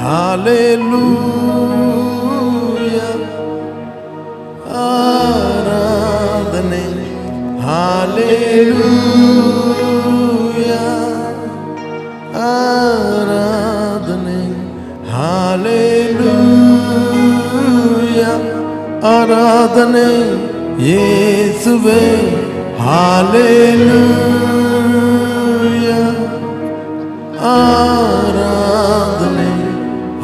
Hallelujah ಆರಾಧನೆ, hallelujah ಆರಾಧನೆ, hallelujah ಆರಾಧನೆ ಯೇಸುವೇ, ಹಾಲೆಲೂಯ ಆರಾಧನೆ,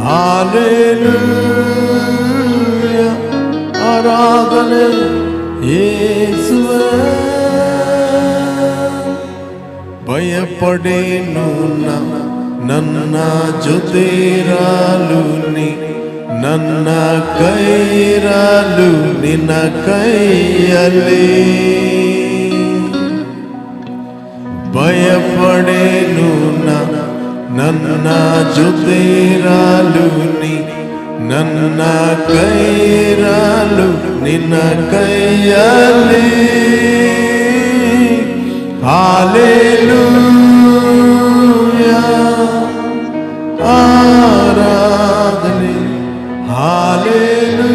ಹಾಲೆಲೂಯ ಆರಾಧನೆ ಯೇಸುವೇ. ಭಯಪಡೇನು ನನ್ನ ಜೊತೆಯಿರಲು ನೀ, ನನ್ನ ಕೈಯಿರಲು ನಿನ್ನ ಕೈಯಲ್ಲಿ. ಭಯಪಡೇನು ನನ್ನ ಜೊತೆಯಿರಲು ನೀ, ನನ್ನ ಕೈಯಿರಲು ನಿನ್ನ ಕೈಯಲ್ಲಿ. ಹಾಲೆಲೂಯ ಆರಾಧನೆ, ಹಾಲೆಲೂಯ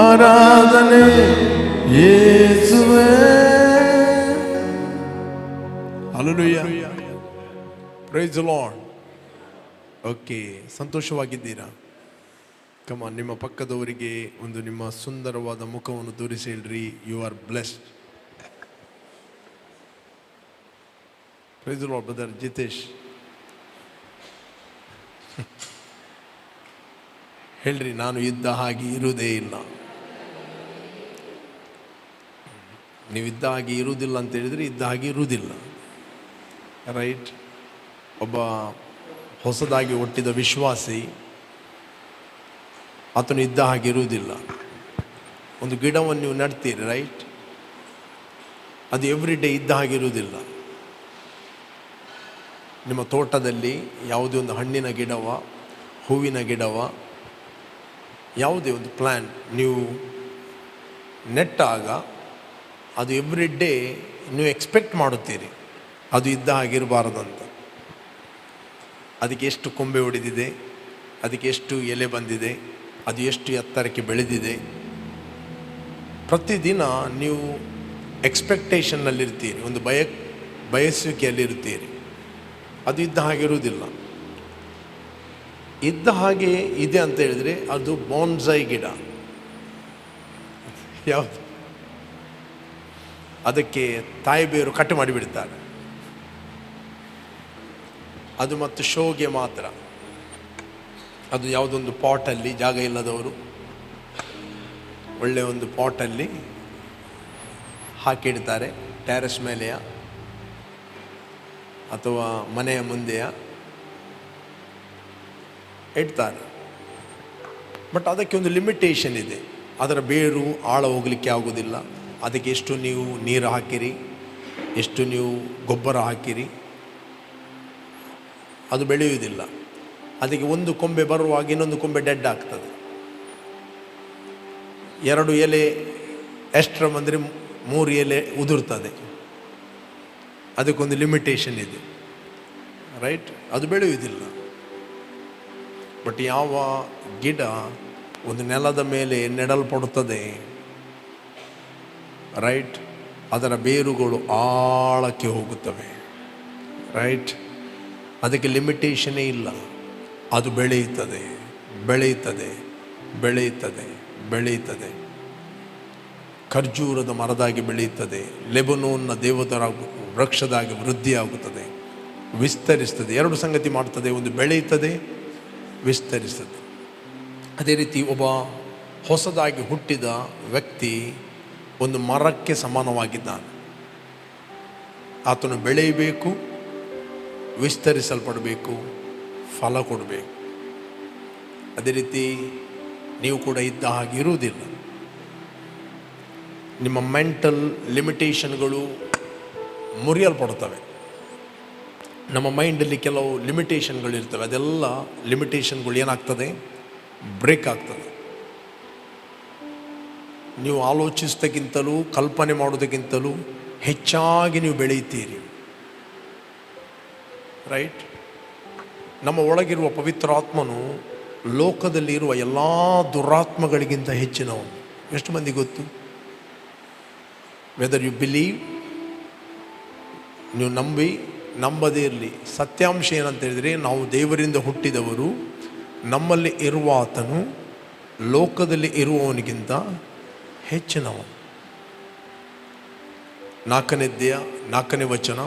ಆರಾಧನೆ ಯೇಸುವೇ. Hallelujah, praise the Lord. Okay, ಸಂತೋಷವಾಗಿದ್ದೀರಾ? ಕಮಾನ್, ನಿಮ್ಮ ಪಕ್ಕದವರಿಗೆ ಒಂದು ನಿಮ್ಮ ಸುಂದರವಾದ ಮುಖವನ್ನು ತೋರಿಸಿ ಹೇಳ್ರಿ, you are blessed. Praise the Lord. Brother Jitesh ಹೇಳ್ರಿ, ನಾನು ಇದ್ದ ಹಾಗೆ ಇರುವುದೇ ಇಲ್ಲ. ನೀವಿದ್ದ ಹಾಗೆ ಇರುವುದಿಲ್ಲ ಅಂತ ಹೇಳಿದರೆ ಇದ್ದ ಹಾಗೆ ಇರುವುದಿಲ್ಲ, ರೈಟ್? ಒಬ್ಬ ಹೊಸದಾಗಿ ಹುಟ್ಟಿದ ವಿಶ್ವಾಸಿ, ಆತನು ಇದ್ದ ಹಾಗೆ ಇರುವುದಿಲ್ಲ. ಒಂದು ಗಿಡವನ್ನು ನೀವು ನೆಡ್ತೀರಿ, ರೈಟ್? ಅದು ಎವ್ರಿ ಡೇ ಇದ್ದ ಹಾಗೆ ಇರುವುದಿಲ್ಲ. ನಿಮ್ಮ ತೋಟದಲ್ಲಿ ಯಾವುದೇ ಒಂದು ಹಣ್ಣಿನ ಗಿಡವ, ಹೂವಿನ ಗಿಡವ, ಯಾವುದೇ ಒಂದು ಪ್ಲ್ಯಾಂಟ್ ನೀವು ನೆಟ್ಟಾಗ ಅದು ಎವ್ರಿ ಡೇ ನೀವು ಎಕ್ಸ್ಪೆಕ್ಟ್ ಮಾಡುತ್ತೀರಿ ಅದು ಇದ್ದ ಹಾಗಿರಬಾರದಂತ. ಅದಕ್ಕೆ ಎಷ್ಟು ಕೊಂಬೆ ಹೊಡೆದಿದೆ, ಅದಕ್ಕೆ ಎಷ್ಟು ಎಲೆ ಬಂದಿದೆ, ಅದು ಎಷ್ಟು ಎತ್ತರಕ್ಕೆ ಬೆಳೆದಿದೆ. ಪ್ರತಿದಿನ ನೀವು ಎಕ್ಸ್ಪೆಕ್ಟೇಷನ್ನಲ್ಲಿರ್ತೀರಿ, ಒಂದು ಬಯಸುವಿಕೆಯಲ್ಲಿರ್ತೀರಿ. ಅದು ಇದ್ದ ಹಾಗೆ ಇರುವುದಿಲ್ಲ. ಇದ್ದ ಹಾಗೆ ಇದೆ ಅಂತ ಹೇಳಿದರೆ ಅದು ಬಾನ್ಸಾಯಿ ಗಿಡ. ಯಾವುದು? ಅದಕ್ಕೆ ತಾಯಿ ಬೇರು ಕಟ್ ಮಾಡಿಬಿಡ್ತಾರೆ. ಅದು ಮತ್ತು ಶೋಗೆ ಮಾತ್ರ. ಅದು ಯಾವುದೊಂದು ಪಾಟಲ್ಲಿ, ಜಾಗ ಇಲ್ಲದವರು ಒಳ್ಳೆಯ ಒಂದು ಪಾಟಲ್ಲಿ ಹಾಕಿಡ್ತಾರೆ, ಟೆರೆಸ್ ಮೇಲೆಯ ಅಥವಾ ಮನೆಯ ಮುಂದೆಯ ಇಡ್ತಾರೆ. ಬಟ್ ಅದಕ್ಕೆ ಒಂದು ಲಿಮಿಟೇಷನ್ ಇದೆ. ಅದರ ಬೇರು ಆಳ ಹೋಗಲಿಕ್ಕೆ ಆಗೋದಿಲ್ಲ. ಅದಕ್ಕೆ ಎಷ್ಟು ನೀವು ನೀರು ಹಾಕಿರಿ, ಎಷ್ಟು ನೀವು ಗೊಬ್ಬರ ಹಾಕಿರಿ, ಅದು ಬೆಳೆಯುವುದಿಲ್ಲ. ಅದಕ್ಕೆ ಒಂದು ಕೊಂಬೆ ಬರುವಾಗ ಇನ್ನೊಂದು ಕೊಂಬೆ ಡೆಡ್ ಆಗ್ತದೆ. 2 ಎಲೆ ಎಕ್ಸ್ಟ್ರಾ ಬಂದರೆ 3 ಎಲೆ ಉದುರ್ತದೆ. ಅದಕ್ಕೊಂದು ಲಿಮಿಟೇಷನ್ ಇದೆ, ರೈಟ್? ಅದು ಬೆಳೆಯುವುದಿಲ್ಲ. ಬಟ್ ಯಾವ ಗಿಡ ಒಂದು ನೆಲದ ಮೇಲೆ ನೆಡಲ್ಪಡುತ್ತದೆ, ರೈಟ್, ಅದರ ಬೇರುಗಳು ಆಳಕ್ಕೆ ಹೋಗುತ್ತವೆ, ರೈಟ್? ಅದಕ್ಕೆ ಲಿಮಿಟೇಷನೇ ಇಲ್ಲ. ಅದು ಬೆಳೆಯುತ್ತದೆ, ಬೆಳೆಯುತ್ತದೆ, ಬೆಳೆಯುತ್ತದೆ, ಬೆಳೆಯುತ್ತದೆ. ಖರ್ಜೂರದ ಮರದಾಗಿ ಬೆಳೆಯುತ್ತದೆ, ಲೆಬನೋನ್ನ ದೇವದರ ವೃಕ್ಷದಾಗಿ ವೃದ್ಧಿಯಾಗುತ್ತದೆ, ವಿಸ್ತರಿಸ್ತದೆ. 2 ಸಂಗತಿ ಮಾಡ್ತದೆ, ಒಂದು ಬೆಳೆಯುತ್ತದೆ, ವಿಸ್ತರಿಸ್ತದೆ. ಅದೇ ರೀತಿ ಒಬ್ಬ ಹೊಸದಾಗಿ ಹುಟ್ಟಿದ ವ್ಯಕ್ತಿ ಒಂದು ಮರಕ್ಕೆ ಸಮಾನವಾಗಿದ್ದಾನೆ. ಆತನು ಬೆಳೆಯಬೇಕು, ವಿಸ್ತರಿಸಲ್ಪಡಬೇಕು, ಫಲ ಕೊಡಬೇಕು. ಅದೇ ರೀತಿ ನೀವು ಕೂಡ ಇದ್ದ ಹಾಗೆ ಇರುವುದಿಲ್ಲ. ನಿಮ್ಮ ಮೆಂಟಲ್ ಲಿಮಿಟೇಷನ್ಗಳು ಮುರಿಯಲ್ಪಡುತ್ತವೆ. ನಮ್ಮ ಮೈಂಡಲ್ಲಿ ಕೆಲವು ಲಿಮಿಟೇಷನ್ಗಳಿರ್ತವೆ. ಅದೆಲ್ಲ ಲಿಮಿಟೇಷನ್ಗಳು ಏನಾಗ್ತದೆ? ಬ್ರೇಕ್ ಆಗ್ತದೆ. ನೀವು ಆಲೋಚಿಸೋದಕ್ಕಿಂತಲೂ, ಕಲ್ಪನೆ ಮಾಡೋದಕ್ಕಿಂತಲೂ ಹೆಚ್ಚಾಗಿ ನೀವು ಬೆಳೆಯುತ್ತೀರಿ, ರೈಟ್? ನಮ್ಮ ಒಳಗಿರುವ ಪವಿತ್ರಾತ್ಮನು ಲೋಕದಲ್ಲಿ ಇರುವ ಎಲ್ಲ ದುರಾತ್ಮಗಳಿಗಿಂತ ಹೆಚ್ಚಿನವನು. ಎಷ್ಟು ಮಂದಿ ಗೊತ್ತು? ವೆದರ್ ಯು ಬಿಲೀವ್, ನೀವು ನಂಬದೇ ಇರಲಿ, ಸತ್ಯಾಂಶ ಏನಂತ ಹೇಳಿದರೆ, ನಾವು ದೇವರಿಂದ ಹುಟ್ಟಿದವರು, ನಮ್ಮಲ್ಲಿ ಇರುವ ಆತನು ಲೋಕದಲ್ಲಿ ಇರುವವನಿಗಿಂತ ಹೆಚ್ಚಿನವನು. 4ನೇ ವಚನ,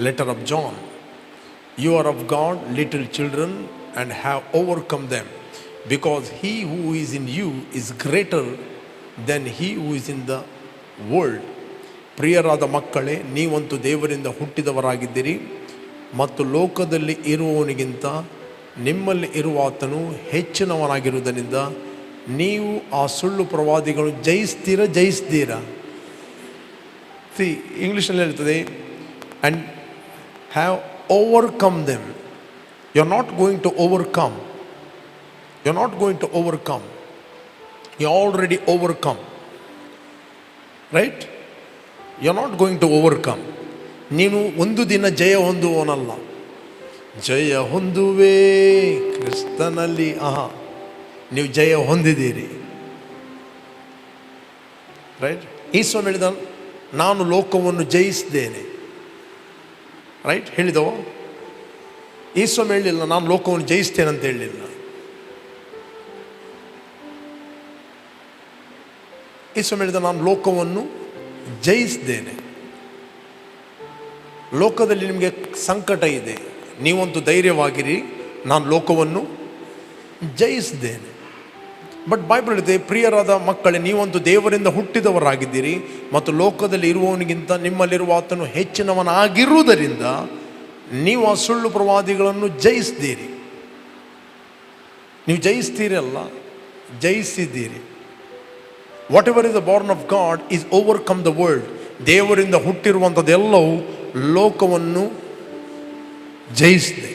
letter of John. You are of God little children and have overcome them, because he who is in you is greater than he who is in the world. ಪ್ರಿಯರಾದ ಮಕ್ಕಳೇ, ನೀವಂತೂ ದೇವರಿಂದ ಹುಟ್ಟಿದವರಾಗಿದ್ದೀರಿ ಮತ್ತು ಲೋಕದಲ್ಲಿ ಇರುವವನಿಗಿಂತ ನಿಮ್ಮಲ್ಲಿ ಇರುವ ಆತನು ಹೆಚ್ಚಿನವನಾಗಿರುವುದರಿಂದ ನೀವು ಆ ಸುಳ್ಳು ಪ್ರವಾದಿಗಳು ಜಯಿಸ್ತೀರಾ. ಇಂಗ್ಲೀಷಲ್ಲಿ ಹೇಳ್ತದೆ, and have overcome them. You're not going to overcome. You're not going to overcome. You already overcome. Right? You're not going to overcome. ನೀನು ಒಂದು ದಿನ ಜಯ ಹೊಂದುವವನಲ್ಲ. ಜಯ ಹೊಂದುವೆ ಕ್ರಿಸ್ತನಲ್ಲಿ. ನೀವು ಜಯ ಹೊಂದಿದ್ದೀರಿ. ರೈಟ್? ಯೇಸು ಹೇಳಿದ, ನಾನು ಲೋಕವನ್ನು ಜಯಿಸಿದ್ದೇನೆ. ರೈಟ್? ಹೇಳಿದವ? ಯೇಸು ಹೇಳಿಲ್ಲ ನಾನು ಲೋಕವನ್ನು ಜಯಿಸ್ತೇನೆ ಅಂತ ಹೇಳಲಿಲ್ಲ. ಯೇಸು ಹೇಳಿದ, ನಾನು ಲೋಕವನ್ನು ಜಯಿಸಿದ್ದೇನೆ. ಲೋಕದಲ್ಲಿ ನಿಮಗೆ ಸಂಕಟ ಇದೆ, ನೀವಂತೂ ಧೈರ್ಯವಾಗಿರಿ, ನಾನು ಲೋಕವನ್ನು ಜಯಿಸಿದ್ದೇನೆ. ಬಟ್ ಬೈಬಲ್ ಹೇಳಿದೆ, ಪ್ರಿಯರಾದ ಮಕ್ಕಳೇ, ನೀವಂತೂ ದೇವರಿಂದ ಹುಟ್ಟಿದವರಾಗಿದ್ದೀರಿ ಮತ್ತು ಲೋಕದಲ್ಲಿ ಇರುವವನಿಗಿಂತ ನಿಮ್ಮಲ್ಲಿರುವ ಆತನು ಹೆಚ್ಚಿನವನಾಗಿರುವುದರಿಂದ ನೀವು ಆ ಸುಳ್ಳು ಪ್ರವಾದಿಗಳನ್ನು ಜಯಿಸಿದ್ದೀರಿ. ನೀವು ಜಯಿಸ್ತೀರಿ ಅಲ್ಲ, ಜಯಿಸಿದ್ದೀರಿ. Whatever is the born of God is overcome the world. ದೇವರಿಂದ ಹುಟ್ಟಿರುವಂಥದ್ದೆಲ್ಲವೂ ಲೋಕವನ್ನು ಜಯಿಸಿದೆ.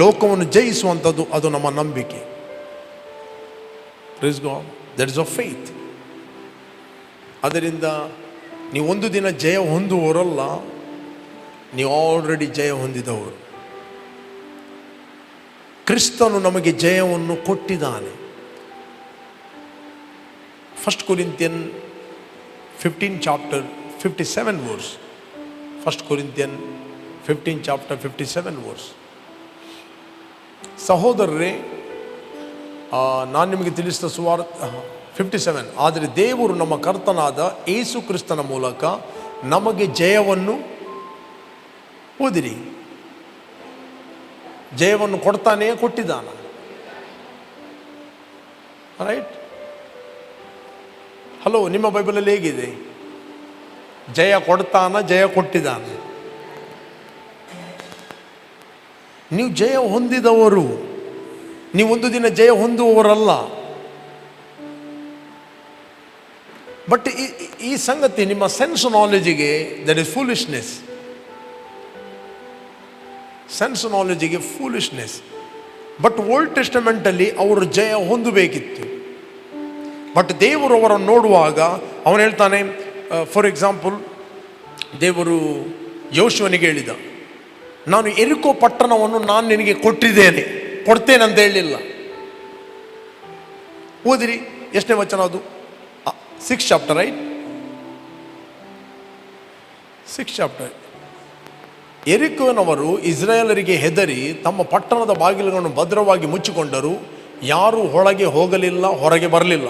ಲೋಕವನ್ನು ಜಯಿಸುವಂಥದ್ದು ಅದು ನಮ್ಮ ನಂಬಿಕೆ. Praise God. That is of faith. ಅದರಿಂದ ನೀವು ಒಂದು ದಿನ ಜಯ ಹೊಂದುವವರಲ್ಲ, ನೀವು ಆಲ್ರೆಡಿ ಜಯ ಹೊಂದಿದವರು. ಕ್ರಿಸ್ತನು ನಮಗೆ ಜಯವನ್ನು ಕೊಟ್ಟಿದ್ದಾನೆ. 1 Corinthians 15 chapter 57 verse. 1 Corinthians 15 chapter 57 verse. ಸಹೋದರರೇ, ನಾನು ನಿಮಗೆ ತಿಳಿಸಿದ ಸುವಾರ್ತೆ 57. ಆದರೆ ದೇವರು ನಮ್ಮ ಕರ್ತನಾದ ಯೇಸು ಕ್ರಿಸ್ತನ ಮೂಲಕ ನಮಗೆ ಜಯವನ್ನು ಓದಿರಿ. ಜಯವನ್ನು ಕೊಡ್ತಾನೆ, ಕೊಟ್ಟಿದ್ದಾನ. ರೈಟ್? ಹಲೋ, ನಿಮ್ಮ ಬೈಬಲಲ್ಲಿ ಹೇಗಿದೆ? ಜಯ ಕೊಡ್ತಾನ, ಜಯ ಕೊಟ್ಟಿದ್ದಾನೆ. ನೀವು ಜಯ ಹೊಂದಿದವರು, ನೀವೊಂದು ದಿನ ಜಯ ಹೊಂದುವವರಲ್ಲ. ಬಟ್ ಈ ಸಂಗತಿ ನಿಮ್ಮ ಸೆನ್ಸ್ ನಾಲೆಜಿಗೆ ದಟ್ ಇಸ್ ಫೂಲಿಶ್ನೆಸ್. ಸೆನ್ಸ್ ನಾಲೆಜಿಗೆ ಫೂಲಿಶ್ನೆಸ್. ಬಟ್ ಓಲ್ಡ್ ಟೆಸ್ಟಮೆಂಟಲ್ಲಿ ಅವರು ಜಯ ಹೊಂದಬೇಕಿತ್ತು. ಬಟ್ ದೇವರು ಅವರನ್ನು ನೋಡುವಾಗ ಅವನು ಹೇಳ್ತಾನೆ, ಫಾರ್ ಎಕ್ಸಾಂಪಲ್, ದೇವರು ಯೋಶುವನಿಗೆ ಹೇಳಿದ, ನಾನು ಎರಿಕೋ ಪಟ್ಟಣವನ್ನು ನಾನು ನಿನಗೆ ಕೊಡ್ತೇನೆ ಅಂತ ಹೇಳಲಿಲ್ಲ. ಓದಿರಿ, ಎಷ್ಟನೇ ವಚನ ಅದು? 6th chapter, right? 6th chapter. ಎರಿಕೋನವರು ಇಸ್ರಾಯೇಲರಿಗೆ ಹೆದರಿ ತಮ್ಮ ಪಟ್ಟಣದ ಬಾಗಿಲುಗಳನ್ನು ಭದ್ರವಾಗಿ ಮುಚ್ಚಿಕೊಂಡರು, ಯಾರೂ ಒಳಗೆ ಹೋಗಲಿಲ್ಲ, ಹೊರಗೆ ಬರಲಿಲ್ಲ.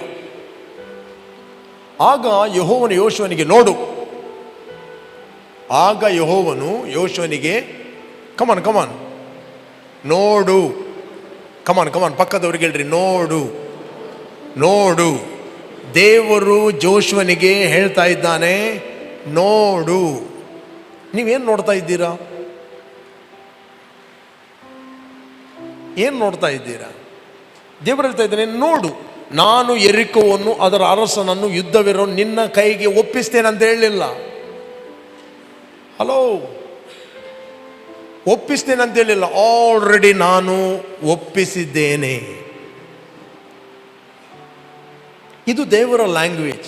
ಆಗ ಯೆಹೋವನು ಯೋಶುವನಿಗೆ, ಆಗ ಯೆಹೋವನು ಯೋಶುವನಿಗೆ, ಕಮಾನ್ ನೋಡು, ಕಮಾನ್ ಪಕ್ಕದವ್ರಿಗೆ ಹೇಳ್ರಿ, ನೋಡು. ದೇವರು ಜೋಶುವನಿಗೆ ಹೇಳ್ತಾ ಇದ್ದಾನೆ, ನೋಡು. ನೀವೇನು ನೋಡ್ತಾ ಇದ್ದೀರಾ? ಏನು ನೋಡ್ತಾ ಇದ್ದೀರಾ? ದೇವರು ಹೇಳ್ತಾ ಇದ್ದಾನೆ, ನೋಡು, ನಾನು ಯೆರಿಕೋವನ್ನು ಅದರ ಅರಸನನ್ನು ಯುದ್ಧವಿರೋ ನಿನ್ನ ಕೈಗೆ ಒಪ್ಪಿಸ್ತೇನೆ ಅಂತ ಹೇಳಲಿಲ್ಲ. ಹಲೋ, ಒಪ್ಪಿಸ್ತೇನೆ ಅಂತ ಹೇಳಿಲ್ಲ, ಆಲ್ರೆಡಿ ನಾನು ಒಪ್ಪಿಸಿದ್ದೇನೆ. ಇದು ದೇವರ ಲ್ಯಾಂಗ್ವೇಜ್.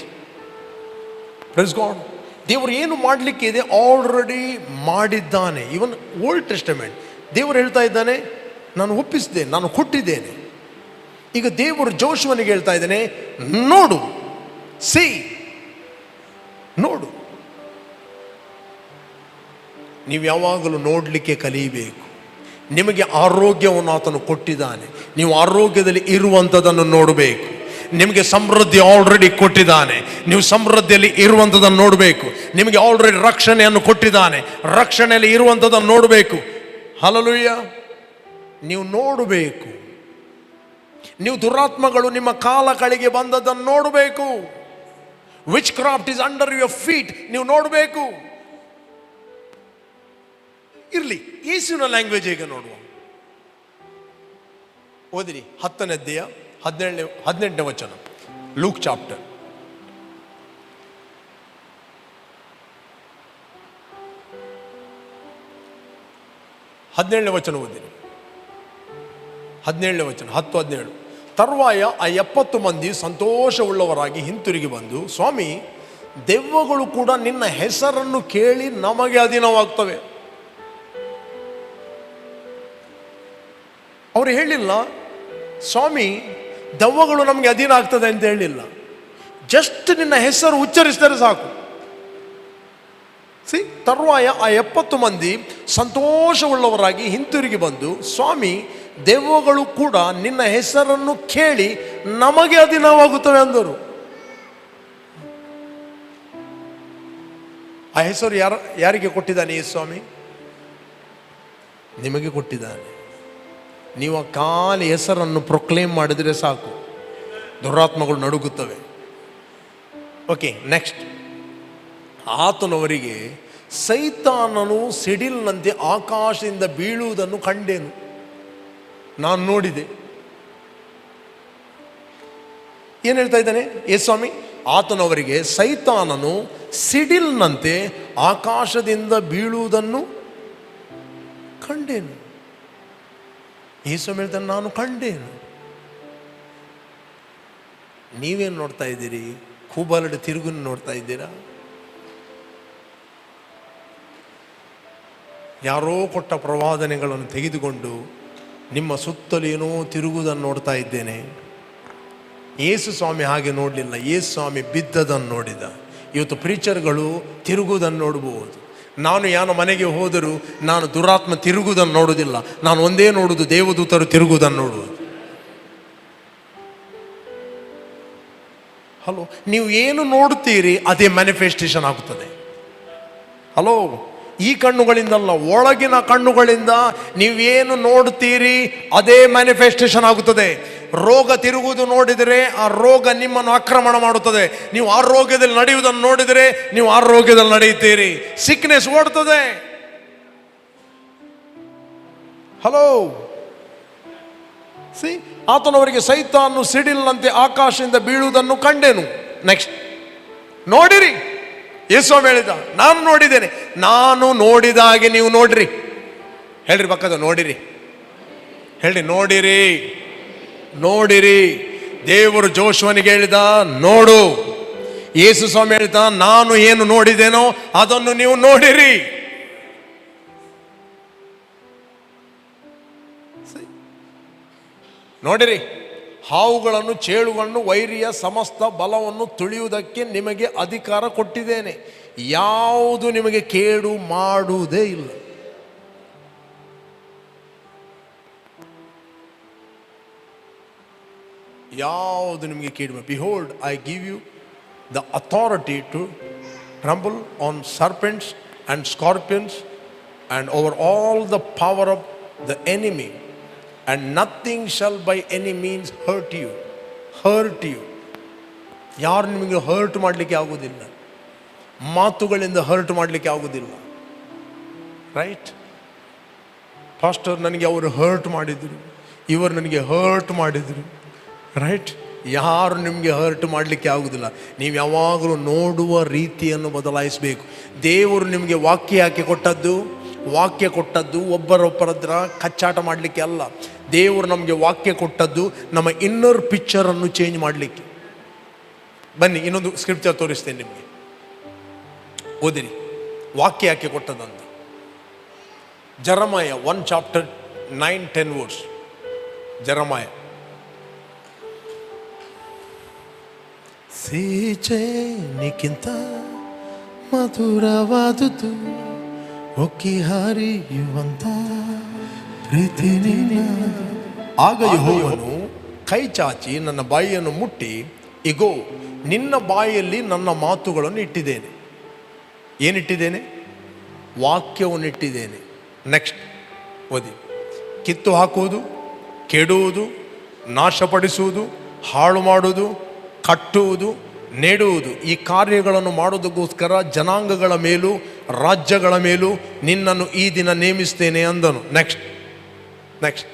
Praise God. ದೇವರು ಏನು ಮಾಡಲಿಕ್ಕೆ ಇದೆ ಆಲ್ರೆಡಿ ಮಾಡಿದ್ದಾನೆ. ಇವನ್ ಓಲ್ಡ್ ಟೆಸ್ಟಮೆಂಟ್ ದೇವರು ಹೇಳ್ತಾ ಇದ್ದಾನೆ, ನಾನು ಒಪ್ಪಿಸಿದ್ದೇನೆ, ನಾನು ಕೊಟ್ಟಿದ್ದೇನೆ. ಈಗ ದೇವರು ಜೋಶುವನಿಗೆ ಹೇಳ್ತಾ ಇದ್ದಾನೆ, ನೋಡು, ಸಿ, ನೋಡು. ನೀವು ಯಾವಾಗಲೂ ನೋಡಲಿಕ್ಕೆ ಕಲಿಯಬೇಕು. ನಿಮಗೆ ಆರೋಗ್ಯವನ್ನು ಆತನು ಕೊಟ್ಟಿದ್ದಾನೆ, ನೀವು ಆರೋಗ್ಯದಲ್ಲಿ ಇರುವಂಥದ್ದನ್ನು ನೋಡಬೇಕು. ನಿಮಗೆ ಸಮೃದ್ಧಿ ಆಲ್ರೆಡಿ ಕೊಟ್ಟಿದ್ದಾನೆ, ನೀವು ಸಮೃದ್ಧಿಯಲ್ಲಿ ಇರುವಂಥದ್ದನ್ನು ನೋಡಬೇಕು. ನಿಮಗೆ ಆಲ್ರೆಡಿ ರಕ್ಷಣೆಯನ್ನು ಕೊಟ್ಟಿದ್ದಾನೆ, ರಕ್ಷಣೆಯಲ್ಲಿ ಇರುವಂಥದ್ದನ್ನು ನೋಡಬೇಕು. ಹಲ್ಲೆಲೂಯಾ. ನೀವು ನೋಡಬೇಕು. ನೀವು ದುರಾತ್ಮಗಳು ನಿಮ್ಮ ಕಾಲ ಕಡೆಗೆ ಬಂದದ್ದನ್ನು ನೋಡಬೇಕು. Which craft is under your feet, ನೀವು ನೋಡಬೇಕು. ಇರಲಿ, ಯೇಸುವಿನ ಲ್ಯಾಂಗ್ವೇಜ್ ಹೇಗೆ ನೋಡುವ. ಓದಿರಿ 10ನೇ ಅಧ್ಯಾಯ 18ನೇ ವಚನ, ಲೂಕ್ ಚಾಪ್ಟರ್. ಹದಿನೇಳನೇ ವಚನ ಓದಿರಿ. 17ನೇ ವಚನ, 10-17. ತರುವಾಯ ಆ 70 ಮಂದಿ ಸಂತೋಷವುಳ್ಳವರಾಗಿ ಹಿಂತಿರುಗಿ ಬಂದು, ಸ್ವಾಮಿ, ದೆವ್ವಗಳು ಕೂಡ ನಿನ್ನ ಹೆಸರನ್ನು ಕೇಳಿ ನಮಗೆ ಅಧೀನವಾಗ್ತವೆ. ಅವರು ಹೇಳಿಲ್ಲ, ಸ್ವಾಮಿ, ದೆವ್ವಗಳು ನಮಗೆ ಅಧೀನ ಆಗ್ತದೆ ಅಂತ ಹೇಳಿಲ್ಲ. ಜಸ್ಟ್ ನಿನ್ನ ಹೆಸರು ಉಚ್ಚರಿಸಿದರೆ ಸಾಕು. ತರುವಾಯ ಆ 70 ಮಂದಿ ಸಂತೋಷವುಳ್ಳವರಾಗಿ ಹಿಂತಿರುಗಿ ಬಂದು, ಸ್ವಾಮಿ, ದೆವ್ವಗಳು ಕೂಡ ನಿನ್ನ ಹೆಸರನ್ನು ಕೇಳಿ ನಮಗೆ ಅಧೀನವಾಗುತ್ತವೆ ಅಂದರು. ಆ ಹೆಸರು ಯಾರಿಗೆ ಕೊಟ್ಟಿದ್ದಾನೆ ಈ ಸ್ವಾಮಿ? ನಿಮಗೆ ಕೊಟ್ಟಿದ್ದಾನೆ. ನೀವು ಆ ಖಾಲಿ ಹೆಸರನ್ನು ಪ್ರೊಕ್ಲೇಮ್ ಮಾಡಿದರೆ ಸಾಕು, ದುರಾತ್ಮಗಳು ನಡುಗುತ್ತವೆ. Okay, next. ಆತನವರಿಗೆ, ಸೈತಾನನು ಸಿಡಿಲ್ನಂತೆ ಆಕಾಶದಿಂದ ಬೀಳುವುದನ್ನು ಕಂಡೆನು, ನಾನು ನೋಡಿದೆ. ಏನು ಹೇಳ್ತಾ ಇದ್ದಾನೆ ಯೇಸು ಸ್ವಾಮಿ? ಆತನವರಿಗೆ ಸೈತಾನನು ಸಿಡಿಲ್ನಂತೆ ಆಕಾಶದಿಂದ ಬೀಳುವುದನ್ನು ಕಂಡೆನು. ಯೇಸು ಹೇಳ್ತಾನೆ, ನಾನು ಕಂಡೇನು. ನೀವೇನು ನೋಡ್ತಾ ಇದ್ದೀರಿ? ಕೂಬಾಲಡಿ ತಿರುಗನ್ನು ನೋಡ್ತಾ ಇದ್ದೀರಾ? ಯಾರೋ ಕೊಟ್ಟ ಪ್ರವಾದನೆಗಳನ್ನು ತೆಗೆದುಕೊಂಡು ನಿಮ್ಮ ಸುತ್ತಲೇನೋ ತಿರುಗುವುದನ್ನು ನೋಡ್ತಾ ಇದ್ದೇನೆ. ಯೇಸು ಸ್ವಾಮಿ ಹಾಗೆ ನೋಡಲಿಲ್ಲ. ಯೇಸು ಸ್ವಾಮಿ ಬಿದ್ದದನ್ನು ನೋಡಿದ. ಇವತ್ತು ಪ್ರೀಚರ್ಗಳು ತಿರುಗುವುದನ್ನು ನೋಡಬಹುದು. ನಾನು ಯಾನ ಮನೆಗೆ ಹೋದರೂ ನಾನು ದುರಾತ್ಮ ತಿರುಗುವುದನ್ನು ನೋಡುವುದಿಲ್ಲ. ನಾನು ಒಂದೇ ನೋಡುವುದು, ದೇವದೂತರು ತಿರುಗುವುದನ್ನು ನೋಡುವುದು. ಹಲೋ, ನೀವು ಏನು ನೋಡುತ್ತೀರಿ ಅದೇ ಮ್ಯಾನಿಫೆಸ್ಟೇಷನ್ ಆಗುತ್ತದೆ. ಹಲೋ, ಈ ಕಣ್ಣುಗಳಿಂದಲ್ಲ, ಒಳಗಿನ ಕಣ್ಣುಗಳಿಂದ ನೀವೇನು ನೋಡುತ್ತೀರಿ ಅದೇ ಮ್ಯಾನಿಫೆಸ್ಟೇಷನ್ ಆಗುತ್ತದೆ. ರೋಗ ತಿರುಗುವುದು ನೋಡಿದರೆ ಆ ರೋಗ ನಿಮ್ಮನ್ನು ಆಕ್ರಮಣ ಮಾಡುತ್ತದೆ. ನೀವು ಆರೋಗ್ಯದಲ್ಲಿ ನಡೆಯುವುದನ್ನು ನೋಡಿದರೆ ನೀವು ಆರೋಗ್ಯದಲ್ಲಿ ನಡೆಯುತ್ತೀರಿ. ಸಿಕ್ನೆಸ್ ಓಡ್ತದೆ. ಹಲೋ, ಆತನವರಿಗೆ ಸೈತಾನು ಸಿಡಿಲ್ನಂತೆ ಆಕಾಶದಿಂದ ಬೀಳುವುದನ್ನು ಕಂಡೆನು. ನೆಕ್ಸ್ಟ್, ನೋಡಿರಿ. ಯೇಸು ಹೇಳಿದ, ನಾನು ನೋಡಿದ್ದೇನೆ. ನಾನು ನೋಡಿದ ಹಾಗೆ ನೀವು ನೋಡ್ರಿ. ಹೇಳ್ರಿ ಪಕ್ಕದ, ನೋಡಿರಿ. ಹೇಳ್ರಿ, ನೋಡಿರಿ, ನೋಡಿರಿ. ದೇವರು ಜೋಶುವನಿಗೆ ಹೇಳಿದ, ನೋಡು. ಯೇಸು ಸ್ವಾಮಿ ಹೇಳಿದ, ನಾನು ಏನು ನೋಡಿದ್ದೇನೋ ಅದನ್ನು ನೀವು ನೋಡಿರಿ. ನೋಡಿರಿ. ಹಾವುಗಳನ್ನು, ಚೇಳುಗಳನ್ನು, ವೈರಿಯ ಸಮಸ್ತ ಬಲವನ್ನು ತುಳಿಯುವುದಕ್ಕೆ ನಿಮಗೆ ಅಧಿಕಾರ ಕೊಟ್ಟಿದ್ದೇನೆ. ಯಾವುದು ನಿಮಗೆ ಕೇಡು ಮಾಡುವುದೇ ಇಲ್ಲ. ಯಾವುದು ನಿಮಗೆ ಕೇಡು. Behold, I give you the authority to trample on serpents and scorpions and over all the power of the enemy, and nothing shall by any means hurt you. hurt you. ಯಾರು ನಿಮಗೆ ಹರ್ಟ್ ಮಾಡಲಿಕ್ಕೆ ಆಗುವುದಿಲ್ಲ. ಮಾತುಗಳಿಂದ hurt ಮಾಡಲಿಕ್ಕೆ ಆಗುವುದಿಲ್ಲ. Right? Pastor, ನನಗೆ ಅವರು hurt ಮಾಡಿದರು, ಇವರು ನನಗೆ ಹರ್ಟ್ ಮಾಡಿದರು. ರೈಟ್? ಯಾರು ನಿಮಗೆ ಹರ್ಟ್ ಮಾಡಲಿಕ್ಕೆ ಆಗುವುದಿಲ್ಲ. ನೀವು ಯಾವಾಗಲೂ ನೋಡುವ ರೀತಿಯನ್ನು ಬದಲಾಯಿಸಬೇಕು. ದೇವರು ನಿಮಗೆ ವಾಕ್ಯ ಹಾಕಿ ಕೊಟ್ಟದ್ದು, ವಾಕ್ಯ ಕೊಟ್ಟದ್ದು ಒಬ್ಬರೊಬ್ಬರದ್ರ ಕಚ್ಚಾಟ ಮಾಡಲಿಕ್ಕೆ ಅಲ್ಲ. ದೇವರು ನಮಗೆ ವಾಕ್ಯ ಕೊಟ್ಟದ್ದು ನಮ್ಮ ಇನ್ನರ್ ಪಿಕ್ಚರನ್ನು ಚೇಂಜ್ ಮಾಡಲಿಕ್ಕೆ. ಬನ್ನಿ, ಇನ್ನೊಂದು ಸ್ಕ್ರಿಪ್ಚರ್ ತೋರಿಸ್ತೇನೆ ನಿಮಗೆ. ಓದಿರಿ, ವಾಕ್ಯ ಯಾಕೆ ಕೊಟ್ಟದಂತ. ಜೆರೆಮಯ 1 chapter 9-10 verse. ಜೆರೆಮಯ. ಸೀಚೆನಿಕ್ಕಿಂತ ಮಧುರವಾದುದು ಒಕ್ಕಿ ಹರಿಯುವಂತ ಪ್ರೀತಿ ನಿನ್ನದು. ಆಗ ಯೆಹೋವನು ಕೈ ಚಾಚಿ ನನ್ನ ಬಾಯಿಯನ್ನು ಮುಟ್ಟಿ, ಇಗೋ ನಿನ್ನ ಬಾಯಲ್ಲಿ ನನ್ನ ಮಾತುಗಳನ್ನು ಇಟ್ಟಿದ್ದೇನೆ. ಏನಿಟ್ಟಿದ್ದೇನೆ? ವಾಕ್ಯವನ್ನು ಇಟ್ಟಿದ್ದೇನೆ. ನೆಕ್ಸ್ಟ್ ಓದಿ. ಕಿತ್ತು ಹಾಕುವುದು, ಕೆಡುವುದು, ನಾಶಪಡಿಸುವುದು, ಹಾಳು ಮಾಡುವುದು, ಕಟ್ಟುವುದು, ನೆಡುವುದು, ಈ ಕಾರ್ಯಗಳನ್ನು ಮಾಡೋದಕ್ಕೋಸ್ಕರ ಜನಾಂಗಗಳ ಮೇಲೂ ರಾಜ್ಯಗಳ ಮೇಲೂ ನಿನ್ನನ್ನು ಈ ದಿನ ನೇಮಿಸ್ತೇನೆ ಅಂದನು. ನೆಕ್ಸ್ಟ್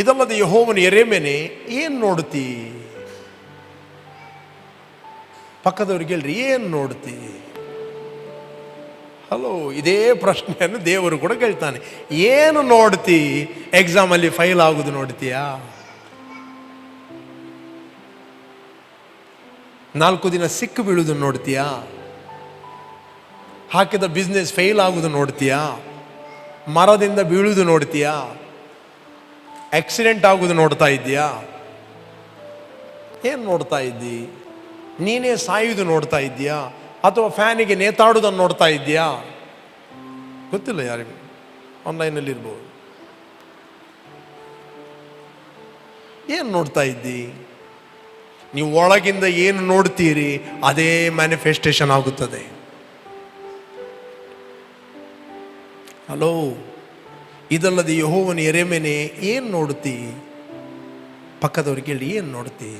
ಇದಲ್ಲದೆ ಯೆಹೋವನು ಯೆರೆಮೀಯನೇ ಏನು ನೋಡ್ತಿ? ಪಕ್ಕದವ್ರಿಗೆ ಹೇಳ್ರಿ, ಏನು ನೋಡ್ತಿ? ಹಲೋ, ಇದೇ ಪ್ರಶ್ನೆಯನ್ನು ದೇವರು ಕೂಡ ಕೇಳ್ತಾನೆ. ಏನು ನೋಡ್ತಿ? ಎಕ್ಸಾಮಲ್ಲಿ ಫೈಲ್ ಆಗುದು ನೋಡ್ತೀಯಾ? 4 ದಿನ ಸಿಕ್ಕು ಬೀಳುವುದು ನೋಡ್ತೀಯಾ? ಹಾಕಿದ ಬಿಸ್ನೆಸ್ ಫೇಲ್ ಆಗುವುದು ನೋಡ್ತೀಯಾ? ಮರದಿಂದ ಬೀಳುವುದು ನೋಡ್ತೀಯಾ? ಆಕ್ಸಿಡೆಂಟ್ ಆಗುವುದು ನೋಡ್ತಾ ಇದ್ದೀಯಾ? ಏನು ನೋಡ್ತಾ ಇದ್ದಿ? ನೀನೇ ಸಾಯುವುದು ನೋಡ್ತಾ ಇದ್ದೀಯಾ? ಅಥವಾ ಫ್ಯಾನಿಗೆ ನೇತಾಡುವುದನ್ನು ನೋಡ್ತಾ ಇದ್ದೀಯಾ? ಗೊತ್ತಿಲ್ಲ, ಯಾರಿಗೂ ಆನ್ಲೈನಲ್ಲಿ ಇರ್ಬೋದು. ಏನು ನೋಡ್ತಾ ಇದ್ದಿ? ನೀವು ಒಳಗಿಂದ ಏನು ನೋಡ್ತೀರಿ ಅದೇ ಮ್ಯಾನಿಫೆಸ್ಟೇಷನ್ ಆಗುತ್ತದೆ. ಹಲೋ, ಇದಲ್ಲದೆ ಯೆಹೋವನು ಯೆರೆಮೀಯನೇ ಏನು ನೋಡ್ತಿ? ಪಕ್ಕದವ್ರಿಗೆ ಕೇಳಿ, ಏನು ನೋಡ್ತಿ?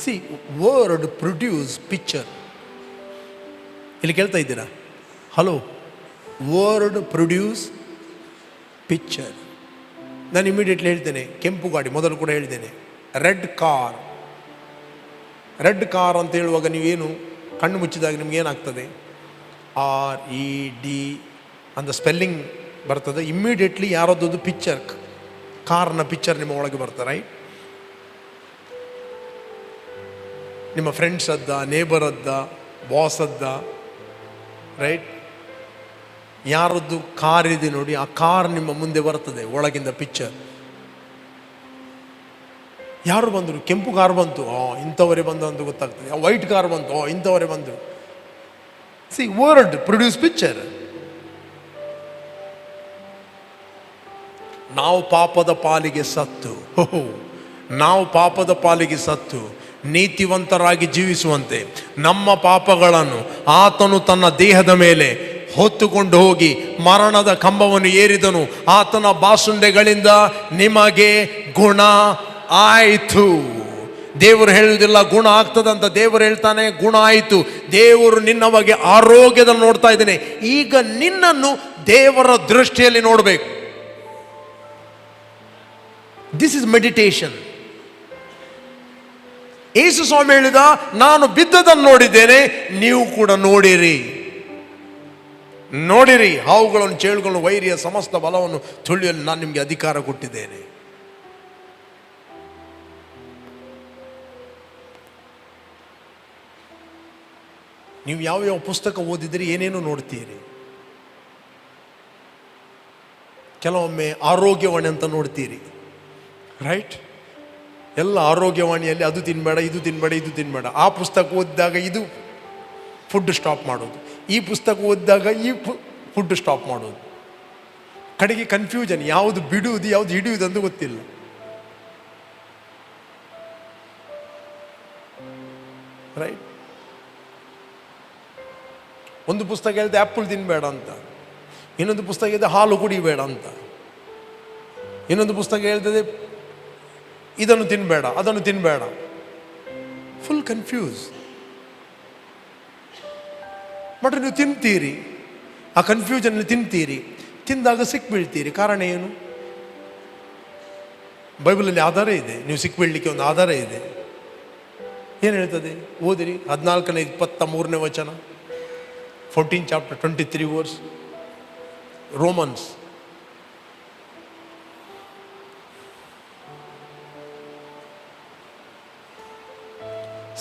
See, word produce picture. ಇಲ್ಲಿ ಕೇಳ್ತಾ ಇದ್ದೀರಾ? Hello, word produce picture. ನಾನು ಇಮಿಡಿಯೇಟ್ಲಿ ಹೇಳ್ತೇನೆ, ಕೆಂಪು ಗಾಡಿ ಮೊದಲು ಕೂಡ ಹೇಳ್ತೇನೆ. ರೆಡ್ ಕಾರ್ ಅಂತ ಹೇಳುವಾಗ ನೀವೇನು ಕಣ್ಣು ಮುಚ್ಚಿದಾಗ ನಿಮ್ಗೆ ಏನಾಗ್ತದೆ? RED ಅಂತ ಸ್ಪೆಲ್ಲಿಂಗ್ ಬರ್ತದೆ. ಇಮ್ಮಿಡಿಯೇಟ್ಲಿ ಯಾರದ್ದು ಪಿಕ್ಚರ್, ಕಾರ್ನ ಪಿಕ್ಚರ್ ನಿಮ್ಮ ಒಳಗೆ ಬರ್ತದೆ. ರೈಟ್? ನಿಮ್ಮ ಫ್ರೆಂಡ್ಸ್ ಅದ್ದ, ನೇಬರ್ ಅದ್ದ, ಬಾಸ್ ಅದ್ದ, ರೈಟ್? ಯಾರದ್ದು ಕಾರ್ ಇದೆ ನೋಡಿ, ಆ ಕಾರ್ ನಿಮ್ಮ ಮುಂದೆ ಬರ್ತದೆ, ಒಳಗಿಂದ ಪಿಕ್ಚರ್. ಯಾರು ಬಂದರು? ಕೆಂಪು ಕಾರ್ ಬಂತು, ಇಂಥವರೇ ಬಂದು ಅಂತ ಗೊತ್ತಾಗ್ತದೆ. ವೈಟ್ ಕಾರ್ ಬಂತು, ಇಂಥವರೇ ಬಂದರು. C, word produce picture. ನಾವು ಪಾಪದ ಪಾಲಿಗೆ ಸತ್ತು ನೀತಿವಂತರಾಗಿ ಜೀವಿಸುವಂತೆ ನಮ್ಮ ಪಾಪಗಳನ್ನು ಆತನು ತನ್ನ ದೇಹದ ಮೇಲೆ ಹೊತ್ತುಕೊಂಡು ಹೋಗಿ ಮರಣದ ಕಂಬವನ್ನು ಏರಿದನು. ಆತನ ಬಾಸುಂಡೆಗಳಿಂದ ನಿಮಗೆ ಗುಣ ಆಯಿತು. ದೇವರು ಹೇಳುವುದಿಲ್ಲ ಗುಣ ಆಗ್ತದಂತ, ದೇವರು ಹೇಳ್ತಾನೆ ಗುಣ ಆಯಿತು. ದೇವರು ನಿನ್ನ ಬಗ್ಗೆ ಆರೋಗ್ಯದಲ್ಲಿ ನೋಡ್ತಾ ಇದ್ದೇನೆ. ಈಗ ನಿನ್ನನ್ನು ದೇವರ ದೃಷ್ಟಿಯಲ್ಲಿ ನೋಡಬೇಕು. This is meditation. ಯೇಸು ಸ್ವಾಮಿ ಹೇಳಿದ, ನಾನು ಬಿದ್ದದನ್ನು ನೋಡಿದ್ದೇನೆ, ನೀವು ಕೂಡ ನೋಡಿರಿ. ಹಾವುಗಳನ್ನು, ಚೇಳುಗಳನ್ನು, ವೈರಿಯ ಸಮಸ್ತ ಬಲವನ್ನು ತುಳಿಯಲು ನಾನು ನಿಮಗೆ ಅಧಿಕಾರ ಕೊಟ್ಟಿದ್ದೇನೆ. ನೀವು ಯಾವ ಪುಸ್ತಕ ಓದಿದ್ರಿ, ಏನೇನು ನೋಡ್ತೀರಿ? ಕೆಲವೊಮ್ಮೆ ಆರೋಗ್ಯವಾಣಿ ಅಂತ ನೋಡ್ತೀರಿ, ರೈಟ್? ಎಲ್ಲ ಆರೋಗ್ಯವಾಣಿಯಲ್ಲಿ ಅದು ತಿನ್ಬೇಡ, ಇದು ತಿನ್ಬೇಡ, ಇದು ತಿನ್ಬೇಡ. ಆ ಪುಸ್ತಕ ಓದಿದಾಗ ಇದು ಫುಡ್ ಸ್ಟಾಪ್ ಮಾಡೋದು, ಈ ಪುಸ್ತಕ ಓದಿದಾಗ ಈ ಫುಡ್ ಸ್ಟಾಪ್ ಮಾಡೋದು. ಕಡೆಗೆ ಕನ್ಫ್ಯೂಷನ್, ಯಾವುದು ಬಿಡುವುದು ಯಾವುದು ಹಿಡಿಯುವುದು ಅಂತ ಗೊತ್ತಿಲ್ಲ. ರೈಟ್? ಒಂದು ಪುಸ್ತಕ ಹೇಳಿದೆ ಆ್ಯಪಲ್ ತಿನ್ಬೇಡ ಅಂತ, ಇನ್ನೊಂದು ಪುಸ್ತಕ ಹೇಳಿದೆ ಹಾಲು ಕುಡಿಬೇಡ ಅಂತ, ಇನ್ನೊಂದು ಪುಸ್ತಕ ಹೇಳ್ತದೆ ಇದನ್ನು ತಿನ್ಬೇಡ, ಅದನ್ನು ತಿನ್ಬೇಡ. Full confuse. ಬಟ್ ನೀವು ತಿಂತೀರಿ, ಆ ಕನ್ಫ್ಯೂಷನ್ ತಿಂತೀರಿ, ತಿಂದಾಗ ಸಿಕ್ಬೀಳ್ತೀರಿ. ಕಾರಣ ಏನು? ಬೈಬಲಲ್ಲಿ ಆಧಾರ ಇದೆ, ನೀವು ಸಿಕ್ಬೀಳಲಿಕ್ಕೆ ಒಂದು ಆಧಾರ ಇದೆ. ಏನು ಹೇಳ್ತದೆ? ಓದಿರಿ, 14-23 ವಚನ, 14 chapter 23 verse, ರೋಮನ್ಸ್.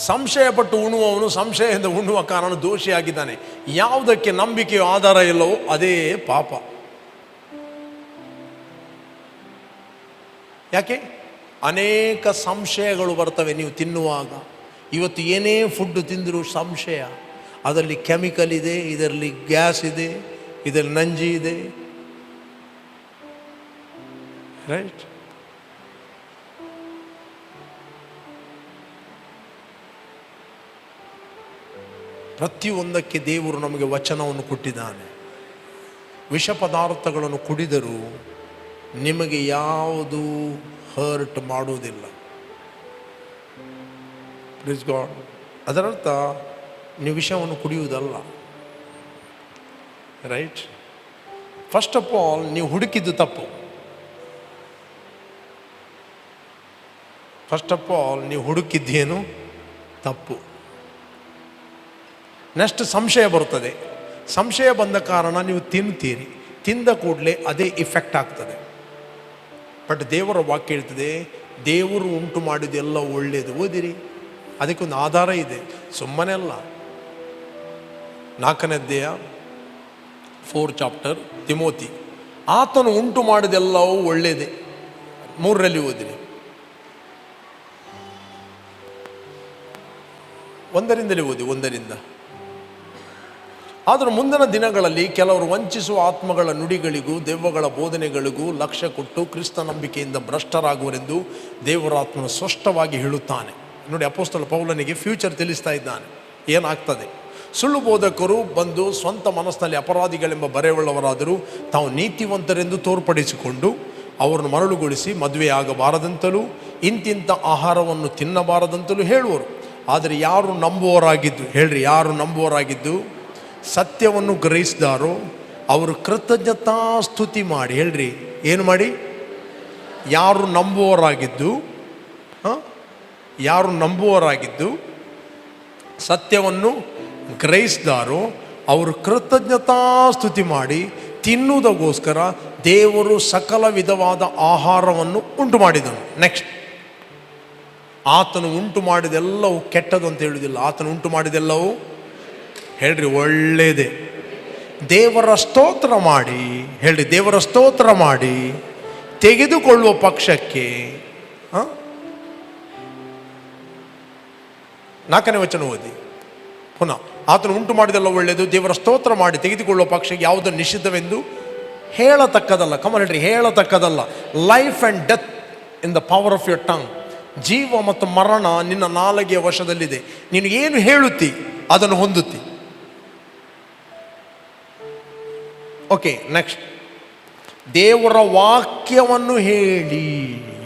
ಸಂಶಯಪಟ್ಟು ಉಣ್ಣುವವನು ಸಂಶಯದಿಂದ ಉಣ್ಣುವ ಕಾರಣ ದೋಷಿಯಾಗಿದ್ದಾನೆ. ಯಾವುದಕ್ಕೆ ನಂಬಿಕೆಯೋ ಆಧಾರ ಇಲ್ಲವೋ ಅದೇ ಪಾಪ. ಯಾಕೆ? ಅನೇಕ ಸಂಶಯಗಳು ಬರ್ತವೆ ನೀವು ತಿನ್ನುವಾಗ. ಇವತ್ತು ಏನೇ ಫುಡ್ ತಿಂದರೂ ಸಂಶಯ. ಅದರಲ್ಲಿ ಕೆಮಿಕಲ್ ಇದೆ, ಇದರಲ್ಲಿ ಗ್ಯಾಸ್ ಇದೆ, ಇದರಲ್ಲಿ ನಂಜಿ ಇದೆ, ರೈಟ್? ಪ್ರತಿಯೊಂದಕ್ಕೆ ದೇವರು ನಮಗೆ ವಚನವನ್ನು ಕೊಟ್ಟಿದ್ದಾನೆ. ವಿಷ ಪದಾರ್ಥಗಳನ್ನು ಕುಡಿದರೂ ನಿಮಗೆ ಯಾವುದು ಹರ್ಟ್ ಮಾಡುವುದಿಲ್ಲ. Please god. ಅದರರ್ಥ ನೀವು ವಿಷವನ್ನು ಕುಡಿಯುವುದಲ್ಲ, ರೈಟ್? ಫಸ್ಟ್ ಆಫ್ ಆಲ್ ನೀವು ಹುಡುಕಿದ್ದು ತಪ್ಪು. ಫಸ್ಟ್ ಆಫ್ ಆಲ್ ನೀವು ಹುಡುಕಿದ್ದೇನು ತಪ್ಪು. ನೆಕ್ಸ್ಟ್ ಸಂಶಯ ಬರುತ್ತದೆ. ಸಂಶಯ ಬಂದ ಕಾರಣ ನೀವು ತಿಂತೀರಿ. ತಿಂದ ಕೂಡಲೇ ಅದೇ ಇಫೆಕ್ಟ್ ಆಗ್ತದೆ. ಬಟ್ ದೇವರ ವಾಕ್ಯ ಹೇಳ್ತದೆ, ದೇವರು ಉಂಟು ಮಾಡಿದೆಲ್ಲ ಒಳ್ಳೆಯದು. ಓದಿರಿ, ಅದಕ್ಕೊಂದು ಆಧಾರ ಇದೆ, ಸುಮ್ಮನೆ ಅಲ್ಲ. 4ನೇ ಅಧ್ಯಾಯ 4 ಚಾಪ್ಟರ್ ತಿಮೋತಿ. ಆತನು ಉಂಟು ಮಾಡಿದೆಲ್ಲವೂ ಒಳ್ಳೆಯದೇ. 3ರಲ್ಲಿ ಓದಿರಿ, 1ರಿಂದಲೇ ಓದಿ, 1ರಿಂದ. ಆದರೆ ಮುಂದಿನ ದಿನಗಳಲ್ಲಿ ಕೆಲವರು ವಂಚಿಸುವ ಆತ್ಮಗಳ ನುಡಿಗಳಿಗೂ ದೆವ್ವಗಳ ಬೋಧನೆಗಳಿಗೂ ಲಕ್ಷ್ಯ ಕೊಟ್ಟು ಕ್ರಿಸ್ತ ನಂಬಿಕೆಯಿಂದ ಭ್ರಷ್ಟರಾಗುವರೆಂದು ದೇವರಾತ್ಮನು ಸ್ಪಷ್ಟವಾಗಿ ಹೇಳುತ್ತಾನೆ. ನೋಡಿ, ಅಪೊಸ್ತಲ ಪೌಲನಿಗೆ ಫ್ಯೂಚರ್ ತಿಳಿಸ್ತಾ ಇದ್ದಾನೆ, ಏನಾಗ್ತದೆ. ಸುಳ್ಳು ಬೋಧಕರು ಬಂದು ಸ್ವಂತ ಮನಸ್ಸಿನಲ್ಲಿ ಅಪರಾಧಿಗಳೆಂಬ ಬರೆಯುಳ್ಳವರಾದರೂ ತಾವು ನೀತಿವಂತರೆಂದು ತೋರ್ಪಡಿಸಿಕೊಂಡು ಅವರನ್ನು ಮರಳುಗೊಳಿಸಿ ಮದುವೆಯಾಗಬಾರದಂತಲೂ ಇಂತಿಂಥ ಆಹಾರವನ್ನು ತಿನ್ನಬಾರದಂತಲೂ ಹೇಳುವರು. ಆದರೆ ಯಾರು ನಂಬುವವರಾಗಿದ್ದು, ಹೇಳ್ರಿ, ಯಾರು ನಂಬುವವರಾಗಿದ್ದು ಸತ್ಯವನ್ನು ಗ್ರಹಿಸಿದಾರೋ ಅವರು ಕೃತಜ್ಞತಾ ಸ್ತುತಿ ಮಾಡಿ, ಹೇಳ್ರಿ, ಏನು ಮಾಡಿ? ಯಾರು ನಂಬುವವರಾಗಿದ್ದು ಸತ್ಯವನ್ನು ಗ್ರಹಿಸಿದಾರೋ ಅವರು ಕೃತಜ್ಞತಾ ಸ್ತುತಿ ಮಾಡಿ ತಿನ್ನುವುದಕ್ಕೋಸ್ಕರ ದೇವರು ಸಕಲ ವಿಧವಾದ ಆಹಾರವನ್ನು ಉಂಟು ಮಾಡಿದನು. ನೆಕ್ಸ್ಟ್, ಆತನು ಉಂಟು ಮಾಡಿದೆಲ್ಲವೂ ಕೆಟ್ಟದು ಅಂತ ಹೇಳುವುದಿಲ್ಲ. ಆತನು ಉಂಟು ಮಾಡಿದೆಲ್ಲವೂ, ಹೇಳ್ರಿ, ಒಳ್ಳೆಯದೇ. ದೇವರ ಸ್ತೋತ್ರ ಮಾಡಿ, ಹೇಳ್ರಿ, ದೇವರ ಸ್ತೋತ್ರ ಮಾಡಿ ತೆಗೆದುಕೊಳ್ಳುವ ಪಕ್ಷಕ್ಕೆ 4ನೇ ವಚನ ಓದಿ ಪುನಃ. ಆತನು ಉಂಟು ಮಾಡಿದೆಲ್ಲ ಒಳ್ಳೆಯದು, ದೇವರ ಸ್ತೋತ್ರ ಮಾಡಿ ತೆಗೆದುಕೊಳ್ಳುವ ಪಕ್ಷಕ್ಕೆ ಯಾವುದನ್ನು ನಿಷಿದ್ಧವೆಂದು ಹೇಳತಕ್ಕದಲ್ಲ. ಕಮಲ್, ಹೇಳ್ರಿ, ಹೇಳತಕ್ಕದಲ್ಲ. Life and death in the power of your tongue. ಜೀವ ಮತ್ತು ಮರಣ ನಿನ್ನ ನಾಲಿಗೆಯ ವಶದಲ್ಲಿದೆ. ನೀನು ಏನು ಹೇಳುತ್ತಿ ಅದನ್ನು ಹೊಂದುತ್ತಿ. ಓಕೆ, ನೆಕ್ಸ್ಟ್, ದೇವರ ವಾಕ್ಯವನ್ನು ಹೇಳಿ.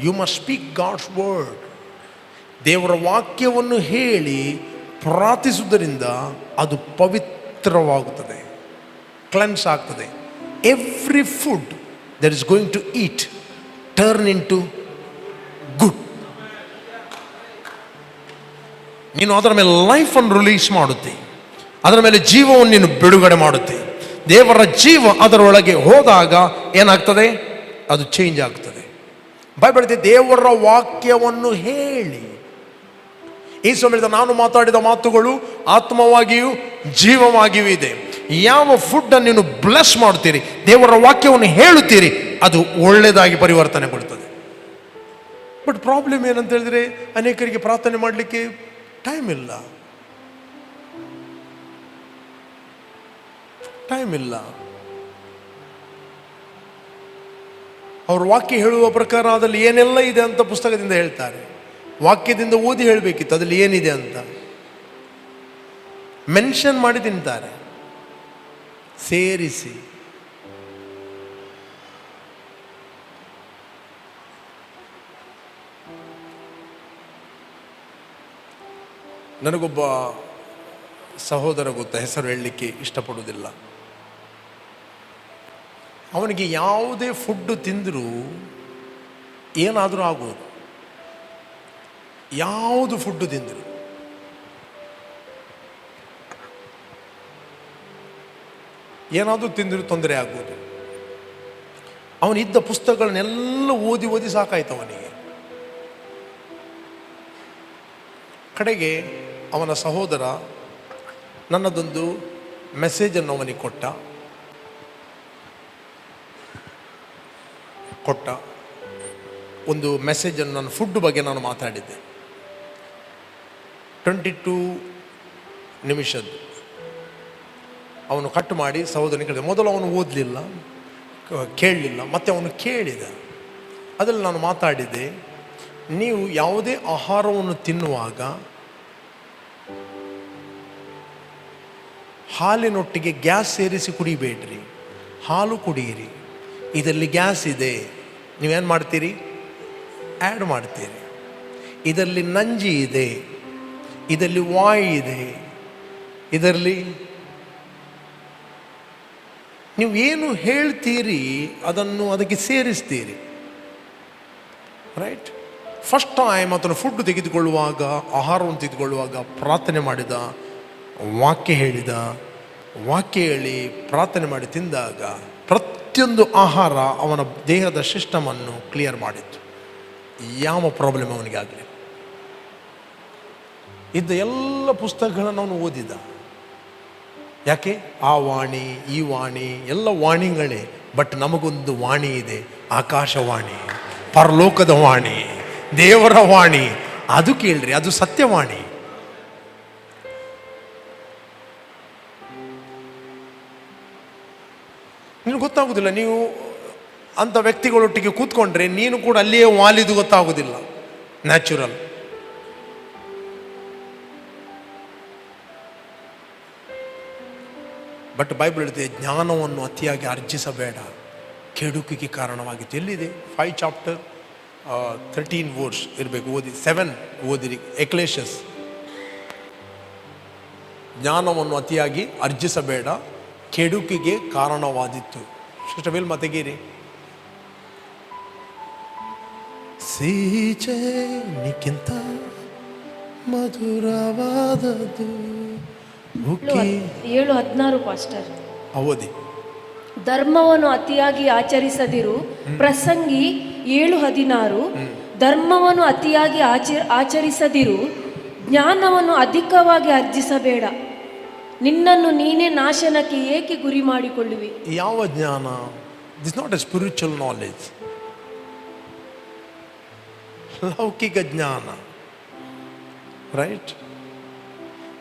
You must speak God's word. ದೇವರ ವಾಕ್ಯವನ್ನು ಹೇಳಿ ಪ್ರಾರ್ಥಿಸುವುದರಿಂದ ಅದು ಪವಿತ್ರವಾಗುತ್ತದೆ, ಕ್ಲೆನ್ಸ್ ಆಗ್ತದೆ. Every food that is going to eat turn in to good. ನೀನು ಅದರ ಮೇಲೆ ಲೈಫನ್ನು ರಿಲೀಸ್ ಮಾಡುತ್ತೆ, ಅದರ ಮೇಲೆ ಜೀವವನ್ನು ನೀನು ಬಿಡುಗಡೆ ಮಾಡುತ್ತೆ. ದೇವರ ಜೀವ ಅದರೊಳಗೆ ಹೋದಾಗ ಏನಾಗ್ತದೆ? ಅದು ಚೇಂಜ್ ಆಗ್ತದೆ. ಬೈಬಲ್ ದೇವರ ವಾಕ್ಯವನ್ನು ಹೇಳಿ. ಈ ಸಮಯದಲ್ಲಿ ನಾನು ಮಾತಾಡಿದ ಮಾತುಗಳು ಆತ್ಮವಾಗಿಯೂ ಜೀವವಾಗಿಯೂ ಇದೆ. ಯಾವ ಫುಡ್ಡನ್ನು ನೀನು ಬ್ಲೆಸ್ ಮಾಡ್ತೀರಿ, ದೇವರ ವಾಕ್ಯವನ್ನು ಹೇಳುತ್ತೀರಿ, ಅದು ಒಳ್ಳೆಯದಾಗಿ ಪರಿವರ್ತನೆಗೊಳ್ಳುತ್ತದೆ. ಬಟ್ ಪ್ರಾಬ್ಲಮ್ ಏನಂತ ಹೇಳಿದ್ರೆ, ಅನೇಕರಿಗೆ ಪ್ರಾರ್ಥನೆ ಮಾಡಲಿಕ್ಕೆ ಟೈಮ್ ಇಲ್ಲ. ಅವ್ರ ವಾಕ್ಯ ಹೇಳುವ ಪ್ರಕಾರ ಅದಲ್ಲಿ ಏನೆಲ್ಲ ಇದೆ ಅಂತ ಪುಸ್ತಕದಿಂದ ಹೇಳ್ತಾರೆ. ವಾಕ್ಯದಿಂದ ಓದಿ ಹೇಳಬೇಕಿತ್ತು ಅದಲ್ಲಿ ಏನಿದೆ ಅಂತ ಮೆನ್ಷನ್ ಮಾಡಿ ತಿಂತಾರೆ, ಸೇರಿಸಿ. ನನಗೊಬ್ಬ ಸಹೋದರ ಗೊತ್ತಾ, ಹೆಸರು ಹೇಳಲಿಕ್ಕೆ ಇಷ್ಟಪಡುವುದಿಲ್ಲ. ಅವನಿಗೆ ಯಾವುದೇ ಫುಡ್ಡು ತಿಂದರೂ ಏನಾದರೂ ಆಗುವುದು. ಯಾವುದು ಫುಡ್ಡು ತಿಂದರು ಏನಾದರೂ ತಿಂದರೂ ತೊಂದರೆ ಆಗ್ಬೋದು. ಅವನಿದ್ದ ಪುಸ್ತಕಗಳನ್ನೆಲ್ಲ ಓದಿ ಓದಿ ಸಾಕಾಯ್ತು ಅವನಿಗೆ. ಕಡೆಗೆ ಅವನ ಸಹೋದರ ನನ್ನದೊಂದು ಮೆಸೇಜನ್ನು ಅವನಿಗೆ ಕೊಟ್ಟ ಒಂದು ಮೆಸೇಜನ್ನು ನಾನು ಫುಡ್ ಬಗ್ಗೆ ನಾನು ಮಾತಾಡಿದ್ದೆ. 22 ನಿಮಿಷದ್ದು ಅವನು ಕಟ್ ಮಾಡಿ ಸಹೋದರನಿಗೆ ಕೇಳಿದೆ. ಮೊದಲು ಅವನು ಓದಲಿಲ್ಲ, ಕೇಳಲಿಲ್ಲ, ಮತ್ತೆ ಅವನು ಕೇಳಿದ. ಅದರಲ್ಲಿ ನಾನು ಮಾತಾಡಿದೆ, ನೀವು ಯಾವುದೇ ಆಹಾರವನ್ನು ತಿನ್ನುವಾಗ ಹಾಲಿನೊಟ್ಟಿಗೆ ಗ್ಯಾಸ್ ಸೇರಿಸಿ ಕುಡಿಬೇಡ್ರಿ, ಹಾಲು ಕುಡಿಯಿರಿ. ಇದರಲ್ಲಿ ಗ್ಯಾಸ್ ಇದೆ, ನೀವೇನು ಮಾಡ್ತೀರಿ? ಆ್ಯಡ್ ಮಾಡ್ತೀರಿ. ಇದರಲ್ಲಿ ನಂಜಿ ಇದೆ, ಇದರಲ್ಲಿ ವಾಯು ಇದೆ, ಇದರಲ್ಲಿ ನೀವು ಏನು ಹೇಳ್ತೀರಿ ಅದನ್ನು ಅದಕ್ಕೆ ಸೇರಿಸ್ತೀರಿ. ರೈಟ್? ಫಸ್ಟ್ ಟೈಮ್ ಅದನ್ನು ಫುಡ್ ತೆಗೆದುಕೊಳ್ಳುವಾಗ, ಆಹಾರವನ್ನು ತೆಗೆದುಕೊಳ್ಳುವಾಗ ಪ್ರಾರ್ಥನೆ ಮಾಡಿದ, ವಾಕ್ಯ ಹೇಳಿದ, ವಾಕ್ಯ ಹೇಳಿ ಪ್ರಾರ್ಥನೆ ಮಾಡಿ ತಿಂದಾಗ ಪ್ರತಿಯೊಂದು ಆಹಾರ ಅವನ ದೇಹದ ಸಿಸ್ಟಮನ್ನು ಕ್ಲಿಯರ್ ಮಾಡಿತ್ತು. ಯಾವ ಪ್ರಾಬ್ಲಮ್ ಅವನಿಗೆ ಆಗಲಿ. ಇದ್ದ ಎಲ್ಲ ಪುಸ್ತಕಗಳನ್ನು ಅವನು ಓದಿದ. ಯಾಕೆ? ಆ ವಾಣಿ, ಈ ವಾಣಿ ಎಲ್ಲ ವಾಣಿಗಳೇ. ಬಟ್ ನಮಗೊಂದು ವಾಣಿ ಇದೆ, ಆಕಾಶವಾಣಿ, ಪರಲೋಕದ ವಾಣಿ, ದೇವರ ವಾಣಿ. ಅದು ಕೇಳ್ರಿ, ಅದು ಸತ್ಯವಾಣಿ. ನೀನು ಗೊತ್ತಾಗುದಿಲ್ಲ. ನೀವು ಅಂಥ ವ್ಯಕ್ತಿಗಳೊಟ್ಟಿಗೆ ಕೂತ್ಕೊಂಡ್ರೆ ನೀನು ಕೂಡ ಅಲ್ಲಿಯೇ ವಾಲಿದು ಗೊತ್ತಾಗುವುದಿಲ್ಲ. ನ್ಯಾಚುರಲ್. ಬಟ್ ಬೈಬಲ್ ಹೇಳ್ತಿದೆ, ಜ್ಞಾನವನ್ನು ಅತಿಯಾಗಿ ಅರ್ಜಿಸಬೇಡ, ಕೆಡುಕಿಗೆ ಕಾರಣವಾಗಿತ್ತು. ಎಲ್ಲಿದೆ? 5 ಚಾಪ್ಟರ್ 13 ವರ್ಸ್ ಇರಬೇಕು. ಓದಿ. 7 ಓದಿರಿ. ಎಕ್ಲೇಷಸ್. ಜ್ಞಾನವನ್ನು ಅತಿಯಾಗಿ ಅರ್ಜಿಸಬೇಡ, ಕೆಡುಕಿಗೆ ಕಾರಣವಾದಿತ್ತು. ಸಿಸ್ಟರ್ ವಿಲ್ಮಾ ತೆಗೀರಿ. ಸೀಚೆನಿಕ್ಕಿಂತ ಮಧುರವಾದದ್ದು 7:16 ಪಾಸ್ಟರ್. ಓದಿ. ಧರ್ಮವನ್ನು ಅತಿಯಾಗಿ ಆಚರಿಸದಿರು. ಪ್ರಸಂಗಿ 7:16. ಧರ್ಮವನ್ನು ಅತಿಯಾಗಿ ಆಚರಿಸದಿರು, ಜ್ಞಾನವನ್ನು ಅಧಿಕವಾಗಿ ಅರ್ಜಿಸಬೇಡ, ನಿನ್ನನ್ನು ನೀನೇ ನಾಶನಕ್ಕೆ ಏಕೆ ಗುರಿ ಮಾಡಿಕೊಳ್ಳುವಿ. ಯಾವ ಜ್ಞಾನ? This not A spiritual knowledge. ಲೌಕಿಕ ಜ್ಞಾನ. ರೈಟ್?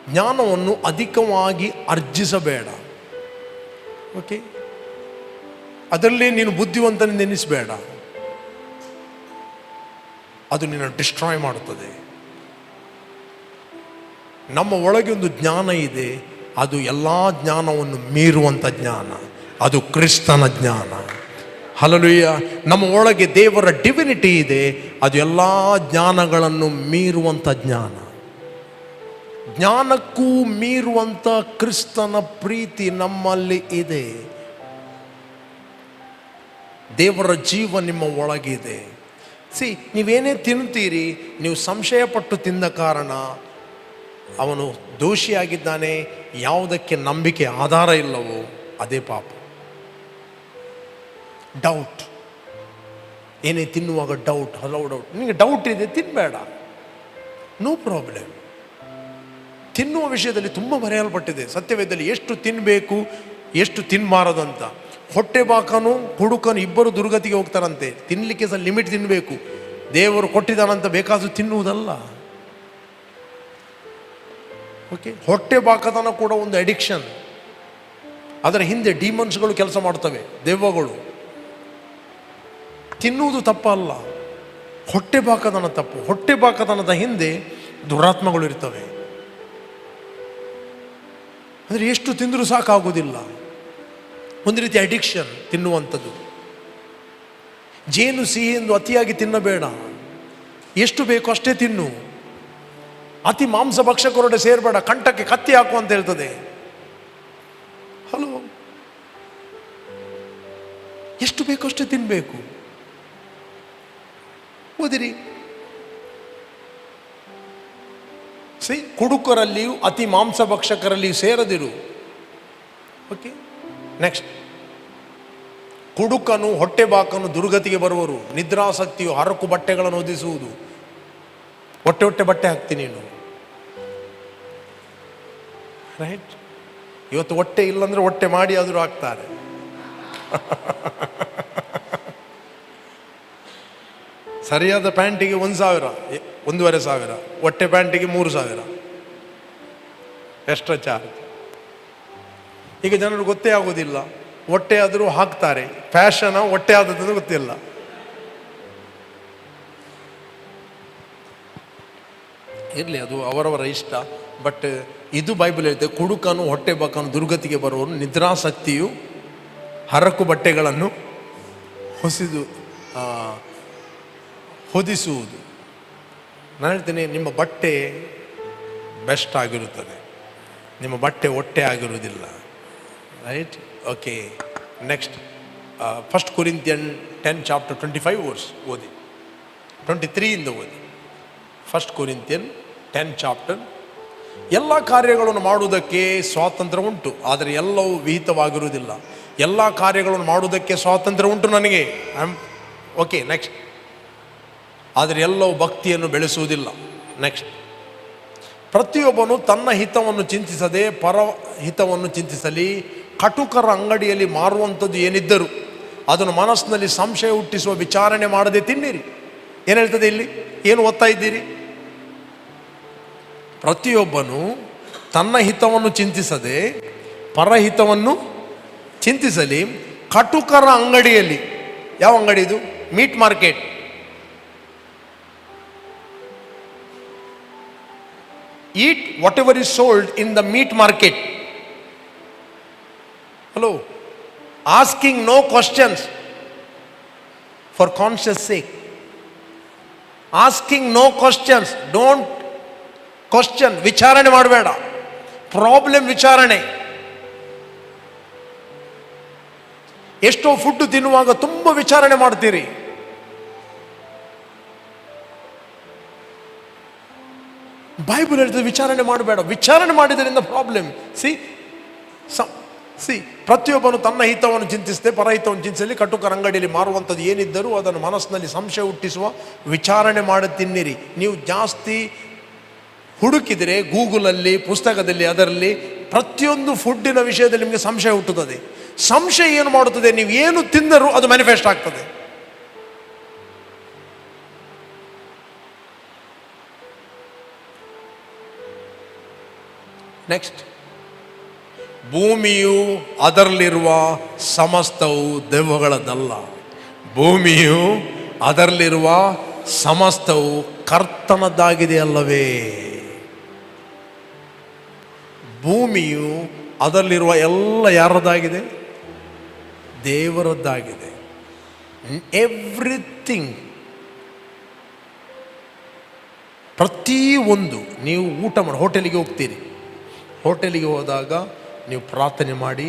ಜ್ಞಾನವನ್ನು ಅಧಿಕವಾಗಿ ಅರ್ಜಿಸಬೇಡ. ಓಕೆ? ಅದರಲ್ಲಿ ನೀನು ಬುದ್ಧಿವಂತನಿಂದ ಎನಿಸಬೇಡ. ಅದು ನಿನ್ನ ಡಿಸ್ಟ್ರಾಯ್ ಮಾಡುತ್ತದೆ. ನಮ್ಮ ಒಳಗೆ ಒಂದು ಜ್ಞಾನ ಇದೆ, ಅದು ಎಲ್ಲ ಜ್ಞಾನವನ್ನು ಮೀರುವಂಥ ಜ್ಞಾನ. ಅದು ಕ್ರಿಸ್ತನ ಜ್ಞಾನ. ಹಲ್ಲೆಲೂಯಾ. ನಮ್ಮ ಒಳಗೆ ದೇವರ ಡಿವಿನಿಟಿ ಇದೆ, ಅದು ಎಲ್ಲ ಜ್ಞಾನಗಳನ್ನು ಮೀರುವಂಥ ಜ್ಞಾನ. ಜ್ಞಾನಕ್ಕೂ ಮೀರುವಂಥ ಕ್ರಿಸ್ತನ ಪ್ರೀತಿ ನಮ್ಮಲ್ಲಿ ಇದೆ. ದೇವರ ಜೀವ ನಿಮ್ಮ ಒಳಗಿದೆ. ನೀವೇನೇ ತಿನ್ನುತ್ತೀರಿ, ನೀವು ಸಂಶಯಪಟ್ಟು ತಿಂದ ಕಾರಣ ಅವನು ದೋಷಿಯಾಗಿದ್ದಾನೆ, ಯಾವುದಕ್ಕೆ ನಂಬಿಕೆ ಆಧಾರ ಇಲ್ಲವೋ ಅದೇ ಪಾಪ. ಡೌಟ್. ಏನೇ ತಿನ್ನುವಾಗ ಡೌಟ್, ಹಲವು ಡೌಟ್. ನಿನಗೆ ಡೌಟ್ ಇದೆ, ತಿನ್ನಬೇಡ, ನೋ ಪ್ರಾಬ್ಲಮ್. ತಿನ್ನುವ ವಿಷಯದಲ್ಲಿ ತುಂಬ ಬರೆಯಲ್ಪಟ್ಟಿದೆ ಸತ್ಯವೇದದಲ್ಲಿ, ಎಷ್ಟು ತಿನ್ನಬೇಕು, ಎಷ್ಟು ತಿನ್ನಬಾರದು ಅಂತ. ಹೊಟ್ಟೆ ಬಾಕನು ಹುಡುಕನು ಇಬ್ಬರು ದುರ್ಗತಿಗೆ ಹೋಗ್ತಾರಂತೆ. ತಿನ್ನಲಿಕ್ಕೆ ಸಹ ಲಿಮಿಟ್ ತಿನ್ನಬೇಕು. ದೇವರು ಕೊಟ್ಟಿದ್ದಾನಂತ ಬೇಕಾದರೂ ತಿನ್ನುವುದಲ್ಲ. ಓಕೆ? ಹೊಟ್ಟೆ ಬಾಕತನ ಕೂಡ ಒಂದು ಅಡಿಕ್ಷನ್. ಅದರ ಹಿಂದೆ ಡಿಮನ್ಸ್ಗಳು ಕೆಲಸ ಮಾಡ್ತವೆ, ದೆವ್ವಗಳು. ತಿನ್ನುವುದು ತಪ್ಪಲ್ಲ, ಹೊಟ್ಟೆ ಬಾಕತನ ತಪ್ಪು. ಹೊಟ್ಟೆ ಬಾಕತನದ ಹಿಂದೆ ದುರಾತ್ಮಗಳು ಇರ್ತವೆ. ಅಂದರೆ ಎಷ್ಟು ತಿಂದರೂ ಸಾಕಾಗೋದಿಲ್ಲ. ಒಂದು ರೀತಿ ಅಡಿಕ್ಷನ್ ತಿನ್ನುವಂಥದ್ದು. ಜೇನು ಸಿಹಿ ಎಂದು ಅತಿಯಾಗಿ ತಿನ್ನಬೇಡ, ಎಷ್ಟು ಬೇಕು ಅಷ್ಟೇ ತಿನ್ನು. ಅತಿ ಮಾಂಸ ಭಕ್ಷಕರೊಡೆ ಸೇರಬೇಡ, ಕಂಠಕ್ಕೆ ಕತ್ತಿ ಹಾಕು ಅಂತ ಹೇಳ್ತದೆ. ಹಲೋ, ಎಷ್ಟು ಬೇಕು ಅಷ್ಟೇ ತಿನ್ನಬೇಕು. ಓದಿರಿ. ಕುಡುಕರಲ್ಲಿಯೂ ಅತಿ ಮಾಂಸ ಭಕ್ಷಕರಲ್ಲಿಯೂ ಸೇರದಿರು. Okay, next. ಕುಡುಕನು ಹೊಟ್ಟೆ ಬಾಕನು ದುರ್ಗತಿಗೆ ಬರುವರು. ನಿದ್ರಾಸಕ್ತಿಯು ಹರಕು ಬಟ್ಟೆಗಳನ್ನು ಒದಿಸುವುದು. ಹೊಟ್ಟೆ ಬಟ್ಟೆ ಹಾಕ್ತೀನಿ ನೀನು. ರೈಟ್. ಇವತ್ತು ಹೊಟ್ಟೆ ಇಲ್ಲಂದ್ರೆ ಹೊಟ್ಟೆ ಮಾಡಿ ಆದರೂ ಹಾಕ್ತಾರೆ. ಸರಿಯಾದ ಪ್ಯಾಂಟಿಗೆ 1,000, 1,500, ಹೊಟ್ಟೆ ಪ್ಯಾಂಟಿಗೆ 3,000 ಎಕ್ಸ್ಟ್ರಾ ಚಾರ್ಜ್. ಈಗ ಜನರು ಗೊತ್ತೇ ಆಗೋದಿಲ್ಲ, ಹೊಟ್ಟೆ ಆದರೂ ಹಾಕ್ತಾರೆ. ಫ್ಯಾಷನ್ ಹೊಟ್ಟೆ ಆದದ್ದು ಗೊತ್ತಿಲ್ಲ. ಇರಲಿ, ಅದು ಅವರವರ ಇಷ್ಟ. ಬಟ್ ಇದು ಬೈಬಲ್ ಹೇಳ್ತದೆ, ಕುಡುಕನು ಹೊಟ್ಟೆ ಬಕ್ಕನು ದುರ್ಗತಿಗೆ ಬರುವನು ನಿದ್ರಾಸಕ್ತಿಯು ಹರಕು ಬಟ್ಟೆಗಳನ್ನು ಹೊದಿಸುವುದು. ನಾನು ಹೇಳ್ತೇನೆ, ನಿಮ್ಮ ಬಟ್ಟೆ ಬೆಸ್ಟ್ ಆಗಿರುತ್ತದೆ, ನಿಮ್ಮ ಬಟ್ಟೆ ಹೊಟ್ಟೆ ಆಗಿರುವುದಿಲ್ಲ. Right. Okay, next 1 Corinthians 10 chapter 25 verse ಓದಿ, 23 ಇಂದ ಓದಿ. 1 Corinthians 10 chapter. ಎಲ್ಲ ಕಾರ್ಯಗಳನ್ನು ಮಾಡುವುದಕ್ಕೆ ಸ್ವಾತಂತ್ರ್ಯ ಉಂಟು, ಆದರೆ ಎಲ್ಲವೂ ವಿಹಿತವಾಗಿರುವುದಿಲ್ಲ. ಎಲ್ಲ ಕಾರ್ಯಗಳನ್ನು ಮಾಡುವುದಕ್ಕೆ ಸ್ವಾತಂತ್ರ್ಯ ಉಂಟು ನನಗೆ. Okay, next. ಆದರೆ ಎಲ್ಲವೂ ಭಕ್ತಿಯನ್ನು ಬೆಳೆಸುವುದಿಲ್ಲ. ನೆಕ್ಸ್ಟ್. ಪ್ರತಿಯೊಬ್ಬನು ತನ್ನ ಹಿತವನ್ನು ಚಿಂತಿಸದೆ ಪರಹಿತವನ್ನು ಚಿಂತಿಸಲಿ. ಕಟುಕರ ಅಂಗಡಿಯಲ್ಲಿ ಮಾರುವಂಥದ್ದು ಏನಿದ್ದರೂ ಅದನ್ನು ಮನಸ್ಸಿನಲ್ಲಿ ಸಂಶಯ ಹುಟ್ಟಿಸುವ ವಿಚಾರಣೆ ಮಾಡದೆ ತಿನ್ನಿರಿ. ಏನು ಹೇಳ್ತದೆ ಇಲ್ಲಿ? ಏನು ಓದ್ತಾ ಇದ್ದೀರಿ? ಪ್ರತಿಯೊಬ್ಬನು ತನ್ನ ಹಿತವನ್ನು ಚಿಂತಿಸದೆ ಪರಹಿತವನ್ನು ಚಿಂತಿಸಲಿ. ಕಟುಕರ ಅಂಗಡಿಯಲ್ಲಿ, ಯಾವ ಅಂಗಡಿ ಇದು? Meet market. Eat whatever is sold in the meat market. Hello. Asking no questions for conscience sake. Asking no questions. Don't question. ವಿಚಾರಣೆ ಮಾಡಬೇಡ. ಪ್ರಾಬ್ಲಮ್ ವಿಚಾರಣೆ. ಎಷ್ಟೋ ಫುಡ್ ತಿನ್ನುವಾಗ ತುಂಬ ವಿಚಾರಣೆ ಮಾಡ್ತೀರಿ. ಬೈಬಲ್ ಹೇಳ್ತದೆ ವಿಚಾರಣೆ ಮಾಡಬೇಡ. ವಿಚಾರಣೆ ಮಾಡಿದ್ರಿಂದ ಪ್ರಾಬ್ಲಮ್. ಸಿ ಪ್ರತಿಯೊಬ್ಬನು ತನ್ನ ಹಿತವನ್ನು ಚಿಂತಿಸದೆ ಪರಹಿತವನ್ನು ಚಿಂತಿಸಲಿ. ಕಟುಕರ ಅಂಗಡಿಯಲ್ಲಿ ಮಾರುವಂಥದ್ದು ಏನಿದ್ದರೂ ಅದನ್ನು ಮನಸ್ಸಿನಲ್ಲಿ ಸಂಶಯ ಹುಟ್ಟಿಸುವ ವಿಚಾರಣೆ ಮಾಡಿ ತಿನ್ನಿರಿ. ನೀವು ಜಾಸ್ತಿ ಹುಡುಕಿದರೆ ಗೂಗಲಲ್ಲಿ, ಪುಸ್ತಕದಲ್ಲಿ, ಅದರಲ್ಲಿ ಪ್ರತಿಯೊಂದು ಫುಡ್ಡಿನ ವಿಷಯದಲ್ಲಿ ನಿಮಗೆ ಸಂಶಯ ಹುಟ್ಟುತ್ತದೆ. ಸಂಶಯ ಏನು ಮಾಡುತ್ತದೆ? ನೀವು ಏನು ತಿಂದರೂ ಅದು ಮ್ಯಾನಿಫೆಸ್ಟ್ ಆಗ್ತದೆ. ನೆಕ್ಸ್ಟ್. ಭೂಮಿಯು ಅದರಲ್ಲಿರುವ ಸಮಸ್ತವು ದೆವ್ವಗಳದ್ದಲ್ಲ. ಭೂಮಿಯು ಅದರಲ್ಲಿರುವ ಸಮಸ್ತವು ಕರ್ತನದ್ದಾಗಿದೆ ಅಲ್ಲವೇ? ಭೂಮಿಯು ಅದರಲ್ಲಿರುವ ಎಲ್ಲ ಯಾರದ್ದಾಗಿದೆ? ದೇವರದ್ದಾಗಿದೆ. ಎವ್ರಿಥಿಂಗ್, ಪ್ರತಿಯೊಂದು. ನೀವು ಊಟ ಮಾಡಿ ಹೋಟೆಲಿಗೆ ಹೋಗ್ತೀರಿ. ಹೋಟೆಲಿಗೆ ಹೋದಾಗ ನೀವು ಪ್ರಾರ್ಥನೆ ಮಾಡಿ,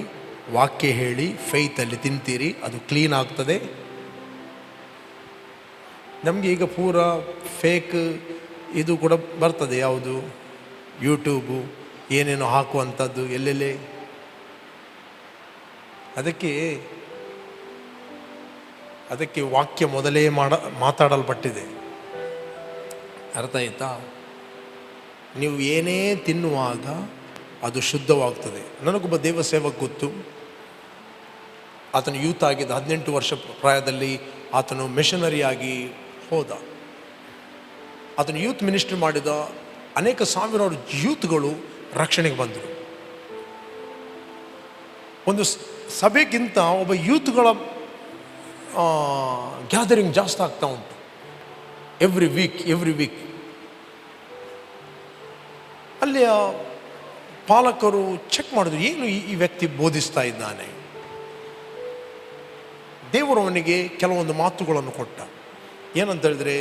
ವಾಕ್ಯ ಹೇಳಿ, ಫೈತಲ್ಲಿ ತಿಂತೀರಿ. ಅದು ಕ್ಲೀನ್ ಆಗ್ತದೆ. ನಮಗೆ ಈಗ ಪೂರ ಫೇಕ್ ಇದು ಕೂಡ ಬರ್ತದೆ. ಯಾವುದು? ಯೂಟ್ಯೂಬು, ಏನೇನೋ ಹಾಕುವಂಥದ್ದು ಎಲ್ಲೆಲ್ಲೇ. ಅದಕ್ಕೆ ವಾಕ್ಯ ಮೊದಲೇ ಮಾತಾಡಲ್ಪಟ್ಟಿದೆ. ಅರ್ಥ ಆಯ್ತಾ? ನೀವು ಏನೇ ತಿನ್ನುವಾಗ ಅದು ಶುದ್ಧವಾಗ್ತದೆ. ನನಗೊಬ್ಬ ದೇವ ಸೇವಕ ಗೊತ್ತು. ಆತನು ಯೂತ್ ಆಗಿದ್ದ, 18 ವರ್ಷ ಪ್ರಾಯದಲ್ಲಿ ಆತನು ಮಿಷನರಿಯಾಗಿ ಹೋದ. ಆತನು ಯೂತ್ ಮಿನಿಸ್ಟ್ರಿ ಮಾಡಿದ. ಅನೇಕ ಸಾವಿರಾರು ಯೂತ್ಗಳು ರಕ್ಷಣೆಗೆ ಬಂದರು. ಒಂದು ಸಭೆಗಿಂತ ಒಬ್ಬ ಯೂತ್ಗಳ ಗ್ಯಾದರಿಂಗ್ ಜಾಸ್ತಿ ಆಗ್ತಾ ಉಂಟು. ಎವ್ರಿ ವೀಕ್ ಅಲ್ಲಿಯ ಪಾಲಕರು ಚೆಕ್ ಮಾಡಿದ್ರು, ಏನು ಈ ವ್ಯಕ್ತಿ ಬೋಧಿಸ್ತಾ ಇದ್ದಾನೆ. ದೇವರು ಅವನಿಗೆ ಕೆಲವೊಂದು ಮಾತುಗಳನ್ನು ಕೊಟ್ಟ. ಏನಂತ ಹೇಳಿದ್ರೆ,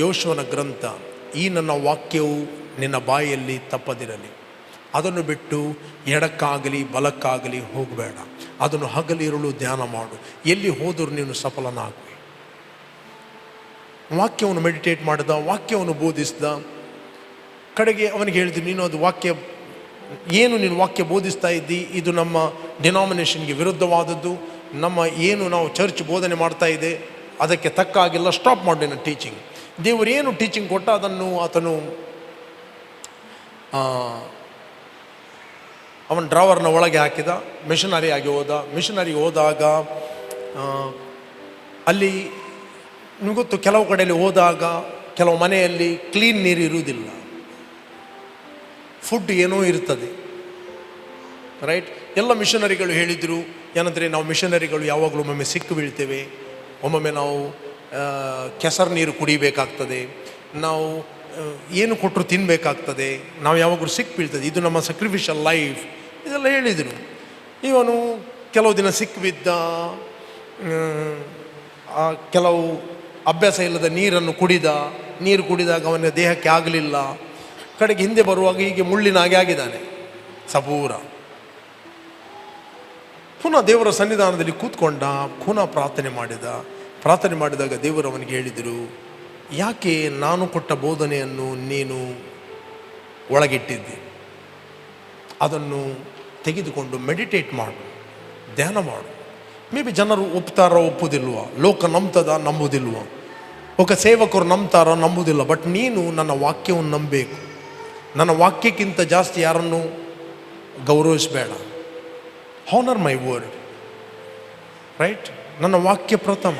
ಯೋಶುವನ ಗ್ರಂಥ, ಈ ನನ್ನ ವಾಕ್ಯವು ನಿನ್ನ ಬಾಯಲ್ಲಿ ತಪ್ಪದಿರಲಿ. ಅದನ್ನು ಬಿಟ್ಟು ಎಡಕ್ಕಾಗಲಿ ಬಲಕ್ಕಾಗಲಿ ಹೋಗಬೇಡ. ಅದನ್ನು ಹಗಲಿರುಳು ಧ್ಯಾನ ಮಾಡು. ಎಲ್ಲಿ ಹೋದರೂ ನೀನು ಸಫಲನಾಗುವೆ. ವಾಕ್ಯವನ್ನು ಮೆಡಿಟೇಟ್ ಮಾಡಿದ, ವಾಕ್ಯವನ್ನು ಬೋಧಿಸಿದ. ಕಡೆಗೆ ಅವನಿಗೆ ಹೇಳಿದ್ರು, ನೀನು ಅದು ನೀನು ವಾಕ್ಯ ಬೋಧಿಸ್ತಾ ಇದ್ದಿ, ಇದು ನಮ್ಮ ಡಿನಾಮಿನೇಷನ್ಗೆ ವಿರುದ್ಧವಾದದ್ದು. ನಾವು ಚರ್ಚ್ ಬೋಧನೆ ಮಾಡ್ತಾ ಇದೆ, ಅದಕ್ಕೆ ತಕ್ಕ ಆಗಿಲ್ಲ. ಸ್ಟಾಪ್ ಮಾಡಿ ನನ್ನ ಟೀಚಿಂಗ್. ದೇವರು ಏನು ಟೀಚಿಂಗ್ ಕೊಟ್ಟ ಅದನ್ನು ಆತನು ಅವನ ಡ್ರಾವರ್ನ ಒಳಗೆ ಹಾಕಿದ, ಮಿಷನರಿ ಆಗಿ ಹೋದ. ಮಿಷನರಿ ಹೋದಾಗ ಅಲ್ಲಿ ನಿಮಗೊತ್ತು, ಕೆಲವು ಕಡೆಯಲ್ಲಿ ಹೋದಾಗ ಕೆಲವು ಮನೆಯಲ್ಲಿ ಕ್ಲೀನ್ ನೀರು ಇರುವುದಿಲ್ಲ, ಫುಡ್ ಏನೋ ಇರ್ತದೆ, ರೈಟ್. ಎಲ್ಲ ಮಿಷನರಿಗಳು ಹೇಳಿದರು ಏನಂದರೆ, ನಾವು ಮಿಷನರಿಗಳು ಯಾವಾಗಲೂ ಒಮ್ಮೊಮ್ಮೆ ಸಿಕ್ಕು ಬೀಳ್ತೇವೆ, ಒಮ್ಮೊಮ್ಮೆ ನಾವು ಕೆಸರು ನೀರು ಕುಡಿಬೇಕಾಗ್ತದೆ, ನಾವು ಏನು ಕೊಟ್ಟರು ತಿನ್ನಬೇಕಾಗ್ತದೆ, ನಾವು ಯಾವಾಗಲೂ ಸಿಕ್ಕು ಬೀಳ್ತದೆ, ಇದು ನಮ್ಮ ಸಕ್ರಿಫಿಷಲ್ ಲೈಫ್, ಇದೆಲ್ಲ ಹೇಳಿದರು. ಇವನು ಕೆಲವು ದಿನ ಸಿಕ್ಕು ಬಿದ್ದ, ಕೆಲವು ಅಭ್ಯಾಸ ಇಲ್ಲದ ನೀರನ್ನು ನೀರು ಕುಡಿದಾಗ ಅವನ ದೇಹಕ್ಕೆ ಆಗಲಿಲ್ಲ. ಕಡೆಗೆ ಹಿಂದೆ ಬರುವಾಗ ಹೀಗೆ ಮುಳ್ಳಿನ ಹಾಗೆ ಆಗಿದ್ದಾನೆ ಸಪೂರ. ಪುನಃ ದೇವರ ಸನ್ನಿಧಾನದಲ್ಲಿ ಕೂತ್ಕೊಂಡ, ಪುನಃ ಪ್ರಾರ್ಥನೆ ಮಾಡಿದಾಗ ದೇವರು ಅವನಿಗೆ ಹೇಳಿದರು, ಯಾಕೆ ನಾನು ಕೊಟ್ಟ ಬೋಧನೆಯನ್ನು ನೀನು ಒಳಗಿಟ್ಟಿದ್ದೆ, ಅದನ್ನು ತೆಗೆದುಕೊಂಡು ಮೆಡಿಟೇಟ್ ಮಾಡು, ಧ್ಯಾನ ಮಾಡು. ಮೇ ಬಿ ಜನರು ಒಪ್ಪುವುದಿಲ್ವ, ಲೋಕ ನಂಬುವುದಿಲ್ವ, ಒಬ್ಬ ಸೇವಕರು ನಂಬುವುದಿಲ್ಲ, ಬಟ್ ನೀನು ನನ್ನ ವಾಕ್ಯವನ್ನು ನಂಬಬೇಕು. ನನ್ನ ವಾಕ್ಯಕ್ಕಿಂತ ಜಾಸ್ತಿ ಯಾರನ್ನು ಗೌರವಿಸಬೇಡ. Honour my word, right. ನನ್ನ ವಾಕ್ಯ ಪ್ರಥಮ.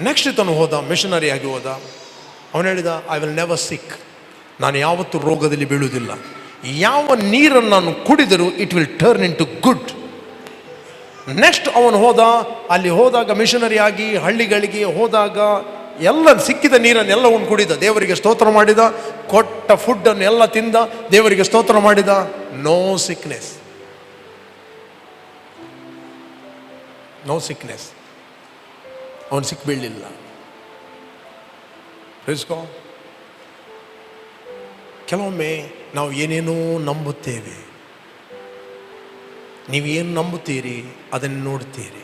ನೆಕ್ಸ್ಟ್ ತನು ಹೋದ, ಮಿಷನರಿ ಆಗಿ ಹೋದ. ಅವನು ಹೇಳಿದ, ಐ ವಿಲ್ ನೆವರ್ ಸಿಕ್, ನಾನು ಯಾವತ್ತೂ ರೋಗದಲ್ಲಿ ಬೀಳುವುದಿಲ್ಲ. ಯಾವ ನೀರನ್ನು ನಾನು ಕುಡಿದರೂ it will turn in to good. Next ಅವನು ಹೋದ, ಅಲ್ಲಿ ಹೋದಾಗ ಮಿಷನರಿ ಆಗಿ ಹಳ್ಳಿಗಳಿಗೆ ಹೋದಾಗ ಎಲ್ಲ ಸಿಕ್ಕಿದ ನೀರನ್ನೆಲ್ಲ ಅವನು ಕುಡಿದ, ದೇವರಿಗೆ ಸ್ತೋತ್ರ ಮಾಡಿದ, ಕೊಟ್ಟ ಫುಡ್ಡನ್ನು ಎಲ್ಲ ತಿಂದ, ದೇವರಿಗೆ ಸ್ತೋತ್ರ ಮಾಡಿದ. No sickness. ಅವನು ಸಿಕ್ ಬೀಳಲಿಲ್ಲ. ಕೆಲವೊಮ್ಮೆ ನಾವು ಏನೇನೋ ನಂಬುತ್ತೇವೆ. ನೀವೇನು ನಂಬುತ್ತೀರಿ ಅದನ್ನು ನೋಡ್ತೀರಿ,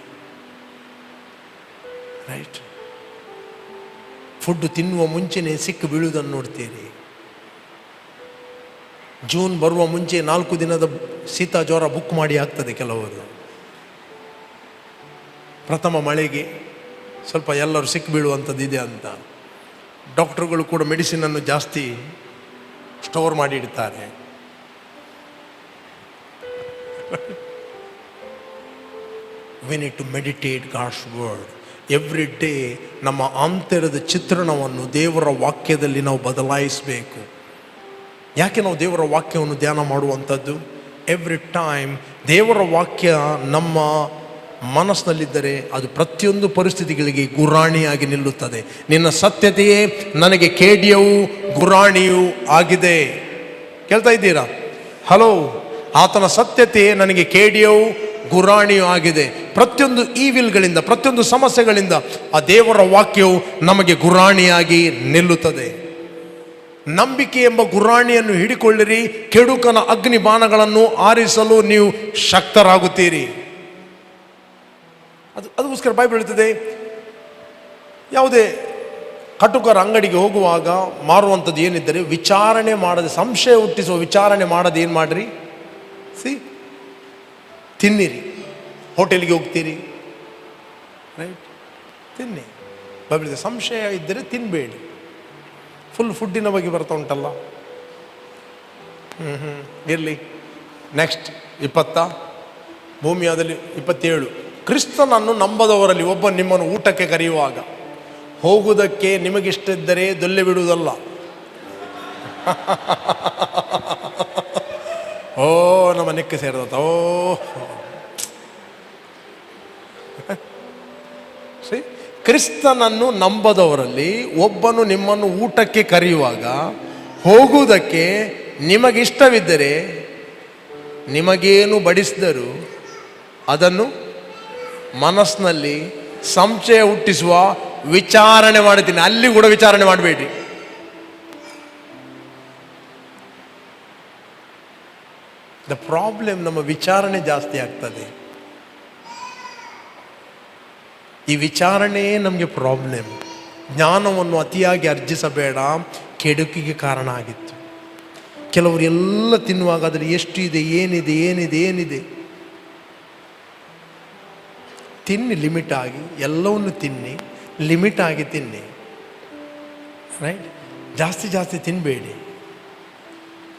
ರೈಟ್. ಫುಡ್ ತಿನ್ನುವ ಮುಂಚೆನೇ ಸಿಕ್ಕು ಬೀಳುವುದನ್ನು ನೋಡ್ತೀರಿ. ಜೂನ್ ಬರುವ ಮುಂಚೆ 4 ದಿನದ ಶೀತ ಜ್ವರ ಬುಕ್ ಮಾಡಿ ಆಗ್ತದೆ ಕೆಲವರು. ಪ್ರಥಮ ಮಳೆಗೆ ಸ್ವಲ್ಪ ಎಲ್ಲರೂ ಸಿಕ್ಕು ಬೀಳುವಂಥದ್ದು ಇದೆ ಅಂತ ಡಾಕ್ಟರ್ಗಳು ಕೂಡ ಮೆಡಿಸಿನನ್ನು ಜಾಸ್ತಿ ಸ್ಟೋರ್ ಮಾಡಿ ಇಡ್ತಾರೆ. We need to meditate God's word every day. ನಮ್ಮ ಆಂತರ್ಯದ ಚಿತ್ರಣವನ್ನು ದೇವರ ವಾಕ್ಯದಲ್ಲಿ ನಾವು ಬದಲಾಯಿಸಬೇಕು. ಯಾಕೆ ನಾವು ದೇವರ ವಾಕ್ಯವನ್ನು ಧ್ಯಾನ ಮಾಡುವಂಥದ್ದು? ಎವ್ರಿ ಟೈಮ್ ದೇವರ ವಾಕ್ಯ ನಮ್ಮ ಮನಸ್ಸಿನಲ್ಲಿದ್ದರೆ ಅದು ಪ್ರತಿಯೊಂದು ಪರಿಸ್ಥಿತಿಗಳಿಗೆ ಗುರಾಣಿಯಾಗಿ ನಿಲ್ಲುತ್ತದೆ. ನಿನ್ನ ಸತ್ಯತೆಯೇ ನನಗೆ ಕೇಡ್ಯವೂ ಗುರಾಣಿಯೂ ಆಗಿದೆ. ಕೇಳ್ತಾ ಇದ್ದೀರಾ? ಹಲೋ. ಆತನ ಸತ್ಯತೆಯೇ ನನಗೆ ಕೇಡ್ಯವೂ ಗುರಾಣಿಯೂ ಆಗಿದೆ. ಪ್ರತಿಯೊಂದು ಈವಿಲ್ಗಳಿಂದ, ಪ್ರತಿಯೊಂದು ಸಮಸ್ಯೆಗಳಿಂದ ಆ ದೇವರ ವಾಕ್ಯವು ನಮಗೆ ಗುರಾಣಿಯಾಗಿ ನಿಲ್ಲುತ್ತದೆ. ನಂಬಿಕೆ ಎಂಬ ಗುರಾಣಿಯನ್ನು ಹಿಡಿಕೊಳ್ಳಿರಿ, ಕೆಡುಕನ ಅಗ್ನಿ ಬಾಣಗಳನ್ನು ಆರಿಸಲು ನೀವು ಶಕ್ತರಾಗುತ್ತೀರಿ. ಅದಕ್ಕೋಸ್ಕರ ಬೈಬಲ್ ಹೇಳ್ತದೆ, ಯಾವುದೇ ಕಟುಕರ ಅಂಗಡಿಗೆ ಹೋಗುವಾಗ ಮಾರುವಂಥದ್ದು ಏನಿದ್ದರೆ ವಿಚಾರಣೆ ಮಾಡದೆ, ಸಂಶಯ ಹುಟ್ಟಿಸುವ ವಿಚಾರಣೆ ಮಾಡದೆ ಏನು ಮಾಡಿರಿ, ತಿನ್ನಿರಿ. ಹೋಟೆಲ್ಗೆ ಹೋಗ್ತೀರಿ, ರೈಟ್, ತಿನ್ನಿ. ಬೈಬಲ್ ಸಂಶಯ ಇದ್ದರೆ ತಿನ್ನಬೇಡಿ. ಫುಲ್ ಫುಡ್ಡಿನ ಬಗ್ಗೆ ಬರ್ತಾ ಉಂಟಲ್ಲ. ಇರಲಿ. ನೆಕ್ಸ್ಟ್ 20 ಭೂಮಿಯಾದಲ್ಲಿ 27. ಕ್ರಿಸ್ತನನ್ನು ನಂಬದವರಲ್ಲಿ ಒಬ್ಬ ನಿಮ್ಮನ್ನು ಊಟಕ್ಕೆ ಕರೆಯುವಾಗ ಹೋಗುವುದಕ್ಕೆ ನಿಮಗಿಷ್ಟ ಇದ್ದರೆ ದೊಲ್ಲೆ ಬಿಡುವುದಲ್ಲ. ಓ ನಮ್ಮ ನೆಕ್ಕೆ ಸೇರಿದ. ಓ ಕ್ರಿಸ್ತನನ್ನು ನಂಬದವರಲ್ಲಿ ಒಬ್ಬನು ನಿಮ್ಮನ್ನು ಊಟಕ್ಕೆ ಕರೆಯುವಾಗ ಹೋಗುವುದಕ್ಕೆ ನಿಮಗಿಷ್ಟವಿದ್ದರೆ ನಿಮಗೇನು ಬಡಿಸಿದರೂ ಅದನ್ನು ಮನಸ್ಸಿನಲ್ಲಿ ಸಂಶಯ ಹುಟ್ಟಿಸುವ ವಿಚಾರಣೆ ಮಾಡ್ತೀನಿ. ಅಲ್ಲಿ ಕೂಡ ವಿಚಾರಣೆ ಮಾಡಬೇಡಿ. ದ ಪ್ರಾಬ್ಲಮ್, ನಮ್ಮ ವಿಚಾರಣೆ ಜಾಸ್ತಿ ಆಗ್ತದೆ. ಈ ವಿಚಾರಣೆಯೇ ನಮಗೆ ಪ್ರಾಬ್ಲಮ್. ಜ್ಞಾನವನ್ನು ಅತಿಯಾಗಿ ಅರ್ಜಿಸಬೇಡ, ಕೆಡುಕಿಗೆ ಕಾರಣ ಆಗಿತ್ತು. ಕೆಲವರು ಎಲ್ಲ ತಿನ್ನುವಾಗ ಅದರಲ್ಲಿ ಎಷ್ಟು ಇದೆ, ಏನಿದೆ ಏನಿದೆ ಏನಿದೆ ತಿನ್ನಿ. ಲಿಮಿಟ್ ಆಗಿ ಎಲ್ಲವನ್ನು ತಿನ್ನಿ, ಲಿಮಿಟ್ ಆಗಿ ತಿನ್ನಿ, ರೈಟ್. ಜಾಸ್ತಿ ಜಾಸ್ತಿ ತಿನ್ನಬೇಡಿ.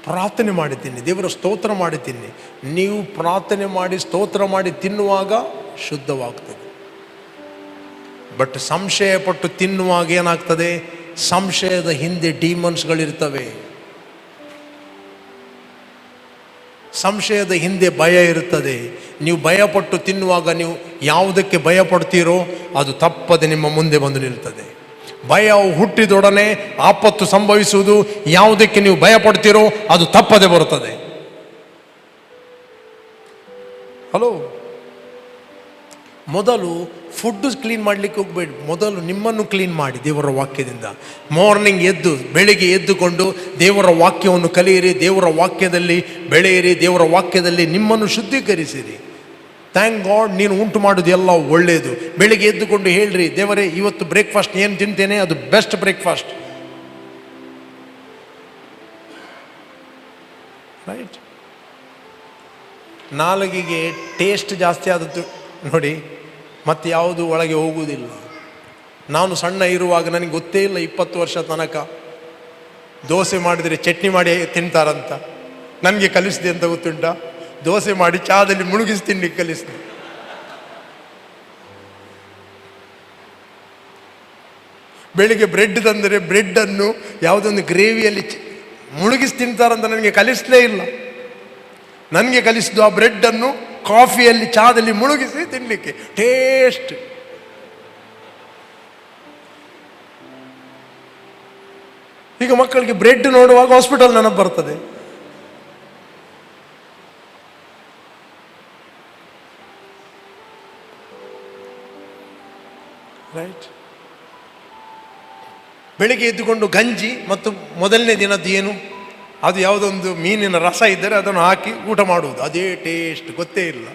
ಪ್ರಾರ್ಥನೆ ಮಾಡಿ ತಿನ್ನಿ, ದೇವರ ಸ್ತೋತ್ರ ಮಾಡಿ ತಿನ್ನಿ. ನೀವು ಪ್ರಾರ್ಥನೆ ಮಾಡಿ ಸ್ತೋತ್ರ ಮಾಡಿ ತಿನ್ನುವಾಗ ಶುದ್ಧವಾಗ್ತದೆ. ಬಟ್ ಸಂಶಯ ಪಟ್ಟು ತಿನ್ನುವಾಗ ಏನಾಗ್ತದೆ? ಸಂಶಯದ ಹಿಂದೆ ಡೀಮನ್ಸ್ಗಳಿರ್ತವೆ. ಸಂಶಯದ ಹಿಂದೆ ಭಯ ಇರುತ್ತದೆ. ನೀವು ಭಯಪಟ್ಟು ತಿನ್ನುವಾಗ ನೀವು ಯಾವುದಕ್ಕೆ ಭಯ ಪಡ್ತೀರೋ ಅದು ತಪ್ಪದೆ ನಿಮ್ಮ ಮುಂದೆ ಬಂದು ನಿಲ್ತದೆ. ಭಯ ಹುಟ್ಟಿದೊಡನೆ ಆಪತ್ತು ಸಂಭವಿಸುವುದು. ಯಾವುದಕ್ಕೆ ನೀವು ಭಯ ಪಡ್ತೀರೋ ಅದು ತಪ್ಪದೆ ಬರುತ್ತದೆ. ಹಲೋ, ಮೊದಲು ಫುಡ್ ಕ್ಲೀನ್ ಮಾಡಲಿಕ್ಕೆ ಹೋಗಬೇಡಿ, ಮೊದಲು ನಿಮ್ಮನ್ನು ಕ್ಲೀನ್ ಮಾಡಿ ದೇವರ ವಾಕ್ಯದಿಂದ. ಮಾರ್ನಿಂಗ್ ಎದ್ದು, ಬೆಳಿಗ್ಗೆ ಎದ್ದುಕೊಂಡು ದೇವರ ವಾಕ್ಯವನ್ನು ಕಲಿಯಿರಿ, ದೇವರ ವಾಕ್ಯದಲ್ಲಿ ಬೆಳೆಯಿರಿ, ದೇವರ ವಾಕ್ಯದಲ್ಲಿ ನಿಮ್ಮನ್ನು ಶುದ್ಧೀಕರಿಸಿರಿ. ಥ್ಯಾಂಕ್ ಗಾಡ್, ನೀನು ಉಂಟು ಮಾಡೋದು ಎಲ್ಲ ಒಳ್ಳೆಯದು. ಬೆಳಿಗ್ಗೆ ಎದ್ದುಕೊಂಡು ಹೇಳ್ರಿ, ದೇವರೇ ಇವತ್ತು ಬ್ರೇಕ್ಫಾಸ್ಟ್ ಏನು ತಿಂತೇನೆ ಅದು ಬೆಸ್ಟ್ ಬ್ರೇಕ್ಫಾಸ್ಟ್. ರೈಟ್. ನಾಲಿಗೆಗೆ ಟೇಸ್ಟ್ ಜಾಸ್ತಿ ಆದದ್ದು ನೋಡಿ, ಮತ್ತೆ ಯಾವುದು ಒಳಗೆ ಹೋಗುವುದಿಲ್ಲ. ನಾನು ಸಣ್ಣ ಇರುವಾಗ ನನಗೆ ಗೊತ್ತೇ ಇಲ್ಲ 20 ವರ್ಷ ತನಕ ದೋಸೆ ಮಾಡಿದರೆ ಚಟ್ನಿ ಮಾಡಿ ತಿಂತಾರಂತ. ನನಗೆ ಕಲಿಸಿದೆ ಅಂತ ಗೊತ್ತುಂಟಾ? ದೋಸೆ ಮಾಡಿ ಚಾದಲ್ಲಿ ಮುಳುಗಿಸಿ ತಿನ್ಲಿಕ್ಕೆ ಕಲಿಸಿದೆ. ಬೆಳಿಗ್ಗೆ ಬ್ರೆಡ್ ತಂದರೆ ಬ್ರೆಡ್ಡನ್ನು ಯಾವುದೊಂದು ಗ್ರೇವಿಯಲ್ಲಿ ಮುಳುಗಿಸಿ ತಿಂತಾರಂತ ನನಗೆ ಕಲಿಸಲೇ ಇಲ್ಲ. ನನಗೆ ಕಲಿಸಿದ್ದು ಆ ಬ್ರೆಡ್ಡನ್ನು ಕಾಫಿಯಲ್ಲಿ ಚಾದಲ್ಲಿ ಮುಳುಗಿಸಿ ತಿನ್ನಲಿಕ್ಕೆ ಟೇಸ್ಟ್. ಈಗ ಮಕ್ಕಳಿಗೆ ಬ್ರೆಡ್ ನೋಡುವಾಗ ಹಾಸ್ಪಿಟಲ್ ನೆನಪು ಬರ್ತದೆ. ರೈಟ್. ಬೆಳಿಗ್ಗೆ ಎದ್ದುಕೊಂಡು ಗಂಜಿ ಮತ್ತು ಮೊದಲನೇ ದಿನದ್ದು ಏನು, ಅದು ಯಾವುದೊಂದು ಮೀನಿನ ರಸ ಇದ್ದರೆ ಅದನ್ನು ಹಾಕಿ ಊಟ ಮಾಡುವುದು, ಅದೇ ಟೇಸ್ಟ್ ಗೊತ್ತೇ ಇಲ್ಲ.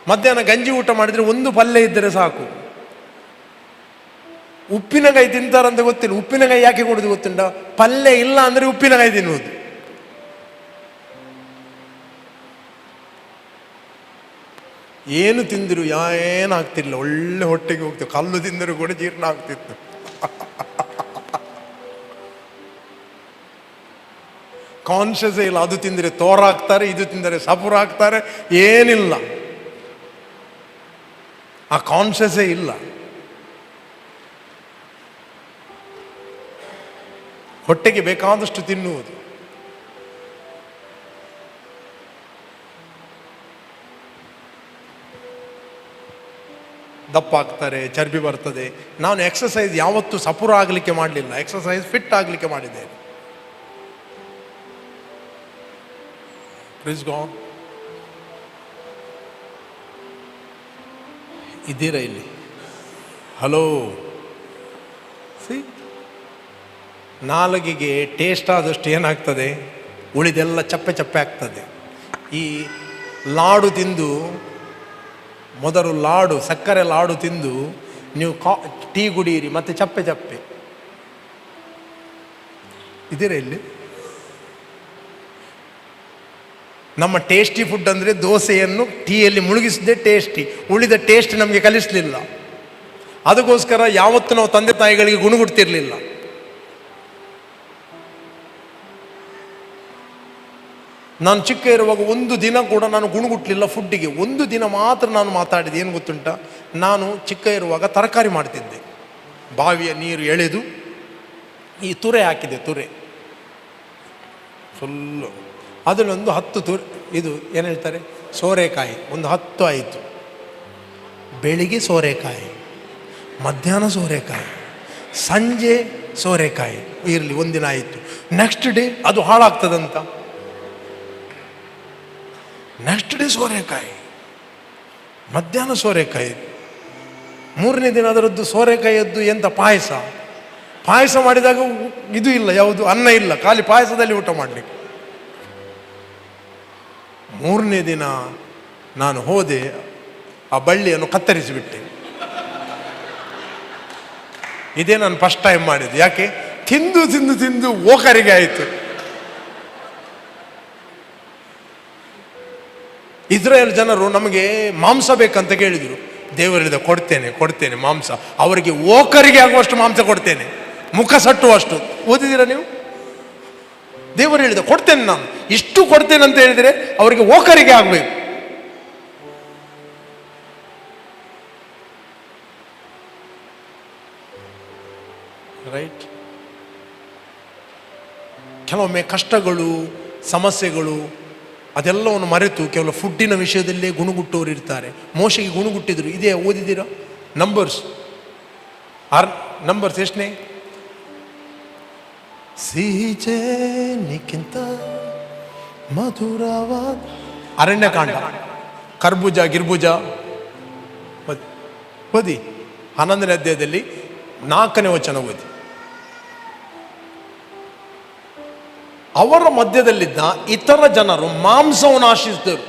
ಮಧ್ಯಾಹ್ನ ಗಂಜಿ ಊಟ ಮಾಡಿದರೆ ಒಂದು ಪಲ್ಯ ಇದ್ದರೆ ಸಾಕು. ಉಪ್ಪಿನಕಾಯಿ ತಿಂತಾರಂತ ಗೊತ್ತಿಲ್ಲ. ಉಪ್ಪಿನಕಾಯಿ ಯಾಕೆ ಕೊಡೋದು ಗೊತ್ತುಂಟ? ಪಲ್ಯ ಇಲ್ಲ ಅಂದರೆ ಉಪ್ಪಿನಕಾಯಿ ತಿನ್ನುವುದು. ಏನು ತಿಂದಿರು ಏನಾಗ್ತಿಲ್ಲ, ಒಳ್ಳೆ ಹೊಟ್ಟೆಗೆ ಹೋಗ್ತೇವೆ. ಕಲ್ಲು ತಿಂದರೂ ಕೂಡ ಜೀರ್ಣ ಆಗ್ತಿತ್ತು. ಕಾನ್ಷಿಯಸ್ಸೇ ಇಲ್ಲ. ಅದು ತಿಂದರೆ ತೋರ ಹಾಕ್ತಾರೆ, ಇದು ತಿಂದರೆ ಸಪುರ ಹಾಕ್ತಾರೆ, ಏನಿಲ್ಲ. ಆ ಕಾನ್ಷಿಯಸ್ಸೇ ಇಲ್ಲ. ಹೊಟ್ಟೆಗೆ ಬೇಕಾದಷ್ಟು ತಿನ್ನುವುದು. ದಪ್ಪ ಆಗ್ತಾರೆ, ಚರ್ಬಿ ಬರ್ತದೆ. ನಾನು ಎಕ್ಸಸೈಸ್ ಯಾವತ್ತೂ ಸಪುರ ಆಗಲಿಕ್ಕೆ ಮಾಡಲಿಲ್ಲ, ಎಕ್ಸಸೈಸ್ ಫಿಟ್ ಆಗಲಿಕ್ಕೆ ಮಾಡಿದ್ದೇನೆ. Please god. ಇದ್ದೀರಾ ಇಲ್ಲಿ? ಹಲೋ. ಸಿ, ನಾಲಿಗೆಗೆ ಟೇಸ್ಟ್ ಆದಷ್ಟು ಏನಾಗ್ತದೆ, ಉಳಿದೆಲ್ಲ ಚಪ್ಪೆ ಚಪ್ಪೆ ಆಗ್ತದೆ. ಈ ಲಾಡು ತಿಂದು, ಮೊದಲು ಲಾಡು, ಸಕ್ಕರೆ ಲಾಡು ತಿಂದು ನೀವು ಟೀ ಕುಡಿಯಿರಿ, ಮತ್ತೆ ಚಪ್ಪೆ ಚಪ್ಪೆ. ಇದ್ದೀರಾ ಇಲ್ಲಿ? ನಮ್ಮ ಟೇಸ್ಟಿ ಫುಡ್ ಅಂದರೆ ದೋಸೆಯನ್ನು ಟೀಯಲ್ಲಿ ಮುಳುಗಿಸಿದೆ ಟೇಸ್ಟಿ, ಉಳಿದ ಟೇಸ್ಟ್ ನಮಗೆ ಕಲಿಸಲಿಲ್ಲ. ಅದಕ್ಕೋಸ್ಕರ ಯಾವತ್ತೂ ನಾವು ತಂದೆ ತಾಯಿಗಳಿಗೆ ಗುಣಗುಡ್ತಿರ್ಲಿಲ್ಲ. ನಾನು ಚಿಕ್ಕ ಇರುವಾಗ ಒಂದು ದಿನ ಕೂಡ ನಾನು ಗುಣಗುಟ್ಟಲಿಲ್ಲ ಫುಡ್ಡಿಗೆ. ಒಂದು ದಿನ ಮಾತ್ರ ನಾನು ಮಾತಾಡಿದೆ. ಏನು ಗೊತ್ತುಂಟ? ನಾನು ಚಿಕ್ಕ ಇರುವಾಗ ತರಕಾರಿ ಮಾಡ್ತಿದ್ದೆ. ಬಾವಿಯ ನೀರು ಎಳೆದು ಈ ತುರೆ ಹಾಕಿದೆ, ತುರೆ ಫುಲ್ಲು, ಅದರಲ್ಲೊಂದು 10 ತುರೆ, ಇದು ಏನು ಹೇಳ್ತಾರೆ, ಸೋರೆಕಾಯಿ ಒಂದು 10 ಆಯಿತು. ಬೆಳಿಗ್ಗೆ ಸೋರೆಕಾಯಿ, ಮಧ್ಯಾಹ್ನ ಸೋರೆಕಾಯಿ, ಸಂಜೆ ಸೋರೆಕಾಯಿ, ಇರಲಿ ಒಂದಿನ ಆಯಿತು. ನೆಕ್ಸ್ಟ್ ಡೇ ಅದು ಹಾಳಾಗ್ತದಂತ, ನೆಕ್ಸ್ಟ್ ಡೇ ಸೋರೆಕಾಯಿ, ಮಧ್ಯಾಹ್ನ ಸೋರೆಕಾಯಿ, 3ನೇ ದಿನ ಅದರದ್ದು ಸೋರೆಕಾಯಿಯದ್ದು ಎಂಥ ಪಾಯಸ ಮಾಡಿದಾಗ ಇದು ಇಲ್ಲ, ಯಾವುದು ಅನ್ನ ಇಲ್ಲ, ಖಾಲಿ ಪಾಯಸದಲ್ಲಿ ಊಟ ಮಾಡಲಿಕ್ಕೆ. 3ನೇ ದಿನ ನಾನು ಹೋದೆ, ಆ ಬಳ್ಳಿಯನ್ನು ಕತ್ತರಿಸಿಬಿಟ್ಟೆ. ಇದೇ ನಾನು ಫಸ್ಟ್ ಟೈಮ್ ಮಾಡಿದ್ದು. ಯಾಕೆ? ತಿಂದು ತಿಂದು ತಿಂದು ಓಕರಿಗೆ ಆಯಿತು. ಇಸ್ರಾಯೇಲ್ ಜನರು ನಮಗೆ ಮಾಂಸ ಬೇಕಂತ ಕೇಳಿದರು. ದೇವರಿದ ಕೊಡ್ತೇನೆ ಮಾಂಸ, ಅವರಿಗೆ ಓಕರಿಗೆ ಆಗುವಷ್ಟು ಮಾಂಸ ಕೊಡ್ತೇನೆ. ಮುಖ ಸಟ್ಟುವಷ್ಟು. ಓದಿದ್ದೀರಾ ನೀವು? ದೇವರು ಹೇಳಿದ ಕೊಡ್ತೇನೆ, ನಾನು ಇಷ್ಟು ಕೊಡ್ತೇನೆ ಅಂತ ಹೇಳಿದರೆ ಅವರಿಗೆ ಓಕರಿಗೆ ಆಗಬೇಕು. ರೈಟ್? ಕೆಲವೊಮ್ಮೆ ಕಷ್ಟಗಳು, ಸಮಸ್ಯೆಗಳು ಅದೆಲ್ಲವನ್ನು ಮರೆತು ಕೇವಲ ಫುಡ್ಡಿನ ವಿಷಯದಲ್ಲೇ ಗುಣಗುಟ್ಟೋರು ಇರ್ತಾರೆ. ಮೋಶೆಗೆ ಗುಣಗುಟ್ಟಿದ್ರು. ಇದೇ ಓದಿದ್ದೀರಾ? ನಂಬರ್ಸ್ ಎಷ್ಟನೇ? ಸಿಹಿಚೇನಿಕ್ಕಿಂತ ಮಧುರವಾದ ಅರಣ್ಯಕಾಂಡ, ಕರ್ಬೂಜ ಗಿರ್ಬುಜ ಓದಿ. 11ನೇ ಅಧ್ಯಾಯದಲ್ಲಿ 4ನೇ ವಚನ ಓದಿ. ಅವರ ಮಧ್ಯದಲ್ಲಿದ್ದ ಇತರ ಜನರು ಮಾಂಸವನ್ನು ಆಶಿಸಿದರು.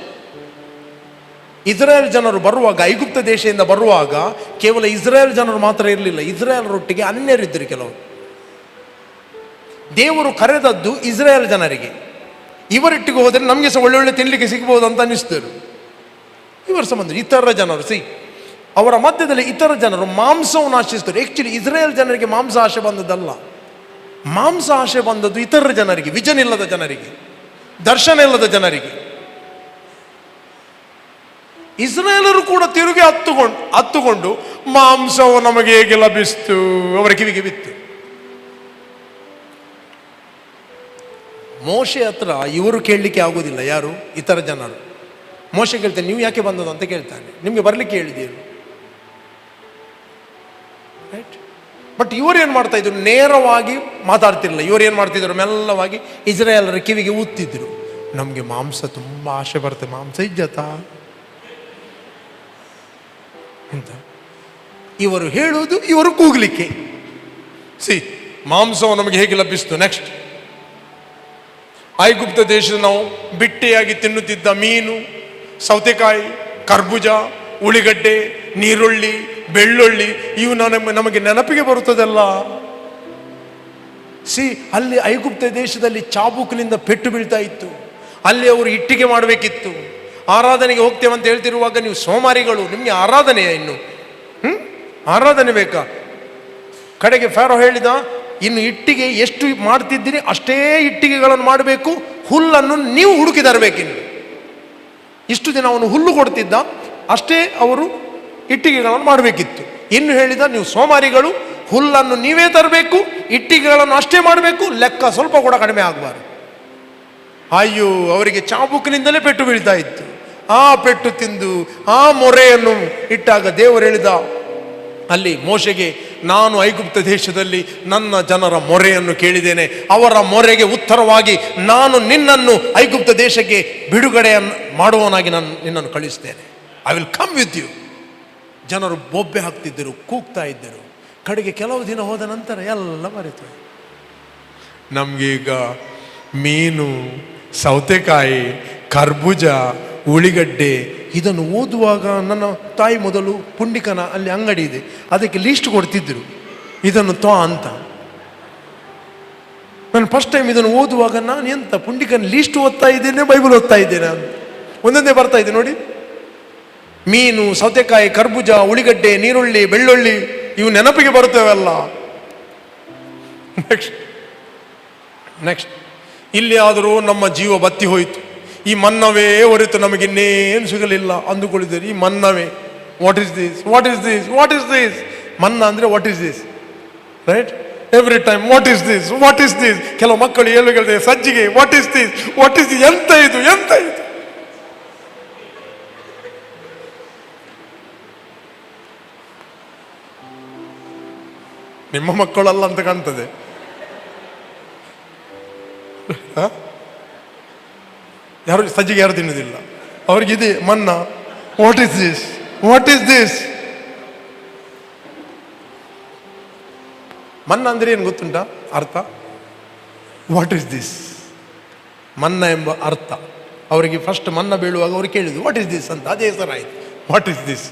ಇಸ್ರಾಯೇಲ್ ಜನರು ಬರುವಾಗ, ಐಗುಪ್ತ ದೇಶದಿಂದ ಬರುವಾಗ ಕೇವಲ ಇಸ್ರಾಯೇಲ್ ಜನರು ಮಾತ್ರ ಇರಲಿಲ್ಲ, ಇಸ್ರಾಯೇಲರೊಟ್ಟಿಗೆ ಅನ್ಯರಿದ್ದರು. ಕೆಲವರು ದೇವರು ಕರೆದದ್ದು ಇಸ್ರಾಯೇಲ್ ಜನರಿಗೆ. ಇವರೊಟ್ಟಿಗೆ ಹೋದರೆ ನಮಗೆ ಸಹ ಒಳ್ಳೊಳ್ಳೆ ತಿನ್ನಲಿಕ್ಕೆ ಸಿಗ್ಬೋದು ಅಂತ ಅನ್ನಿಸ್ತರು. ಇವರ ಸಂಬಂಧ ಇತರ ಜನರು ಅವರ ಮಧ್ಯದಲ್ಲಿ ಇತರ ಜನರು ಮಾಂಸವನ್ನು ಆಶಿಸಿದರು. ಆ್ಯಕ್ಚುಲಿ ಇಸ್ರಾಯೇಲ್ ಜನರಿಗೆ ಮಾಂಸ ಆಶೆ ಬಂದದ್ದಲ್ಲ, ಮಾಂಸ ಆಶೆ ಬಂದದ್ದು ಇತರ ಜನರಿಗೆ, ವಿಜನ್ ಇಲ್ಲದ ಜನರಿಗೆ, ದರ್ಶನ ಇಲ್ಲದ ಜನರಿಗೆ. ಇಸ್ರಾಯೇಲರು ಕೂಡ ತಿರುಗಿ ಹತ್ತುಕೊಂಡು ಮಾಂಸವು ನಮಗೆ ಹೇಗೆ ಲಭಿಸ್ತು ಅವರ ಕಿವಿಗೆ ಬಿತ್ತು. ಮೋಶೆ ಹತ್ರ ಇವರು ಕೇಳಲಿಕ್ಕೆ ಆಗೋದಿಲ್ಲ. ಯಾರು? ಇತರ ಜನರು. ಮೋಶೆ ಕೇಳ್ತಾನೆ, ನೀವು ಯಾಕೆ ಬಂದದ್ದು ಅಂತ ಕೇಳ್ತಾನೆ. ನಿಮಗೆ ಬರಲಿಕ್ಕೆ ಹೇಳಿದ್ದೀರು. ರೈಟ್? ಬಟ್ ಇವರು ಏನು ಮಾಡ್ತಾ ಇದ್ರು? ನೇರವಾಗಿ ಮಾತಾಡ್ತಿರಲಿಲ್ಲ. ಇವರು ಏನು ಮಾಡ್ತಿದ್ರು? ಮೆಲ್ಲವಾಗಿ ಇಸ್ರಾಯೇಲರ ಕಿವಿಗೆ ಊದ್ತಿದ್ರು. ನಮಗೆ ಮಾಂಸ ತುಂಬ ಆಸೆ ಬರುತ್ತೆ, ಮಾಂಸ ಇಜ್ಜತಾ ಅಂತ ಇವರು ಹೇಳುವುದು, ಇವರು ಕೂಗ್ಲಿಕ್ಕೆ. ಮಾಂಸವು ನಮಗೆ ಹೇಗೆ ಲಭಿಸ್ತು? ನೆಕ್ಸ್ಟ್, ಐಗುಪ್ತ ದೇಶದ ನಾವು ಬಿಟ್ಟೆಯಾಗಿ ತಿನ್ನುತ್ತಿದ್ದ ಮೀನು, ಸೌತೆಕಾಯಿ, ಕರ್ಬೂಜ, ಉಳಿಗಡ್ಡೆ, ನೀರುಳ್ಳಿ, ಬೆಳ್ಳುಳ್ಳಿ, ಇವು ನಮಗೆ ನೆನಪಿಗೆ ಬರುತ್ತದಲ್ಲ. ಅಲ್ಲಿ ಐಗುಪ್ತ ದೇಶದಲ್ಲಿ ಚಾಬುಕಿನಿಂದ ಪೆಟ್ಟು ಬೀಳ್ತಾ ಇತ್ತು. ಅಲ್ಲಿ ಅವರು ಇಟ್ಟಿಗೆ ಮಾಡಬೇಕಿತ್ತು. ಆರಾಧನೆಗೆ ಹೋಗ್ತೇವೆ ಅಂತ ಹೇಳ್ತಿರುವಾಗ ನೀವು ಸೋಮಾರಿಗಳು, ನಿಮಗೆ ಆರಾಧನೆಯ ಇನ್ನು ಆರಾಧನೆ ಬೇಕಾ? ಕಡೆಗೆ ಫಾರೋ ಹೇಳಿದ, ಇನ್ನು ಇಟ್ಟಿಗೆ ಎಷ್ಟು ಮಾಡ್ತಿದ್ದೀರಿ ಅಷ್ಟೇ ಇಟ್ಟಿಗೆಗಳನ್ನು ಮಾಡಬೇಕು, ಹುಲ್ಲನ್ನು ನೀವು ಹುಡುಕಿ ತರಬೇಕಿನ್ನು. ಇಷ್ಟು ದಿನ ಅವನು ಹುಲ್ಲು ಕೊಡ್ತಿದ್ದ, ಅಷ್ಟೇ ಅವರು ಇಟ್ಟಿಗೆಗಳನ್ನು ಮಾಡಬೇಕಿತ್ತು. ಇನ್ನು ಹೇಳಿದ, ನೀವು ಸೋಮಾರಿಗಳು, ಹುಲ್ಲನ್ನು ನೀವೇ ತರಬೇಕು, ಇಟ್ಟಿಗೆಗಳನ್ನು ಅಷ್ಟೇ ಮಾಡಬೇಕು, ಲೆಕ್ಕ ಸ್ವಲ್ಪ ಕೂಡ ಕಡಿಮೆ ಆಗಬಾರ್ದು. ಅಯ್ಯೋ, ಅವರಿಗೆ ಚಾಬುಕಿನಿಂದಲೇ ಪೆಟ್ಟು ಬೀಳ್ತಾ ಇತ್ತು. ಆ ಪೆಟ್ಟು ತಿಂದು ಆ ಮೊರೆಯನ್ನು ಇಟ್ಟಾಗ ದೇವರು ಹೇಳಿದ ಅಲ್ಲಿ ಮೋಶೆಗೆ, ನಾನು ಐಗುಪ್ತ ದೇಶದಲ್ಲಿ ನನ್ನ ಜನರ ಮೊರೆಯನ್ನು ಕೇಳಿದ್ದೇನೆ, ಅವರ ಮೊರೆಗೆ ಉತ್ತರವಾಗಿ ನಾನು ನಿನ್ನನ್ನು ಐಗುಪ್ತ ದೇಶಕ್ಕೆ ಬಿಡುಗಡೆಯನ್ನು ಮಾಡುವವನಾಗಿ ನಿನ್ನನ್ನು ಕಳಿಸ್ತೇನೆ. I will come with you. ಜನರು ಬೊಬ್ಬೆ ಹಾಕ್ತಿದ್ದರು, ಕೂಗ್ತಾ ಇದ್ದರು. ಕಡೆಗೆ ಕೆಲವು ದಿನ ಹೋದ ನಂತರ ಎಲ್ಲ ಮರೆತು. ನಮಗೀಗ ಮೀನು, ಸೌತೆಕಾಯಿ, ಕರ್ಬೂಜ, ಉಳಿಗಡ್ಡೆ ಇದನ್ನು ಓದುವಾಗ ನನ್ನ ತಾಯಿ ಮೊದಲು ಪುಂಡಿಕನ ಅಲ್ಲಿ ಅಂಗಡಿ ಇದೆ, ಅದಕ್ಕೆ ಲೀಸ್ಟ್ ಕೊಡ್ತಿದ್ದರು, ಇದನ್ನು ಅಂತ. ನಾನು ಫಸ್ಟ್ ಟೈಮ್ ಇದನ್ನು ಓದುವಾಗ ನಾನು ಎಂತ ಪುಂಡಿಕನ ಲೀಸ್ಟ್ ಓದ್ತಾ ಇದ್ದೇನೆ, ಬೈಬಲ್ ಓದ್ತಾ ಇದ್ದೇನೆ ಅಂತ ಒಂದೊಂದೇ ಬರ್ತಾ ಇದೆ ನೋಡಿ. ಮೀನು, ಸೌತೆಕಾಯಿ, ಕರ್ಬೂಜ, ಉಳಿಗಡ್ಡೆ, ನೀರುಳ್ಳಿ, ಬೆಳ್ಳುಳ್ಳಿ ಇವು ನೆನಪಿಗೆ ಬರುತ್ತವೆಲ್ಲ. ನೆಕ್ಸ್ಟ್ ಇಲ್ಲಿ ಆದರೂ ನಮ್ಮ ಜೀವ ಬತ್ತಿ ಹೋಯಿತು. ಈ ಮನ್ನವೇ ಹೊರತು ನಮಗಿನ್ನೇನು ಸಿಗಲಿಲ್ಲ ಅಂದುಕೊಳ್ಳಿದ್ದೀರಿ. ಈ ಮನ್ನವೇ, what is this, what is this, what is this? ಮನ್ನ ಅಂದರೆ what is this, right? Every time what is this, what is this. ಕೆಲವು ಮಕ್ಕಳು ಹೇಳ್ತಾರೆ ಸಜ್ಜಿಗೆ, what is this, what is this, ಎಂತ ಇದು, ಎಂತ ಇದು? ನಿಮ್ಮ ಮಕ್ಕಳಲ್ಲ ಅಂತ ಕಾಣ್ತದೆ. ಯಾರು ಸಜ್ಜಿಗೆ ಯಾರು ತಿನ್ನುವುದಿಲ್ಲ, ಅವ್ರಿಗಿದೆ ಮನ್ನ. What is this, what is this? ಮನ್ನ ಅಂದ್ರೆ ಏನು ಗೊತ್ತುಂಟ ಅರ್ಥ? ವಾಟ್ ಇಸ್ ದಿಸ್, ಮನ್ನ ಎಂಬ ಅರ್ಥ. ಅವರಿಗೆ ಫಸ್ಟ್ ಮನ್ನ ಬೀಳುವಾಗ ಅವ್ರು ಕೇಳಿದ್ರು ವಾಟ್ ಇಸ್ ದಿಸ್ ಅಂತ, ಅದೇ ಹೆಸರಾಯಿತು, ವಾಟ್ ಇಸ್ ದಿಸ್.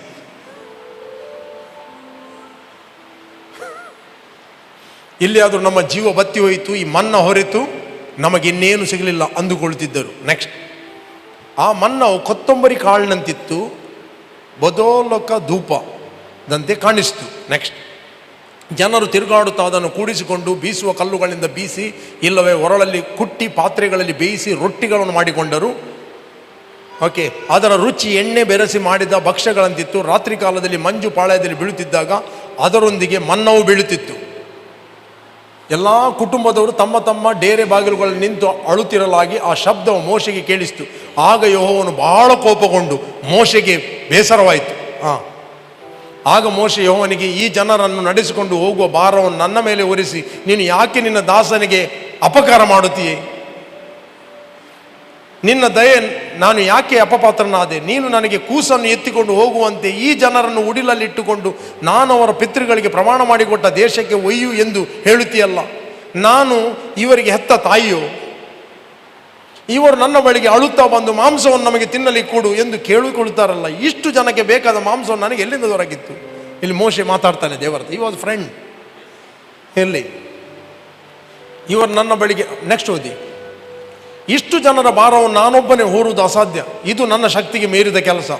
ಇಲ್ಲಿ ಆದರೂ ನಮ್ಮ ಜೀವ ಬತ್ತಿ ಹೋಯಿತು, ಈ ಮನ್ನ ಹೊರೆತು ನಮಗಿನ್ನೇನು ಸಿಗಲಿಲ್ಲ ಅಂದುಕೊಳ್ತಿದ್ದರು. ನೆಕ್ಸ್ಟ್, ಆ ಮನ್ನವು ಕೊತ್ತಂಬರಿ ಕಾಳಿನಂತಿತ್ತು, ಬದೋಲಕ ಧೂಪದಂತೆ ಕಾಣಿಸ್ತು. ನೆಕ್ಸ್ಟ್, ಜನರು ತಿರುಗಾಡುತ್ತಾ ಅದನ್ನು ಕೂಡಿಸಿಕೊಂಡು ಬೀಸುವ ಕಲ್ಲುಗಳಿಂದ ಬೀಸಿ, ಇಲ್ಲವೇ ಒರಳಲ್ಲಿ ಕುಟ್ಟಿ ಪಾತ್ರೆಗಳಲ್ಲಿ ಬೇಯಿಸಿ ರೊಟ್ಟಿಗಳನ್ನು ಮಾಡಿಕೊಂಡರು. ಓಕೆ, ಅದರ ರುಚಿ ಎಣ್ಣೆ ಬೆರೆಸಿ ಮಾಡಿದ ಭಕ್ಷ್ಯಗಳಂತಿತ್ತು. ರಾತ್ರಿ ಕಾಲದಲ್ಲಿ ಮಂಜು ಪಾಳ್ಯದಲ್ಲಿ ಬೀಳುತ್ತಿದ್ದಾಗ ಅದರೊಂದಿಗೆ ಮನ್ನವು ಬೀಳುತ್ತಿತ್ತು. ಎಲ್ಲ ಕುಟುಂಬದವರು ತಮ್ಮ ತಮ್ಮ ಡೇರೆ ಬಾಗಿಲುಗಳಲ್ಲಿ ನಿಂತು ಅಳುತ್ತಿರಲಾಗಿ ಆ ಶಬ್ದವು ಮೋಶೆಗೆ ಕೇಳಿಸಿತು. ಆಗ ಯೆಹೋವನು ಬಹಳ ಕೋಪಗೊಂಡು ಮೋಶೆಗೆ ಬೇಸರವಾಯಿತು. ಆಗ ಮೋಶೆ ಯೆಹೋವನಿಗೆ, ಈ ಜನರನ್ನು ನಡೆಸಿಕೊಂಡು ಹೋಗುವ ಭಾರವನ್ನು ನನ್ನ ಮೇಲೆ ಹೊರಿಸಿ ನೀನು ಯಾಕೆ ನಿನ್ನ ದಾಸನಿಗೆ ಅಪಕಾರ ಮಾಡುತ್ತೀಯೇ? ನಿನ್ನ ದಯೆ ನಾನು ಯಾಕೆ ಅಪಪಾತ್ರನಾದೆ? ನೀನು ನನಗೆ ಕೂಸನ್ನು ಎತ್ತಿಕೊಂಡು ಹೋಗುವಂತೆ ಈ ಜನರನ್ನು ಉಡಿಲಲ್ಲಿಟ್ಟುಕೊಂಡು ನಾನು ಅವರ ಪಿತೃಗಳಿಗೆ ಪ್ರಮಾಣ ಮಾಡಿಕೊಟ್ಟ ದೇಶಕ್ಕೆ ಒಯ್ಯು ಎಂದು ಹೇಳುತ್ತೀಯಲ್ಲ. ನಾನು ಇವರಿಗೆ ಹೆತ್ತ ತಾಯಿಯೋ? ಇವರು ನನ್ನ ಬಳಿಗೆ ಅಳುತ್ತಾ ಬಂದು ಮಾಂಸವನ್ನು ನಮಗೆ ತಿನ್ನಲಿ ಕೊಡು ಎಂದು ಕೇಳಿಕೊಳ್ಳುತ್ತಾರಲ್ಲ. ಇಷ್ಟು ಜನಕ್ಕೆ ಬೇಕಾದ ಮಾಂಸವನ್ನು ನನಗೆ ಎಲ್ಲಿಂದ ದೊರಕಿತ್ತು? ಇಲ್ಲಿ ಮೋಶೆ ಮಾತಾಡ್ತಾನೆ ದೇವರ. ಈ ವಾಸ್ ಫ್ರೆಂಡ್. ಎಲ್ಲಿ ಇವರು ನನ್ನ ಬಳಿಗೆ, ನೆಕ್ಸ್ಟ್ ಓದಿ, ಇಷ್ಟು ಜನರ ಭಾರವನ್ನು ನಾನೊಬ್ಬನೇ ಹೊರುವುದು ಅಸಾಧ್ಯ, ಇದು ನನ್ನ ಶಕ್ತಿಗೆ ಮೀರಿದ ಕೆಲಸ.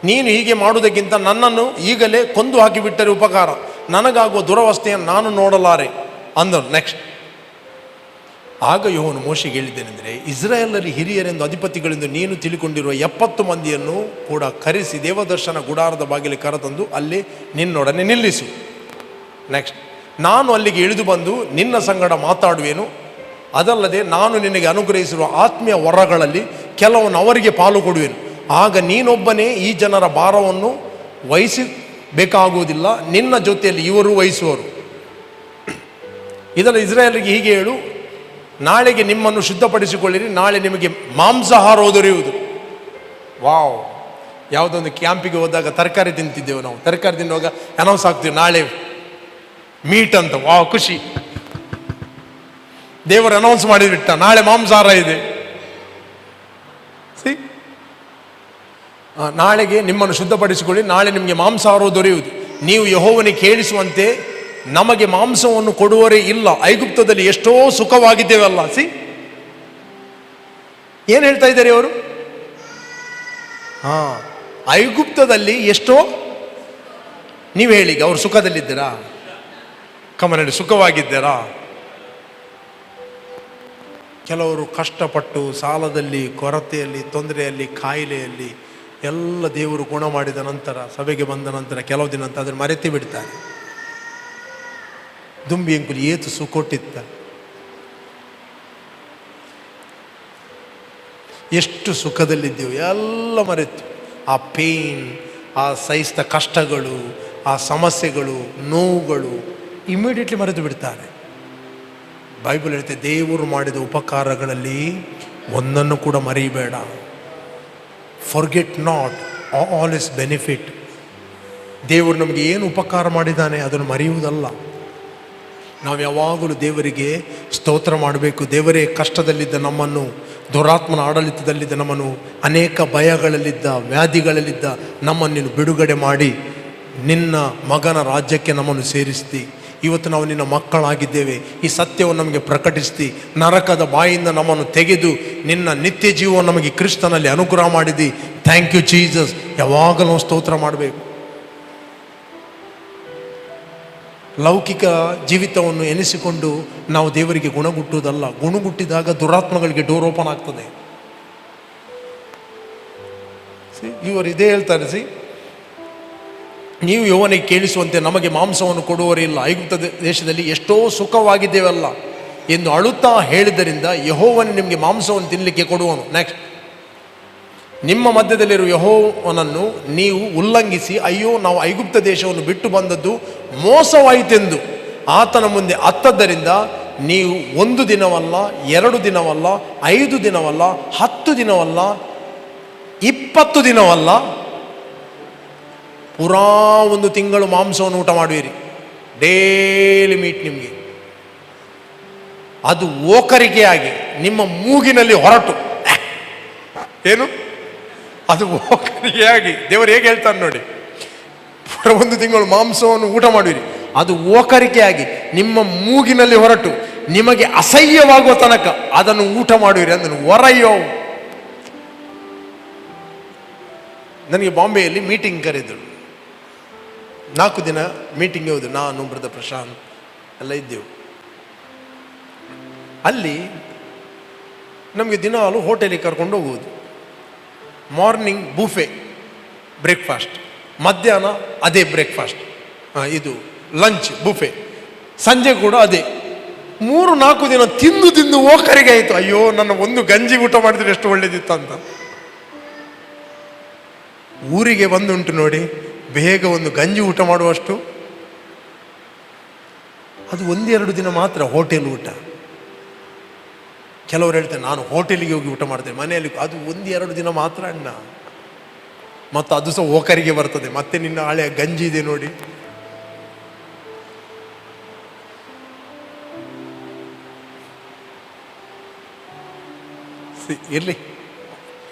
ನೀನು ಹೀಗೆ ಮಾಡುವುದಕ್ಕಿಂತ ನನ್ನನ್ನು ಈಗಲೇ ಕೊಂದು ಹಾಕಿಬಿಟ್ಟರೆ ಉಪಕಾರ, ನನಗಾಗುವ ದುರವಸ್ಥೆಯನ್ನು ನಾನು ನೋಡಲಾರೆ ಅಂದನು. ನೆಕ್ಸ್ಟ್, ಆಗ ಯೆಹೋವನು ಮೋಶೆಗೆ ಹೇಳಿದ್ದೇನೆಂದರೆ, ಇಸ್ರಾಯೇಲರಲ್ಲಿ ಹಿರಿಯರೆಂದು ಅಧಿಪತಿಗಳೆಂದು ನೀನು ತಿಳಿಕೊಂಡಿರುವ 70 ಮಂದಿಯನ್ನು ಕೂಡ ಕರೆಸಿ ದೇವದರ್ಶನ ಗುಡಾರದ ಬಾಗಿಲಿಗೆ ಕರೆತಂದು ಅಲ್ಲಿ ನಿನ್ನೊಡನೆ ನಿಲ್ಲಿಸು. ನೆಕ್ಸ್ಟ್, ನಾನು ಅಲ್ಲಿಗೆ ಇಳಿದು ಬಂದು ನಿನ್ನ ಸಂಗಡ ಮಾತಾಡುವೆನು. ಅದಲ್ಲದೆ ನಾನು ನಿನಗೆ ಅನುಗ್ರಹಿಸಿರುವ ಆತ್ಮೀಯ ವರಗಳಲ್ಲಿ ಕೆಲವನ್ನು ಅವರಿಗೆ ಪಾಲು ಕೊಡುವೆನು. ಆಗ ನೀನೊಬ್ಬನೇ ಈ ಜನರ ಭಾರವನ್ನು ವಹಿಸಬೇಕಾಗುವುದಿಲ್ಲ, ನಿನ್ನ ಜೊತೆಯಲ್ಲಿ ಇವರು ವಹಿಸುವರು. ಇದನ್ನು ಇಸ್ರಾಯೇಲಿಗೆ ಹೀಗೆ ಹೇಳು, ನಾಳೆಗೆ ನಿಮ್ಮನ್ನು ಶುದ್ಧಪಡಿಸಿಕೊಳ್ಳಿರಿ, ನಾಳೆ ನಿಮಗೆ ಮಾಂಸಾಹಾರ ದೊರೆಯುವುದು. ವಾವ್! ಯಾವುದೊಂದು ಕ್ಯಾಂಪಿಗೆ ಹೋದಾಗ ತರಕಾರಿ ತಿಂತಿದ್ದೆವು ನಾವು. ತರಕಾರಿ ತಿನ್ನುವಾಗ ಅನೌನ್ಸ್ ಆಗ್ತೀವಿ, ನಾಳೆ ಮೀಟ್ ಅಂತ. ವಾವ್, ಖುಷಿ. ದೇವರು ಅನೌನ್ಸ್ ಮಾಡಿಬಿಟ್ಟ, ನಾಳೆ ಮಾಂಸಾಹಾರ ಇದೆ. ನಾಳೆಗೆ ನಿಮ್ಮನ್ನು ಶುದ್ಧಪಡಿಸಿಕೊಳ್ಳಿ, ನಾಳೆ ನಿಮಗೆ ಮಾಂಸಾಹಾರ ದೊರೆಯುವುದು. ನೀವು ಯೆಹೋವನಿಗೆ ಕೇಳಿಸುವಂತೆ ನಮಗೆ ಮಾಂಸವನ್ನು ಕೊಡುವರೇ ಇಲ್ಲ. ಐಗುಪ್ತದಲ್ಲಿ ಎಷ್ಟೋ ಸುಖವಾಗಿದ್ದೇವಲ್ಲ. ಏನು ಹೇಳ್ತಾ ಇದ್ದಾರೆ ಅವರು? ಐಗುಪ್ತದಲ್ಲಿ ಎಷ್ಟೋ, ನೀವು ಹೇಳಿ, ಅವರು ಸುಖದಲ್ಲಿದ್ದೀರಾ? ಕಮನಡಿ, ಸುಖವಾಗಿದ್ದೀರಾ? ಕೆಲವರು ಕಷ್ಟಪಟ್ಟು ಸಾಲದಲ್ಲಿ, ಕೊರತೆಯಲ್ಲಿ, ತೊಂದರೆಯಲ್ಲಿ, ಕಾಯಿಲೆಯಲ್ಲಿ ಎಲ್ಲ ದೇವರು ಗುಣ ಮಾಡಿದ ನಂತರ, ಸಭೆಗೆ ಬಂದ ನಂತರ ಕೆಲವು ದಿನ ಅಂತ ಅದನ್ನು ಮರೆತು ಬಿಡ್ತಾರೆ. ದುಂಬಿ ಅಂಕುಲಿ ಏತು ಸುಕೊಟ್ಟಿತ್ತ, ಎಷ್ಟು ಸುಖದಲ್ಲಿದ್ದೆವು ಎಲ್ಲ ಮರೆತು. ಆ ಪೇನ್, ಆ ಸಹಿಸಿದ ಕಷ್ಟಗಳು, ಆ ಸಮಸ್ಯೆಗಳು, ನೋವುಗಳು ಇಮಿಡಿಯೇಟ್ಲಿ ಮರೆತು ಬಿಡ್ತಾರೆ. ಬೈಬಲ್ ಹೇಳ್ತೆ, ದೇವರು ಮಾಡಿದ ಉಪಕಾರಗಳಲ್ಲಿ ಒಂದನ್ನು ಕೂಡ ಮರೆಯಬೇಡ. Forget not all is benefit. ದೇವರು ನಮಗೆ ಏನು ಉಪಕಾರ ಮಾಡಿದ್ದಾನೆ ಅದನ್ನು ಮರೆಯುವುದಲ್ಲ. ನಾವು ಯಾವಾಗಲೂ ದೇವರಿಗೆ ಸ್ತೋತ್ರ ಮಾಡಬೇಕು. ದೇವರೇ, ಕಷ್ಟದಲ್ಲಿದ್ದ ನಮ್ಮನ್ನು, ದುರಾತ್ಮನ ಆಡಳಿತದಲ್ಲಿದ್ದ ನಮ್ಮನ್ನು, ಅನೇಕ ಭಯಗಳಲ್ಲಿದ್ದ, ವ್ಯಾಧಿಗಳಲ್ಲಿದ್ದ ನಮ್ಮನ್ನು ನೀನು ಬಿಡುಗಡೆ ಮಾಡಿ ನಿನ್ನ ಮಗನ ರಾಜ್ಯಕ್ಕೆ ನಮ್ಮನ್ನು ಸೇರಿಸ್ತಿ. ಇವತ್ತು ನಾವು ನಿನ್ನ ಮಕ್ಕಳಾಗಿದ್ದೇವೆ. ಈ ಸತ್ಯವನ್ನು ನಮಗೆ ಪ್ರಕಟಿಸ್ತಿ. ನರಕದ ಬಾಯಿಂದ ನಮ್ಮನ್ನು ತೆಗೆದು ನಿನ್ನ ನಿತ್ಯ ಜೀವವನ್ನು ನಮಗೆ ಕ್ರಿಸ್ತನಲ್ಲಿ ಅನುಗ್ರಹ ಮಾಡಿದಿ. Thank you Jesus. ಯಾವಾಗಲೂ ಸ್ತೋತ್ರ ಮಾಡಬೇಕು. ಲೌಕಿಕ ಜೀವಿತವನ್ನು ಎನಿಸಿಕೊಂಡು ನಾವು ದೇವರಿಗೆ ಗುಣಗುಟ್ಟುವುದಲ್ಲ. ಗುಣಗುಟ್ಟಿದಾಗ ದುರಾತ್ಮಗಳಿಗೆ ಡೋರ್ ಓಪನ್ ಆಗ್ತದೆ. ಇವರು ಇದೇ ಹೇಳ್ತಾರೆ, ನೀವು ಯೆಹೋವನಿಗೆ ಕೇಳಿಸುವಂತೆ ನಮಗೆ ಮಾಂಸವನ್ನು ಕೊಡುವರಿಲ್ಲ, ಐಗುಪ್ತ ದೇಶದಲ್ಲಿ ಎಷ್ಟೋ ಸುಖವಾಗಿದ್ದೇವಲ್ಲ ಎಂದು ಅಳುತ್ತಾ ಹೇಳಿದ್ದರಿಂದ ಯೆಹೋವನು ನಿಮಗೆ ಮಾಂಸವನ್ನು ತಿನ್ನಲಿಕ್ಕೆ ಕೊಡುವನು. ನೆಕ್ಸ್ಟ್, ನಿಮ್ಮ ಮಧ್ಯದಲ್ಲಿರುವ ಯೆಹೋವನನ್ನು ನೀವು ಉಲ್ಲಂಘಿಸಿ, ಅಯ್ಯೋ ನಾವು ಐಗುಪ್ತ ದೇಶವನ್ನು ಬಿಟ್ಟು ಬಂದದ್ದು ಮೋಸವಾಯಿತೆಂದು ಆತನ ಮುಂದೆ ಅತ್ತದ್ದರಿಂದ ನೀವು 1 ದಿನವಲ್ಲ, 2 ದಿನವಲ್ಲ, 5 ದಿನವಲ್ಲ, 10 ದಿನವಲ್ಲ, 20 ದಿನವಲ್ಲ, ಪುರಾ 1 ತಿಂಗಳು ಮಾಂಸವನ್ನು ಊಟ ಮಾಡುವಿರಿ. ಡೈಲಿ ಮೀಟ್ ನಿಮಗೆ. ಅದು ಓಕರಿಕೆಯಾಗಿ ನಿಮ್ಮ ಮೂಗಿನಲ್ಲಿ ಹೊರಟು. ಏನು ಅದು ಓಕರಿಕೆಯಾಗಿ? ದೇವರು ಹೇಗೆ ಹೇಳ್ತಾನೆ ನೋಡಿ, ಪುರಾ 1 ತಿಂಗಳು ಮಾಂಸವನ್ನು ಊಟ ಮಾಡುವಿರಿ. ಅದು ಓಕರಿಕೆಯಾಗಿ ನಿಮ್ಮ ಮೂಗಿನಲ್ಲಿ ಹೊರಟು ನಿಮಗೆ ಅಸಹ್ಯವಾಗುವ ತನಕ ಅದನ್ನು ಊಟ ಮಾಡುವಿರಿ. ಅದನ್ನು ಹೊರಯ್ಯೋ. ನನಗೆ ಬಾಂಬೆಯಲ್ಲಿ ಮೀಟಿಂಗ್ ಕರೆದರು. 4 ದಿನ ಮೀಟಿಂಗ್ಗೆ ಹೋದೆ, ನಾನು ಬ್ರದರ್ ಪ್ರಶಾಂತ್ ಎಲ್ಲ ಇದ್ದೆವು. ಅಲ್ಲಿ ನಮಗೆ ದಿನಾಲು ಹೋಟೆಲಿಗೆ ಕರ್ಕೊಂಡು ಹೋಗುವುದು. ಮಾರ್ನಿಂಗ್ ಬೂಫೆ ಬ್ರೇಕ್ಫಾಸ್ಟ್, ಮಧ್ಯಾಹ್ನ ಅದೇ ಬ್ರೇಕ್ಫಾಸ್ಟ್, ಇದು ಲಂಚ್ ಬುಫೆ, ಸಂಜೆ ಕೂಡ ಅದೇ. 3-4 ದಿನ ತಿಂದು ತಿಂದು ಓಕರಿಗೆ ಆಯಿತು, ಅಯ್ಯೋ ನನ್ನ ಒಂದು ಗಂಜಿ ಊಟ ಮಾಡಿದ್ರೆ ಎಷ್ಟು ಒಳ್ಳೇದಿತ್ತು ಅಂತ. ಊರಿಗೆ ಬಂದುಂಟು ನೋಡಿ, ಬೇಗ ಒಂದು ಗಂಜಿ ಊಟ ಮಾಡುವಷ್ಟು. ಅದು 1-2 ದಿನ ಮಾತ್ರ ಹೋಟೆಲ್ ಊಟ. ಕೆಲವರು ಹೇಳ್ತಾರೆ ನಾನು ಹೋಟೆಲಿಗೆ ಹೋಗಿ ಊಟ ಮಾಡ್ತೇನೆ, ಮನೆಯಲ್ಲಿ ಅದು 1-2 ದಿನ ಮಾತ್ರ ಅಣ್ಣ, ಮತ್ತು ಅದು ಸಹ ಓಕರಿಗೆ ಬರ್ತದೆ. ಮತ್ತೆ ನಿನ್ನ ಹಳೆಯ ಗಂಜಿ ಇದೆ ನೋಡಿ. ಇರಲಿ,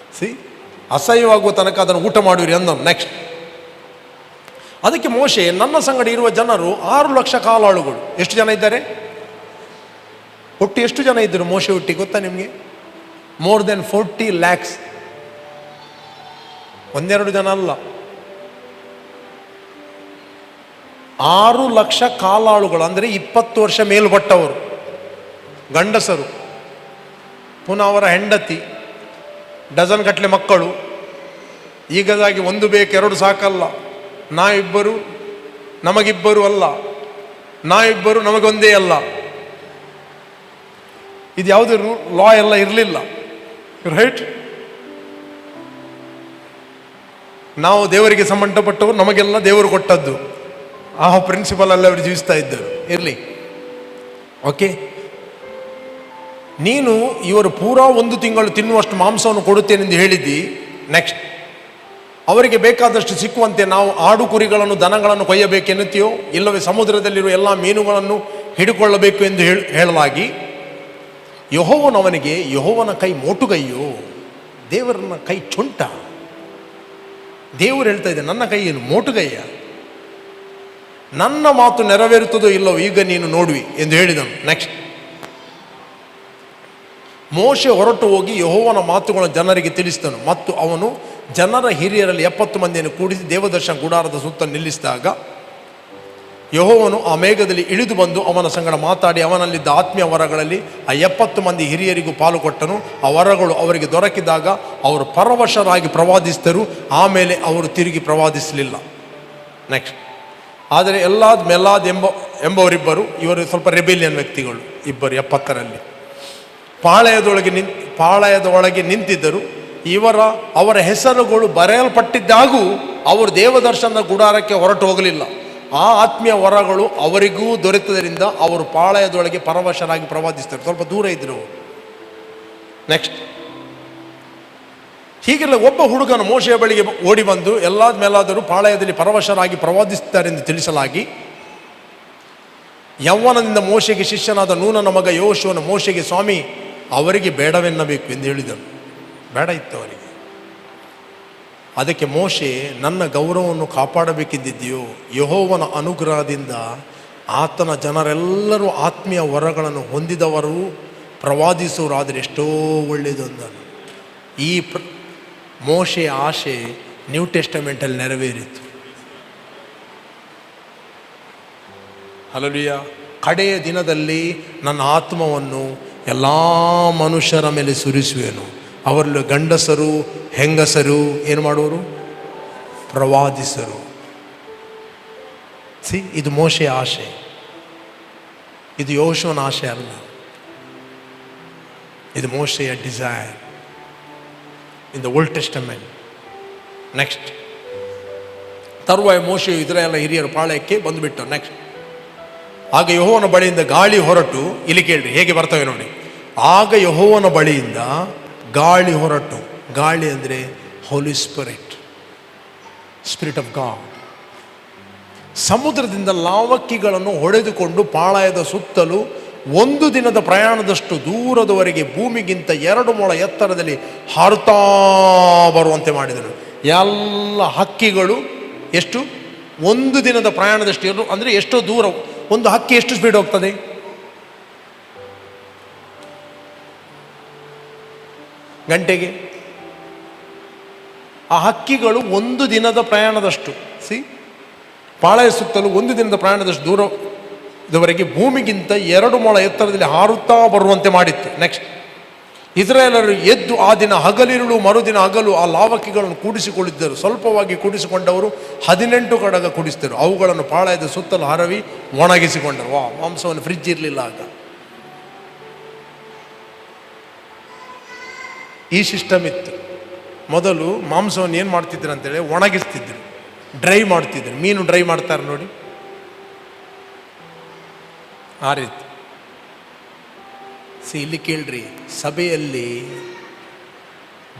ಅಸಹ್ಯವಾಗುವ ತನಕ ಅದನ್ನು ಊಟ ಮಾಡುವಿರಿ ಅಂದ. ನೆಕ್ಸ್ಟ್ ಅದಕ್ಕೆ ಮೋಶೆ, ನನ್ನ ಸಂಗಡ ಇರುವ ಜನರು 6 ಲಕ್ಷ ಕಾಲಾಳುಗಳು. ಎಷ್ಟು ಜನ ಇದ್ದಾರೆ ಒಟ್ಟು? ಎಷ್ಟು ಜನ ಇದ್ದರು ಮೋಶೆ ಒಟ್ಟಿಗೆ ಗೊತ್ತಾ ನಿಮಗೆ? More than 40 lakhs. 1-2 ಜನ ಅಲ್ಲ, 6 ಲಕ್ಷ ಕಾಲಾಳುಗಳು. ಅಂದರೆ 20 ವರ್ಷ ಮೇಲ್ಪಟ್ಟವರು ಗಂಡಸರು, ಪುನಃ ಅವರ ಹೆಂಡತಿ, ಡಜನ್ ಗಟ್ಟಲೆ ಮಕ್ಕಳು. ಈಗದಾಗಿ 1 ಬೇಕು 2 ಸಾಕಲ್ಲ, ನಾವಿಬ್ಬರು ನಮಗಿಬ್ಬರು ಅಲ್ಲ, ನಾವಿಬ್ಬರು ನಮಗೊಂದೇ ಅಲ್ಲ. ಇದು ಯಾವುದೇ ಲಾ ಎಲ್ಲ ಇರಲಿಲ್ಲ, ರೈಟ್? ನಾವು ದೇವರಿಗೆ ಸಂಬಂಧಪಟ್ಟವರು, ನಮಗೆಲ್ಲ ದೇವರು ಕೊಟ್ಟದ್ದು. ಆ ಪ್ರಿನ್ಸಿಪಲ್ ಅಲ್ಲಿ ಅವರು ಜೀವಿಸ್ತಾ ಇದ್ದರು. ಇರಲಿ, ಓಕೆ. ನೀನು ಇವರು ಪೂರಾ 1 ತಿಂಗಳು ತಿನ್ನುವಷ್ಟು ಮಾಂಸವನ್ನು ಕೊಡುತ್ತೇನೆಂದು ಹೇಳಿದ್ದಿ. ನೆಕ್ಸ್ಟ್, ಅವರಿಗೆ ಬೇಕಾದಷ್ಟು ಸಿಕ್ಕುವಂತೆ ನಾವು ಆಡು ಕುರಿಗಳನ್ನು ದನಗಳನ್ನು ಕೊಯ್ಯಬೇಕೆನ್ನುತ್ತೀಯೋ, ಇಲ್ಲವೇ ಸಮುದ್ರದಲ್ಲಿರುವ ಎಲ್ಲ ಮೀನುಗಳನ್ನು ಹಿಡಿಕೊಳ್ಳಬೇಕು ಎಂದು ಹೇಳಲಾಗಿ, ಯೆಹೋವನವನಿಗೆ ಯೆಹೋವನ ಕೈ ಮೋಟುಗೈಯೋ, ದೇವರನ್ನ ಕೈ ಚುಂಟ. ದೇವರು ಹೇಳ್ತಾ ಇದೆ, ನನ್ನ ಕೈ ಏನು ಮೋಟುಗೈಯ, ನನ್ನ ಮಾತು ನೆರವೇರುತ್ತದೋ ಇಲ್ಲವೋ ಈಗ ನೀನು ನೋಡುವಿ ಎಂದು ಹೇಳಿದನು. ನೆಕ್ಸ್ಟ್, ಮೋಶೆ ಹೊರಟು ಹೋಗಿ ಯೆಹೋವನ ಮಾತುಗಳನ್ನು ಜನರಿಗೆ ತಿಳಿಸಿದನು. ಮತ್ತು ಅವನು ಜನರ ಹಿರಿಯರಲ್ಲಿ 70 ಮಂದಿಯನ್ನು ಕೂಡಿಸಿ ದೇವದರ್ಶನ ಗುಡಾರದ ಸುತ್ತ ನಿಲ್ಲಿಸಿದಾಗ, ಯೆಹೋವನು ಆ ಮೇಘದಲ್ಲಿ ಇಳಿದು ಬಂದು ಅವನ ಸಂಗಡ ಮಾತಾಡಿ ಅವನಲ್ಲಿದ್ದ ಆತ್ಮೀಯ ವರಗಳಲ್ಲಿ ಆ 70 ಮಂದಿ ಹಿರಿಯರಿಗೂ ಪಾಲು ಕೊಟ್ಟನು. ಆ ವರಗಳು ಅವರಿಗೆ ದೊರಕಿದಾಗ ಅವರು ಪರವಶರಾಗಿ ಪ್ರವಾದಿಸಿದರು. ಆಮೇಲೆ ಅವರು ತಿರುಗಿ ಪ್ರವಾದಿಸಲಿಲ್ಲ. ನೆಕ್ಸ್ಟ್, ಆದರೆ ಮೆಲಾದ್ ಎಂಬವರಿಬ್ಬರು, ಇವರು ಸ್ವಲ್ಪ ರೆಬೆಲಿಯನ್ ವ್ಯಕ್ತಿಗಳು, ಇಬ್ಬರು 70ರಲ್ಲಿ ಪಾಳೆಯದೊಳಗೆ ನಿಂತಿದ್ದರು. ಅವರ ಹೆಸರುಗಳು ಬರೆಯಲ್ಪಟ್ಟಿದ್ದಾಗೂ ಅವರು ದೇವದರ್ಶನದ ಗುಡಾರಕ್ಕೆ ಹೊರಟು ಹೋಗಲಿಲ್ಲ. ಆ ಆತ್ಮೀಯ ವರಗಳು ಅವರಿಗೂ ದೊರೆತದರಿಂದ ಅವರು ಪಾಳೆಯದೊಳಗೆ ಪರವಶರಾಗಿ ಪ್ರವಾದಿಸ್ತಾರೆ. ಸ್ವಲ್ಪ ದೂರ ಇದ್ರು. ನೆಕ್ಸ್ಟ್, ಹೀಗೆಲ್ಲ ಒಬ್ಬ ಹುಡುಗನು ಮೋಶೆಯ ಬಳಿಗೆ ಓಡಿ ಬಂದು ಮೇಲಾದರೂ ಪಾಳೆಯದಲ್ಲಿ ಪರವಶರಾಗಿ ಪ್ರವಾದಿಸುತ್ತಾರೆಂದು ತಿಳಿಸಲಾಗಿ, ಯೌವನದಿಂದ ಮೋಶೆಗೆ ಶಿಷ್ಯನಾದ ನೂನನ ಮಗ ಯೋಶುವನ ಮೋಶೆಗೆ, ಸ್ವಾಮಿ, ಅವರಿಗೆ ಬೇಡವೆನ್ನಬೇಕು ಎಂದು ಹೇಳಿದನು. ಬೇಡ ಇತ್ತು ಅವರಿಗೆ. ಅದಕ್ಕೆ ಮೋಶೆ, ನನ್ನ ಗೌರವವನ್ನು ಕಾಪಾಡಬೇಕಿದ್ದಿದೆಯೋ, ಯೆಹೋವನ ಅನುಗ್ರಹದಿಂದ ಆತನ ಜನರೆಲ್ಲರೂ ಆತ್ಮೀಯ ವರಗಳನ್ನು ಹೊಂದಿದವರು ಪ್ರವಾದಿಸುವರು ಆದರೆ ಎಷ್ಟೋ ಒಳ್ಳೆಯದು ಅಂದನು. ಈ ಮೋಶೆಯ ಆಶೆ ನ್ಯೂ ಟೆಸ್ಟಮೆಂಟಲ್ಲಿ ನೆರವೇರಿತು. ಹಲ್ಲೆಲೂಯಾ. ಕಡೆಯ ದಿನದಲ್ಲಿ ನನ್ನ ಆತ್ಮವನ್ನು ಎಲ್ಲ ಮನುಷ್ಯರ ಮೇಲೆ ಸುರಿಸುವೆನು. ಅವರಲ್ಲಿ ಗಂಡಸರು ಹೆಂಗಸರು ಏನು ಮಾಡುವರು? ಪ್ರವಾದಿಸರು. ಇದು ಮೋಶೆಯ ಆಶೆ, ಇದು ಯೋಶುವನ ಆಶೆ ಅಲ್ಲ. ಇದು ಮೋಶೆಯ desire in the Old Testament. Next, ತರುವಾಯ ಮೋಶೆಯು ಇಸ್ರಾಯೇಲ್ ಹಿರಿಯರು ಪಾಳ್ಯಕ್ಕೆ ಬಂದುಬಿಟ್ಟು. ನೆಕ್ಸ್ಟ್, ಆಗ ಯೆಹೋವನ ಬಳಿಯಿಂದ ಗಾಳಿ ಹೊರಟು, ಇಲ್ಲಿ ಕೇಳ್ರಿ ಹೇಗೆ ಬರ್ತವೆ ನೋಡಿ. ಆಗ ಯೆಹೋವನ ಬಳಿಯಿಂದ ಗಾಳಿ ಹೊರಟು. ಗಾಳಿ ಅಂದರೆ ಹೋಲಿ ಸ್ಪಿರಿಟ್, ಸ್ಪಿರಿಟ್ ಆಫ್ ಗಾಡ್. ಸಮುದ್ರದಿಂದ ಲಾವಕ್ಕಿಗಳನ್ನು ಹೊಡೆದುಕೊಂಡು ಪಾಳಯದ ಸುತ್ತಲೂ 1 ದಿನದ ಪ್ರಯಾಣದಷ್ಟು ದೂರದವರೆಗೆ ಭೂಮಿಗಿಂತ 2 ಮೊಳ ಎತ್ತರದಲ್ಲಿ ಹಾರುತ್ತಾ ಬರುವಂತೆ ಮಾಡಿದನು. ಎಲ್ಲ ಹಕ್ಕಿಗಳು ಎಷ್ಟು? 1 ದಿನದ ಪ್ರಯಾಣದಷ್ಟು. ಅಂದರೆ ಎಷ್ಟೋ ದೂರ ಒಂದು ಹಕ್ಕಿ ಎಷ್ಟು ಸ್ಪೀಡ್ ಹೋಗ್ತದೆ? ಗಂಟೆಗೆ. ಆ ಹಕ್ಕಿಗಳು 1 ದಿನದ ಪ್ರಯಾಣದಷ್ಟು. ಪಾಳೆಯ ಸುತ್ತಲೂ ಒಂದು ದಿನದ ಪ್ರಯಾಣದಷ್ಟು ದೂರದವರೆಗೆ ಭೂಮಿಗಿಂತ 2 ಮೊಳ ಎತ್ತರದಲ್ಲಿ ಹಾರುತ್ತಾ ಬರುವಂತೆ ಮಾಡಿತ್ತು. ನೆಕ್ಸ್ಟ್, ಇಸ್ರಾಯೇಲರು ಎದ್ದು ಆ ದಿನ ಹಗಲಿರುಳು ಮರುದಿನ ಹಗಲು ಆ ಲಾವಕಿಗಳನ್ನು ಕೂಡಿಸಿಕೊಳ್ಳಿದ್ದರು. ಸ್ವಲ್ಪವಾಗಿ ಕೂಡಿಸಿಕೊಂಡವರು 18 ಕಡಗ ಕೂಡಿಸಿದರು. ಅವುಗಳನ್ನು ಪಾಳೆಯದ ಸುತ್ತಲೂ ಹರವಿ ಒಣಗಿಸಿಕೊಂಡರು. ಮಾಂಸವನ್ನು ಫ್ರಿಜ್ ಇರಲಿಲ್ಲ ಆಗ. ಈ ಸಿಸ್ಟಮ್ ಇತ್ತು. ಮೊದಲು ಮಾಂಸವನ್ನು ಏನು ಮಾಡ್ತಿದ್ರು ಅಂತೇಳಿ ಒಣಗಿಸ್ತಿದ್ರು, ಡ್ರೈ ಮಾಡ್ತಿದ್ರು. ಮೀನು ಡ್ರೈ ಮಾಡ್ತಾರೆ ನೋಡಿ, ಆ ರೀತಿ. ಇಲ್ಲಿ ಕೇಳ್ರಿ, ಸಭೆಯಲ್ಲಿ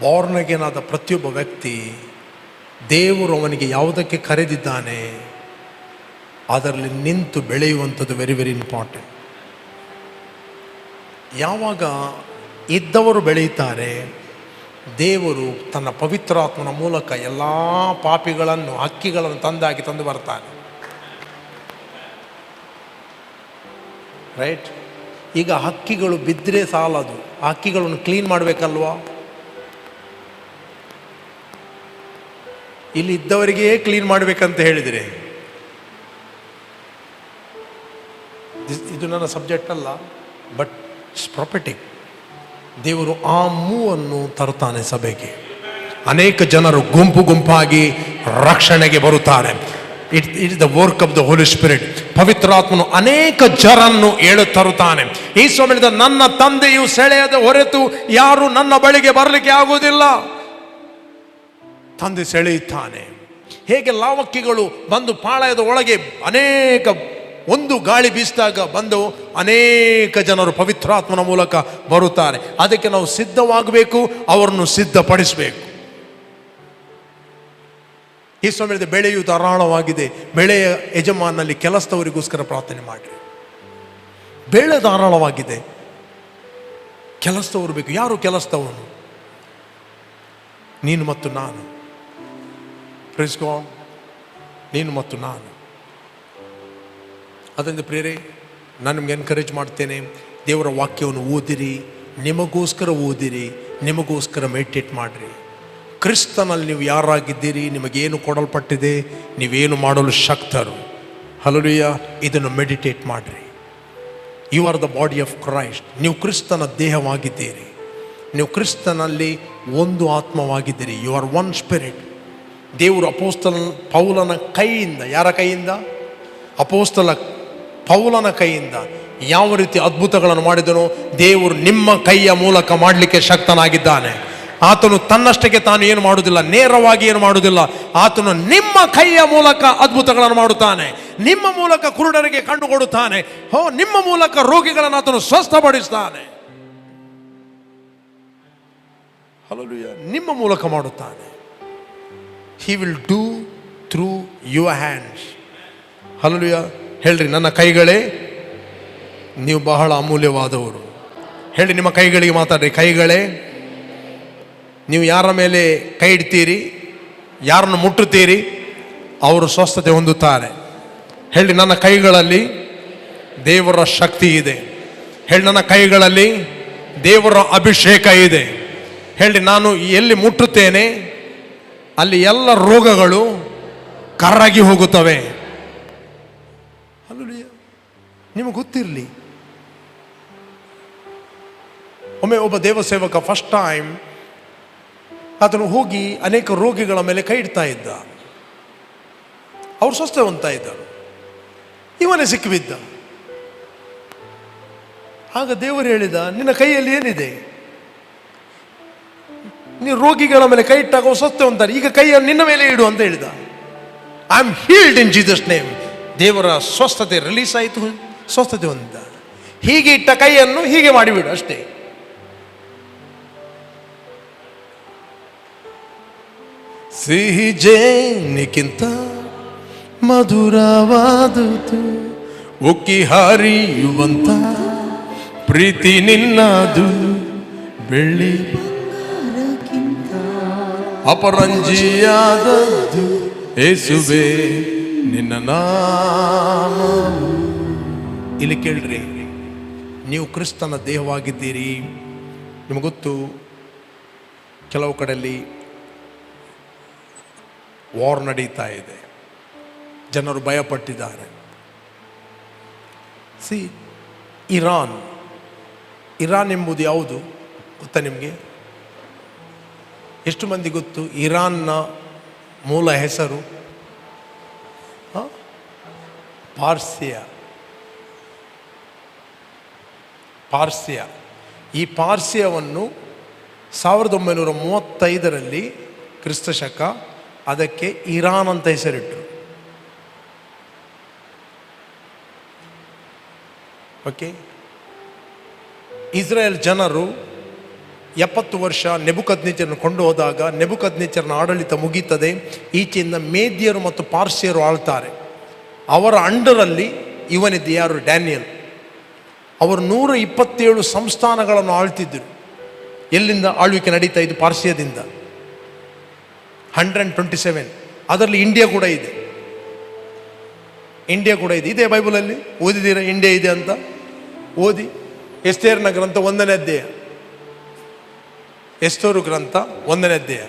ಬಾರ್ನಗೇನಾದ ಪ್ರತಿಯೊಬ್ಬ ವ್ಯಕ್ತಿ ದೇವರು ಅವನಿಗೆ ಯಾವುದಕ್ಕೆ ಕರೆದಿದ್ದಾನೆ ಅದರಲ್ಲಿ ನಿಂತು ಬೆಳೆಯುವಂಥದ್ದು ವೆರಿ ವೆರಿ ಇಂಪಾರ್ಟೆಂಟ್. ಯಾವಾಗ ಇದ್ದವರು ಬೆಳೆಯುತ್ತಾರೆ, ದೇವರು ತನ್ನ ಪವಿತ್ರಾತ್ಮನ ಮೂಲಕ ಎಲ್ಲ ಪಾಪಿಗಳನ್ನು, ಹಕ್ಕಿಗಳನ್ನು ತಂದು ಬರ್ತಾನೆ. ರೈಟ್? ಈಗ ಹಕ್ಕಿಗಳು ಬಿದ್ದರೆ ಸಾಲದು, ಹಕ್ಕಿಗಳನ್ನು ಕ್ಲೀನ್ ಮಾಡಬೇಕಲ್ವಾ? ಇಲ್ಲಿ ಇದ್ದವರಿಗೇ ಕ್ಲೀನ್ ಮಾಡಬೇಕಂತ ಹೇಳಿದರೆ, ಇದು ನನ್ನ ಸಬ್ಜೆಕ್ಟ್ ಅಲ್ಲ, ಬಟ್ ಇಟ್ಸ್ ಪ್ರಾಪರ್ಟಿಕ್. ದೇವರು ಆ ಮೂವನ್ನು ತರುತ್ತಾನೆ ಸಭೆಗೆ. ಅನೇಕ ಜನರು ಗುಂಪು ಗುಂಪಾಗಿ ರಕ್ಷಣೆಗೆ ಬರುತ್ತಾರೆ. It the work of the Holy Spirit. ಪವಿತ್ರಾತ್ಮನು ಅನೇಕ ಜನರನ್ನು ತರುತ್ತಾನೆ. ಈ ಸಮಯದ ನನ್ನ ತಂದೆಯು ಸೆಳೆಯದ ಹೊರತು ಯಾರು ನನ್ನ ಬಳಿಗೆ ಬರಲಿಕ್ಕೆ ಆಗುವುದಿಲ್ಲ. ತಂದೆ ಸೆಳೆಯುತ್ತಾನೆ. ಹೇಗೆ ಲಾವಕ್ಕಿಗಳು ಬಂದು ಪಾಳೆಯದ ಒಳಗೆ ಅನೇಕ ಒಂದು ಗಾಳಿ ಬೀಸಿದಾಗ ಬಂದು ಅನೇಕ ಜನರು ಪವಿತ್ರಾತ್ಮನ ಮೂಲಕ ಬರುತ್ತಾರೆ. ಅದಕ್ಕೆ ನಾವು ಸಿದ್ಧವಾಗಬೇಕು, ಅವರನ್ನು ಸಿದ್ಧಪಡಿಸಬೇಕು. ಈ ಸಮಯದ ಬೆಳೆಯು ಧಾರಾಳವಾಗಿದೆ. ಬೆಳೆಯ ಯಜಮಾನಲ್ಲಿ ಕೆಲಸದವರಿಗೋಸ್ಕರ ಪ್ರಾರ್ಥನೆ ಮಾಡಿರಿ. ಬೆಳೆ ಧಾರಾಳವಾಗಿದೆ, ಕೆಲಸದವರು ಬೇಕು. ಯಾರು ಕೆಲಸದವನು? ನೀನು ಮತ್ತು ನಾನು. Praise God. ನೀನು ಮತ್ತು ನಾನು. ಅದರಿಂದ ಪ್ರಿಯರೇ, ನಾನು ನಿಮ್ಗೆ ಎನ್ಕರೇಜ್ ಮಾಡ್ತೇನೆ, ದೇವರ ವಾಕ್ಯವನ್ನು ಓದಿರಿ, ನಿಮಗೋಸ್ಕರ ಓದಿರಿ, ನಿಮಗೋಸ್ಕರ ಮೆಡಿಟೇಟ್ ಮಾಡಿರಿ. ಕ್ರಿಸ್ತನಲ್ಲಿ ನೀವು ಯಾರಾಗಿದ್ದೀರಿ, ನಿಮಗೇನು ಕೊಡಲ್ಪಟ್ಟಿದೆ, ನೀವೇನು ಮಾಡಲು ಶಕ್ತರು. ಹಲ್ಲೆಲೂಯಾ. ಇದನ್ನು ಮೆಡಿಟೇಟ್ ಮಾಡಿರಿ. You are the body of Christ. ನೀವು ಕ್ರಿಸ್ತನ ದೇಹವಾಗಿದ್ದೀರಿ. ನೀವು ಕ್ರಿಸ್ತನಲ್ಲಿ ಒಂದು ಆತ್ಮವಾಗಿದ್ದೀರಿ. You are one spirit. ದೇವರು ಅಪೋಸ್ತಲ ಪೌಲನ ಕೈಯಿಂದ, ಯಾರ ಕೈಯಿಂದ? ಅಪೋಸ್ತಲ ಪೌಲನ ಕೈಯಿಂದ ಯಾವ ರೀತಿ ಅದ್ಭುತಗಳನ್ನು ಮಾಡಿದನೋ ದೇವರು ನಿಮ್ಮ ಕೈಯ ಮೂಲಕ ಮಾಡಲಿಕ್ಕೆ ಶಕ್ತನಾಗಿದ್ದಾನೆ. ಆತನು ತನ್ನಷ್ಟಕ್ಕೆ ತಾನು ಏನು ಮಾಡುವುದಿಲ್ಲ, ನೇರವಾಗಿ ಏನು ಮಾಡುವುದಿಲ್ಲ. ಆತನು ನಿಮ್ಮ ಕೈಯ ಮೂಲಕ ಅದ್ಭುತಗಳನ್ನು ಮಾಡುತ್ತಾನೆ. ನಿಮ್ಮ ಮೂಲಕ ಕುರುಡರಿಗೆ ಕಂಡುಕೊಡುತ್ತಾನೆ. ನಿಮ್ಮ ಮೂಲಕ ರೋಗಿಗಳನ್ನು ಆತನು ಸ್ವಸ್ಥಪಡಿಸ್ತಾನೆ. ಹಲ್ಲೆಲೂಯಾ. ನಿಮ್ಮ ಮೂಲಕ ಮಾಡುತ್ತಾನೆ. He will do through your hands. Hallelujah. ಹೇಳ್ರಿ, ನನ್ನ ಕೈಗಳೇ, ನೀವು ಬಹಳ ಅಮೂಲ್ಯವಾದವರು. ಹೇಳಿ, ನಿಮ್ಮ ಕೈಗಳಿಗೆ ಮಾತಾಡ್ರಿ. ಕೈಗಳೇ, ನೀವು ಯಾರ ಮೇಲೆ ಕೈ ಇಡ್ತೀರಿ, ಯಾರನ್ನು ಮುಟ್ಟುತ್ತೀರಿ, ಅವರು ಸ್ವಸ್ಥತೆ ಹೊಂದುತ್ತಾರೆ. ಹೇಳಿ, ನನ್ನ ಕೈಗಳಲ್ಲಿ ದೇವರ ಶಕ್ತಿ ಇದೆ. ಹೇಳಿ, ನನ್ನ ಕೈಗಳಲ್ಲಿ ದೇವರ ಅಭಿಷೇಕ ಇದೆ. ಹೇಳಿ, ನಾನು ಎಲ್ಲಿ ಮುಟ್ಟುತ್ತೇನೆ ಅಲ್ಲಿ ಎಲ್ಲ ರೋಗಗಳು ಕರಗಿ ಹೋಗುತ್ತವೆ. ಹಲ್ಲೆಲೂಯಾ. ನಿಮಗೆ ಗೊತ್ತಿರಲಿ, ಒಮ್ಮೆ ಒಬ್ಬ ದೇವಸೇವಕ ಫಸ್ಟ್ ಟೈಮ್ ಆತನು ಹೋಗಿ ಅನೇಕ ರೋಗಿಗಳ ಮೇಲೆ ಕೈ ಇಡ್ತಾ ಇದ್ದ. ಅವರು ಸ್ವಸ್ಥ ಹೊಂದ್ತಾ ಇದ್ದರು. ಇವನೇ ಸಿಕ್ಕಿಬಿದ್ದ. ಆಗ ದೇವರು ಹೇಳಿದ, ನಿನ್ನ ಕೈಯಲ್ಲಿ ಏನಿದೆ? ನೀವು ರೋಗಿಗಳ ಮೇಲೆ ಕೈ ಇಟ್ಟಾಗ ಅವ್ರು ಸ್ವಸ್ಥ ಹೊಂದ್ತಾರೆ. ಈಗ ಕೈಯನ್ನು ನಿನ್ನ ಮೇಲೆ ಇಡು ಅಂತ ಹೇಳಿದ. I am healed in Jesus name. ದೇವರ ಸ್ವಸ್ಥತೆ ರಿಲೀಸ್ ಆಯಿತು, ಸ್ವಸ್ಥತೆ ಹೊಂದಿದ. ಹೀಗೆ ಇಟ್ಟ ಕೈಯನ್ನು ಹೀಗೆ ಮಾಡಿಬಿಡು ಅಷ್ಟೇ. ಸಿಹಿ ಜೇನಿಗಿಂತ ಮಧುರವಾದುದು, ಉಕ್ಕಿ ಹರಿಯುವಂತ ಪ್ರೀತಿ ನಿನ್ನದು, ಬೆಳ್ಳಿ ಅಪರಂಜಿಯಾದದ್ದು ಯೇಸುವೇ ನಿನ್ನ ನಾಮ. ಇಲ್ಲಿ ಕೇಳ್ರಿ, ನೀವು ಕ್ರಿಸ್ತನ ದೇಹವಾಗಿದ್ದೀರಿ. ನಿಮಗೆ ಗೊತ್ತು, ಕೆಲವು ಕಡೆಯಲ್ಲಿ ವಾರ್ ನಡೀತಾ ಇದೆ. ಜನರು ಭಯಪಟ್ಟಿದ್ದಾರೆ. ಸಿ, ಇರಾನ್ ಎಂಬುದು ಯಾವುದು ಗೊತ್ತಾ ನಿಮಗೆ? ಎಷ್ಟು ಮಂದಿ ಗೊತ್ತು ಇರಾನ್ನ ಮೂಲ ಹೆಸರು? ಪಾರ್ಸಿಯ. ಈ ಪಾರ್ಸಿಯವನ್ನು 1935 ಕ್ರಿಸ್ತಶಕ ಅದಕ್ಕೆ ಇರಾನ್ ಅಂತ ಹೆಸರಿಟ್ಟರು. ಓಕೆ. ಇಸ್ರೇಲ್ ಜನರು 70 ವರ್ಷ ನೆಬೂಕದ್ನೆಚ್ಚರನ್ನು ಕೊಂಡು ಹೋದಾಗ ನೆಬೂಕದ್ನೆಚ್ಚರನ ಆಡಳಿತ ಮುಗೀತದೆ. ಈಚೆಯಿಂದ ಮೇದ್ಯರು ಮತ್ತು ಪಾರ್ಸಿಯರು ಆಳ್ತಾರೆ. ಅವರ ಅಂಡರಲ್ಲಿ ಇವನಿದ್ದು ಯಾರು? ಡ್ಯಾನಿಯಲ್. ಅವರು 127 ಸಂಸ್ಥಾನಗಳನ್ನು ಆಳ್ತಿದ್ದರು. ಎಲ್ಲಿಂದ ಆಳ್ವಿಕೆ ನಡೀತಾ ಇದ್ದು? ಪಾರ್ಸಿಯದಿಂದ. 127. ಅದರಲ್ಲಿ ಇಂಡಿಯಾ ಕೂಡ ಇದೆ. ಇದೆ ಬೈಬಲಲ್ಲಿ. ಓದಿದ್ದೀರಾ ಇಂಡಿಯಾ ಇದೆ ಅಂತ? ಓದಿ. ಎಸ್ತೇರನ ಗ್ರಂಥ 1ನೇ ಅಧ್ಯಾಯ. ಎಸ್ತೇರು ಗ್ರಂಥ 1ನೇ ಅಧ್ಯಾಯ.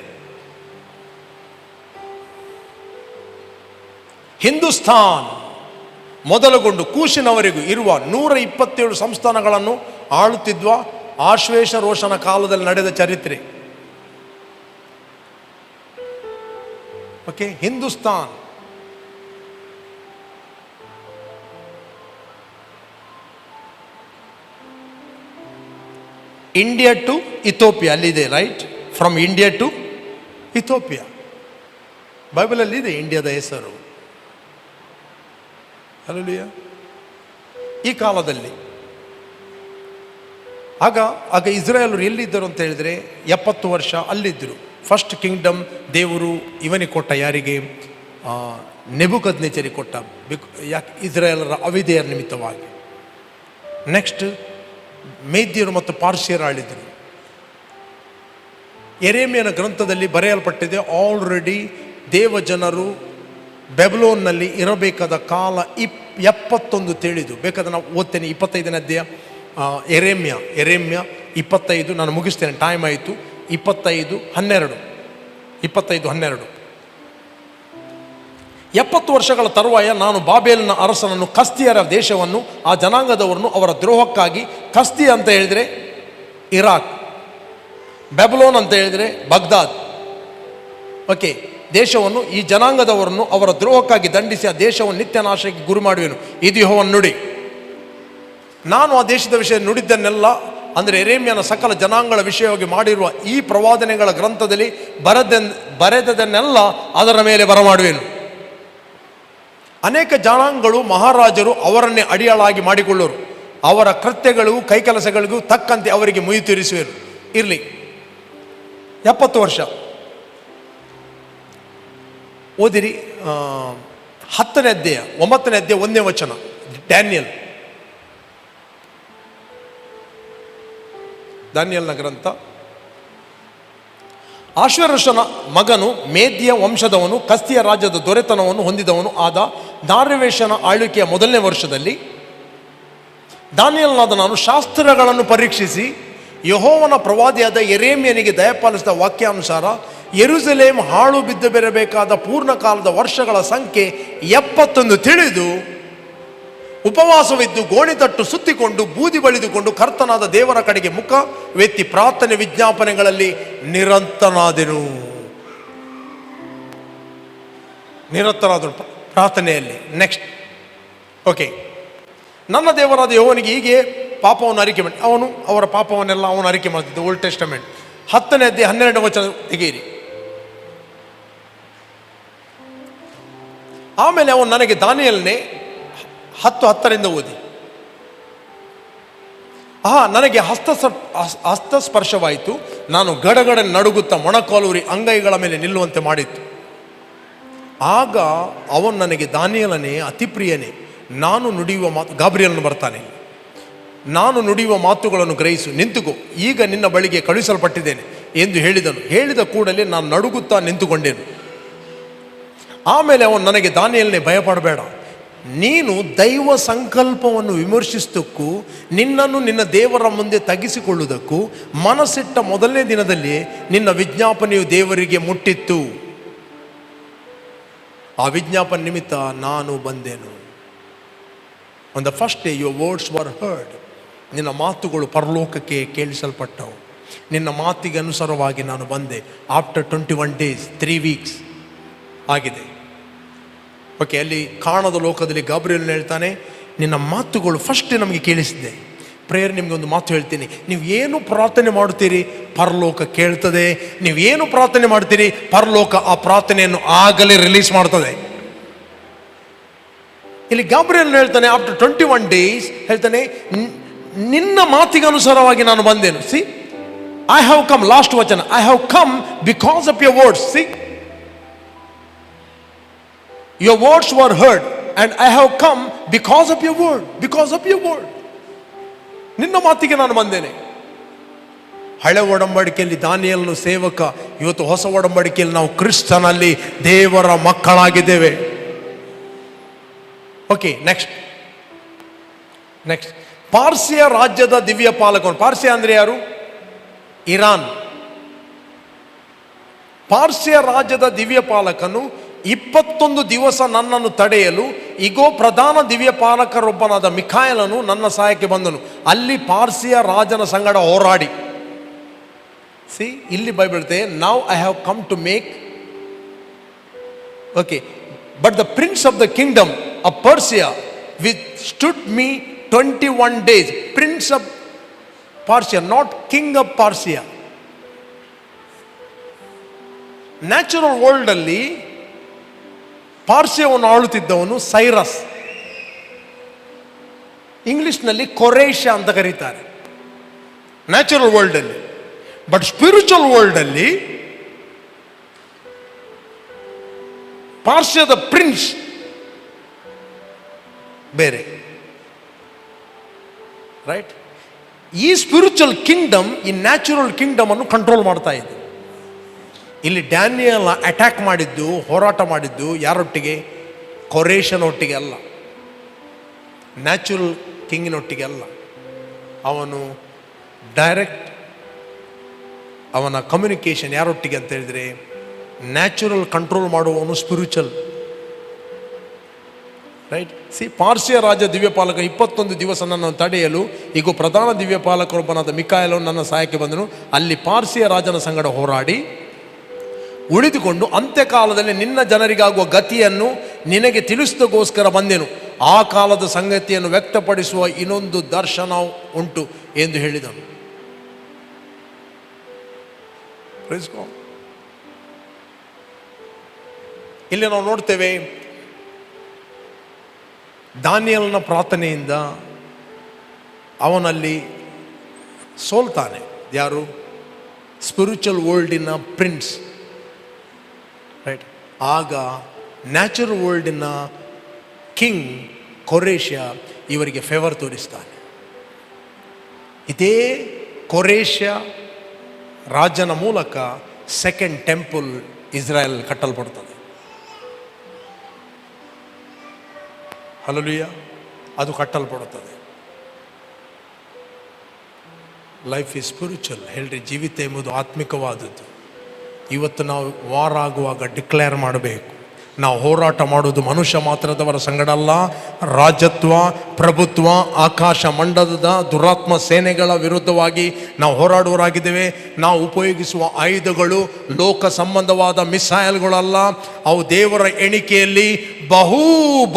ಹಿಂದೂಸ್ತಾನ್ ಮೊದಲುಗೊಂಡು ಕೂಶಿನವರೆಗೂ ಇರುವ 127 ಸಂಸ್ಥಾನಗಳನ್ನು ಆಳುತ್ತಿದ್ವ ಆಶ್ವೇಷ ರೋಷನ ಕಾಲದಲ್ಲಿ ನಡೆದ ಚರಿತ್ರೆ. Okay. Hindustan. India to Ethiopia ಅಲ್ಲಿದೆ, right? From India to Ethiopia. ಬೈಬಲಲ್ಲಿ ಇದೆ ಇಂಡಿಯಾದ ಹೆಸರು. ಹಲ್ಲೆಲೂಯಾ. ಈ ಕಾಲದಲ್ಲಿ ಆಗ ಇಸ್ರಾಯೇಲರು ಎಲ್ಲಿದ್ದರು ಅಂತ ಹೇಳಿದರೆ 70 ವರ್ಷ ಅಲ್ಲಿದ್ದರು. ಫಸ್ಟ್ ಕಿಂಗ್ಡಮ್ ದೇವರು ಇವನಿಗೆ ಕೊಟ್ಟ. ಯಾರಿಗೆ? ನೆಬೂಕದ್ನೆಚ್ಚರಿಗೆ ಕೊಟ್ಟ. ಯಾಕೆ? ಇಸ್ರಾಯೇಲರ ಅವಿಧೇಯರ ನಿಮಿತ್ತವಾಗಿ. ನೆಕ್ಸ್ಟ್ ಮೇದ್ಯರು ಮತ್ತು ಪಾರ್ಸಿಯರು ಆಳಿದರು. ಯೆರೆಮೀಯನ ಗ್ರಂಥದಲ್ಲಿ ಬರೆಯಲ್ಪಟ್ಟಿದೆ, ಆಲ್ರೆಡಿ ದೇವಜನರು ಬೆಬ್ಲೋನ್ನಲ್ಲಿ ಇರಬೇಕಾದ ಕಾಲ 71 ತಿಳಿದು. ಬೇಕಾದ್ರೆ ನಾವು ಓದ್ತೇನೆ. 25ನೇ ಅಧ್ಯಾಯ ಯೆರೆಮೀಯ 25. ನಾನು ಮುಗಿಸ್ತೇನೆ, ಟೈಮ್ ಆಯಿತು. 25:12. 70 ವರ್ಷಗಳ ತರುವಾಯ ನಾನು ಬಾಬೇಲಿನ ಅರಸನನ್ನು, ಕಸ್ತಿಯರ ದೇಶವನ್ನು, ಆ ಜನಾಂಗದವರನ್ನು ಅವರ ದ್ರೋಹಕ್ಕಾಗಿ, ಕಸ್ತಿ ಅಂತ ಹೇಳಿದರೆ ಇರಾಕ್, ಬೆಬ್ಲೋನ್ ಅಂತ ಹೇಳಿದರೆ ಬಗ್ದಾದ್, ಓಕೆ, ದೇಶವನ್ನು, ಈ ಜನಾಂಗದವರನ್ನು ಅವರ ದ್ರೋಹಕ್ಕಾಗಿ ದಂಡಿಸಿ ಆ ದೇಶವನ್ನು ನಿತ್ಯನಾಶಕ್ಕೆ ಗುರಿ ಮಾಡುವೆನು. ಇದು ಯೆಹೋವನ ನುಡಿ. ನಾನು ಆ ದೇಶದ ವಿಷಯ ನುಡಿದ್ದನ್ನೆಲ್ಲ, ಅಂದರೆ ಯೆರೆಮೀಯನ ಸಕಲ ಜನಾಂಗಗಳ ವಿಷಯವಾಗಿ ಮಾಡಿರುವ ಈ ಪ್ರವಾದನೆಗಳ ಗ್ರಂಥದಲ್ಲಿ ಬರೆದದನ್ನೆಲ್ಲ ಅದರ ಮೇಲೆ ಬರಮಾಡುವೆನು. ಅನೇಕ ಜನಾಂಗಗಳು, ಮಹಾರಾಜರು ಅವರನ್ನೇ ಅಡಿಯಾಳಾಗಿ ಮಾಡಿಕೊಳ್ಳರು. ಅವರ ಕೃತ್ಯಗಳಿಗೂ ಕೈಕೆಲಸಗಳಿಗೂ ತಕ್ಕಂತೆ ಅವರಿಗೆ ಮುಯಿ ತೀರಿಸುವೆನು. ಇರಲಿ, 70 ವರ್ಷ ಓದಿರಿ. 10ನೇ ಅಧ್ಯಾಯ 9ನೇ ಅಧ್ಯಾಯ 1ನೇ ವಚನ. ದಾನಿಯೇಲನ ಗ್ರಂಥ. ಆಶ್ವೇರೋಷನ ಮಗನು, ಮೇದ್ಯ ವಂಶದವನು, ಕಸ್ತಿಯ ರಾಜ್ಯದ ದೊರೆತನವನ್ನು ಹೊಂದಿದವನು ಆದ ದಾರ್ಯಾವೆಷನ ಆಳ್ವಿಕೆಯ 1ನೇ ವರ್ಷದಲ್ಲಿ ದಾನಿಯೇಲನಾದ ನಾನು ಶಾಸ್ತ್ರಗಳನ್ನು ಪರೀಕ್ಷಿಸಿ ಯೆಹೋವನ ಪ್ರವಾದಿಯಾದ ಯೆರೆಮೀಯನಿಗೆ ದಯಪಾಲಿಸಿದ ವಾಕ್ಯಾನುಸಾರ ಯೆರೂಸಲೇಮ್ ಹಾಳು ಬಿದ್ದು ಬೆರಬೇಕಾದ ಪೂರ್ಣಕಾಲದ ವರ್ಷಗಳ ಸಂಖ್ಯೆ 71 ತಿಳಿದು ಉಪವಾಸವಿದ್ದು ಗೋಣಿತಟ್ಟು ಸುತ್ತಿಕೊಂಡು ಬೂದಿ ಬಳಿದುಕೊಂಡು ಕರ್ತನಾದ ದೇವರ ಕಡೆಗೆ ಮುಖವೆತ್ತಿ ಪ್ರಾರ್ಥನೆ ವಿಜ್ಞಾಪನೆಗಳಲ್ಲಿ ನಿರಂತರನಾದೆನು. ಪ್ರಾರ್ಥನೆಯಲ್ಲಿ. Next, okay. ನನ್ನ ದೇವರಾದ ಯೆಹೋವನಿಗೆ ಹೀಗೆ ಪಾಪವನ್ನು ಅರಿಕೆ ಮಾಡಿ, ಅವರ ಪಾಪವನ್ನೆಲ್ಲ ಅವನು ಅರಿಕೆ ಮಾಡ್ತಿದ್ದ. ಓಲ್ಡ್ ಟೆಸ್ಟಮೆಂಟ್ 10ನೇ ಅಧ್ಯಾಯ 12ನೇ ವಚನ ತೆಗೆಯಿರಿ. ಆಮೇಲೆ ಅವನು ನನಗೆ ದಾನಿಯೇಲನೇ 10:10 ಓದಿ. ನನಗೆ ಹಸ್ತಸ್ಪರ್ಶವಾಯಿತು. ನಾನು ಗಡಗಡ ನಡುಗುತ್ತಾ ಮೊಣಕಾಲೂರಿ ಅಂಗೈಗಳ ಮೇಲೆ ನಿಲ್ಲುವಂತೆ ಮಾಡಿತ್ತು. ಆಗ ಅವನು ನನಗೆ, ದಾನಿಯೇಲನೇ, ಅತಿ ಪ್ರಿಯನೇ, ನಾನು ನುಡಿಯುವ ಮಾತು, ಗಾಬ್ರಿಯೇಲನು ಬರ್ತಾನೆ, ನಾನು ನುಡಿಯುವ ಮಾತುಗಳನ್ನು ಗ್ರಹಿಸು, ನಿಂತುಕೋ, ಈಗ ನಿನ್ನ ಬಳಿಗೆ ಕಳುಹಿಸಲ್ಪಟ್ಟಿದ್ದೇನೆ ಎಂದು ಹೇಳಿದನು. ಹೇಳಿದ ಕೂಡಲೇ ನಾನು ನಡುಗುತ್ತಾ ನಿಂತುಕೊಂಡೆನು. ಆಮೇಲೆ ಅವನು ನನಗೆ, ದಾನಿಯೇಲನೇ, ಭಯಪಡಬೇಡ, ನೀನು ದೈವ ಸಂಕಲ್ಪವನ್ನು ವಿಮರ್ಶಿಸುವುದಕ್ಕೂ ನಿನ್ನನ್ನು ನಿನ್ನ ದೇವರ ಮುಂದೆ ತಗ್ಗಿಸಿಕೊಳ್ಳುವುದಕ್ಕೂ ಮನಸ್ಸಿಟ್ಟ 1ನೇ ದಿನದಲ್ಲಿ ನಿನ್ನ ವಿಜ್ಞಾಪನೆಯು ದೇವರಿಗೆ ಮುಟ್ಟಿತ್ತು. ಆ ವಿಜ್ಞಾಪನೆ ನಿಮಿತ್ತ ನಾನು ಬಂದೆನು. On the first day your words var heard. ನಿನ್ನ ಮಾತುಗಳು ಪರಲೋಕಕ್ಕೆ ಕೇಳಿಸಲ್ಪಟ್ಟವು. ನಿನ್ನ ಮಾತಿಗೆ ಅನುಸಾರವಾಗಿ ನಾನು ಬಂದೆ. ಆಫ್ಟರ್ 21 days 3 weeks ಆಗಿದೆ. ಓಕೆ, ಅಲ್ಲಿ ಕಾಣದ ಲೋಕದಲ್ಲಿ ಗಾಬ್ರಿಯಲ್ ಹೇಳ್ತಾನೆ, ನಿನ್ನ ಮಾತುಗಳು ಫಸ್ಟ್ ನಮಗೆ ಕೇಳಿಸಿದೆ. ಪ್ರೇಯರ್ ನಿಮಗೆ ಒಂದು ಮಾತು ಹೇಳ್ತೀನಿ, ನೀವು ಏನು ಪ್ರಾರ್ಥನೆ ಮಾಡುತ್ತೀರಿ ಪರಲೋಕ ಕೇಳ್ತದೆ. ನೀವು ಏನು ಪ್ರಾರ್ಥನೆ ಮಾಡ್ತೀರಿ ಪರಲೋಕ ಆ ಪ್ರಾರ್ಥನೆಯನ್ನು ಆಗಲೇ ರಿಲೀಸ್ ಮಾಡ್ತದೆ. ಇಲ್ಲಿ ಗಾಬ್ರಿಯಲ್ ಹೇಳ್ತಾನೆ ಆಫ್ಟರ್ 21 days ಹೇಳ್ತಾನೆ, ನಿನ್ನ ಮಾತಿಗೆ ಅನುಸಾರವಾಗಿ ನಾನು ಬಂದೆನು. See, I have come, last ವಚನ, I have come because of your words. See, your words were heard and I have come because of your word. Because of your word. ನಿನ್ನ ಮಾತಿಗೆ ನಾನು ಬಂದೇನೆ. ಹಳೆ ಒಡಂಬಡಿಕೆಯಲ್ಲಿ ದಾನಿಯೇಲನು ಸೇವಕ, ಇವತ್ತು ಹೊಸ ಒಡಂಬಡಿಕೆಯಲ್ಲಿ ನಾವು ಕ್ರಿಸ್ತನಲ್ಲಿ ದೇವರ ಮಕ್ಕಳಾಗಿದ್ದೇವೆ. ಓಕೆ, ನೆಕ್ಸ್ಟ್ ಪಾರ್ಸಿಯ ರಾಜ್ಯದ ದಿವ್ಯ ಪಾಲಕನು. ಪಾರ್ಸಿಯ ಅಂದ್ರೆ ಯಾರು? ಇರಾನ್. ಪಾರ್ಸಿಯ ರಾಜ್ಯದ ದಿವ್ಯ ಪಾಲಕನು 21 ದಿವಸ ನನ್ನನ್ನು ತಡೆಯಲು ಇಗೋ ಪ್ರಧಾನ ದಿವ್ಯ ಪಾಲಕರೊಬ್ಬನಾದ ಮಿಖಾಯಲನು ನನ್ನ ಸಹಾಯಕ್ಕೆ ಬಂದನು. ಅಲ್ಲಿ ಪಾರ್ಸಿಯ ರಾಜನ ಸಂಗಡ ಹೋರಾಡಿ. ಸಿ, ಇಲ್ಲಿ ಬೈಬಲ್ ಹೇಳ್ತೆ, now I have come to make, okay, but the prince of the kingdom of Persia withstood me 21 days. Prince of Persia, not king of Persia. Natural world ಅಲ್ಲಿ ಪಾರ್ಸಿಯವನ್ನು ಆಳುತ್ತಿದ್ದವನು ಸೈರಸ್. ಇಂಗ್ಲಿಷ್ನಲ್ಲಿ ಕೊರೇಷಿಯಾ ಅಂತ ಕರೀತಾರೆ natural world ಅಲ್ಲಿ. But spiritual world ಅಲ್ಲಿ ಪಾರ್ಸಿಯಾದ ಪ್ರಿನ್ಸ್ ಬೇರೆ, ರೈಟ್? ಈ ಸ್ಪಿರಿಚುವಲ್ ಕಿಂಗ್ಡಮ್ ಈ ನ್ಯಾಚುರಲ್ ಕಿಂಗ್ಡಮ್ ಅನ್ನು ಕಂಟ್ರೋಲ್ ಮಾಡ್ತಾ ಇದೆ. ಇಲ್ಲಿ ಡ್ಯಾನಿಯಲ್ ಅಟ್ಯಾಕ್ ಮಾಡಿದ್ದು, ಹೋರಾಟ ಮಾಡಿದ್ದು ಯಾರೊಟ್ಟಿಗೆ? ಕೊರೇಷನ್ ಒಟ್ಟಿಗೆ ಅಲ್ಲ, ನ್ಯಾಚುರಲ್ ಕಿಂಗಿನೊಟ್ಟಿಗೆ ಅಲ್ಲ. ಅವನು ಡೈರೆಕ್ಟ್ ಅವನ ಕಮ್ಯುನಿಕೇಶನ್ ಯಾರೊಟ್ಟಿಗೆ ಅಂತ ಹೇಳಿದರೆ, ನ್ಯಾಚುರಲ್ ಕಂಟ್ರೋಲ್ ಮಾಡುವವನು ಸ್ಪಿರಿಚುವಲ್, ರೈಟ್? ಸಿ, ಪಾರ್ಸಿಯ ರಾಜ ದಿವ್ಯಪಾಲಕ 21 ದಿವಸ ನನ್ನನ್ನು ತಡೆಯಲು ಈಗ ಪ್ರಧಾನ ದಿವ್ಯಪಾಲಕರೊಬ್ಬನಾದ ಮಿಖಾಯಲನು ನನ್ನ ಸಹಾಯಕ್ಕೆ ಬಂದನು. ಅಲ್ಲಿ ಪಾರ್ಸಿಯ ರಾಜನ ಸಂಗಡ ಹೋರಾಡಿ ಉಳಿದುಕೊಂಡು ಅಂತ್ಯಕಾಲದಲ್ಲಿ ನಿನ್ನ ಜನರಿಗಾಗುವ ಗತಿಯನ್ನು ನಿನಗೆ ತಿಳಿಸಿದಗೋಸ್ಕರ ಬಂದೆನು. ಆ ಕಾಲದ ಸಂಗತಿಯನ್ನು ವ್ಯಕ್ತಪಡಿಸುವ ಇನ್ನೊಂದು ದರ್ಶನ ಉಂಟು ಎಂದು ಹೇಳಿದನು. ಇಲ್ಲಿ ನಾವು ನೋಡ್ತೇವೆ, ದಾನಿಯೇಲನ ಪ್ರಾರ್ಥನೆಯಿಂದ ಅವನಲ್ಲಿ ಸೋಲ್ತಾನೆ. ಯಾರು? ಸ್ಪಿರಿಚುವಲ್ ವರ್ಲ್ಡಿನ ಪ್ರಿನ್ಸ್, ರೈಟ್? ಆಗ ನ್ಯಾಚುರಲ್ ವರ್ಲ್ಡಿನ ಕಿಂಗ್ ಕೊರೇಷಿಯಾ ಇವರಿಗೆ ಫೇವರ್ ತೋರಿಸ್ತಾನೆ. ಇದೇ ಕೊರೇಷಿಯಾ ರಾಜನ ಮೂಲಕ ಸೆಕೆಂಡ್ ಟೆಂಪಲ್ ಇಸ್ರಾಯೇಲ್ ಕಟ್ಟಲ್ಪಡ್ತದೆ. ಹಲ್ಲೆಲೂಯಾ, ಅದು ಕಟ್ಟಲ್ಪಡುತ್ತದೆ. Life is spiritual. ಹೇಳ್ರಿ, ಜೀವಿತ ಎಂಬುದು ಆತ್ಮಿಕವಾದದ್ದು. ಇವತ್ತು ನಾವು ವಾರ ಆಗುವಾಗ ಡಿಕ್ಲೇರ್ ಮಾಡಬೇಕು, ನಾವು ಹೋರಾಟ ಮಾಡೋದು ಮನುಷ್ಯ ಮಾತ್ರದವರ ಸಂಗಡಲ್ಲ, ರಾಜತ್ವ, ಪ್ರಭುತ್ವ, ಆಕಾಶ ಮಂಡಲದ ದುರಾತ್ಮ ಸೇನೆಗಳ ವಿರುದ್ಧವಾಗಿ ನಾವು ಹೋರಾಡುವರಾಗಿದ್ದೇವೆ. ನಾವು ಉಪಯೋಗಿಸುವ ಆಯುಧಗಳು ಲೋಕ ಸಂಬಂಧವಾದ ಮಿಸೈಲ್ಗಳಲ್ಲ, ಅವು ದೇವರ ಎಣಿಕೆಯಲ್ಲಿ ಬಹು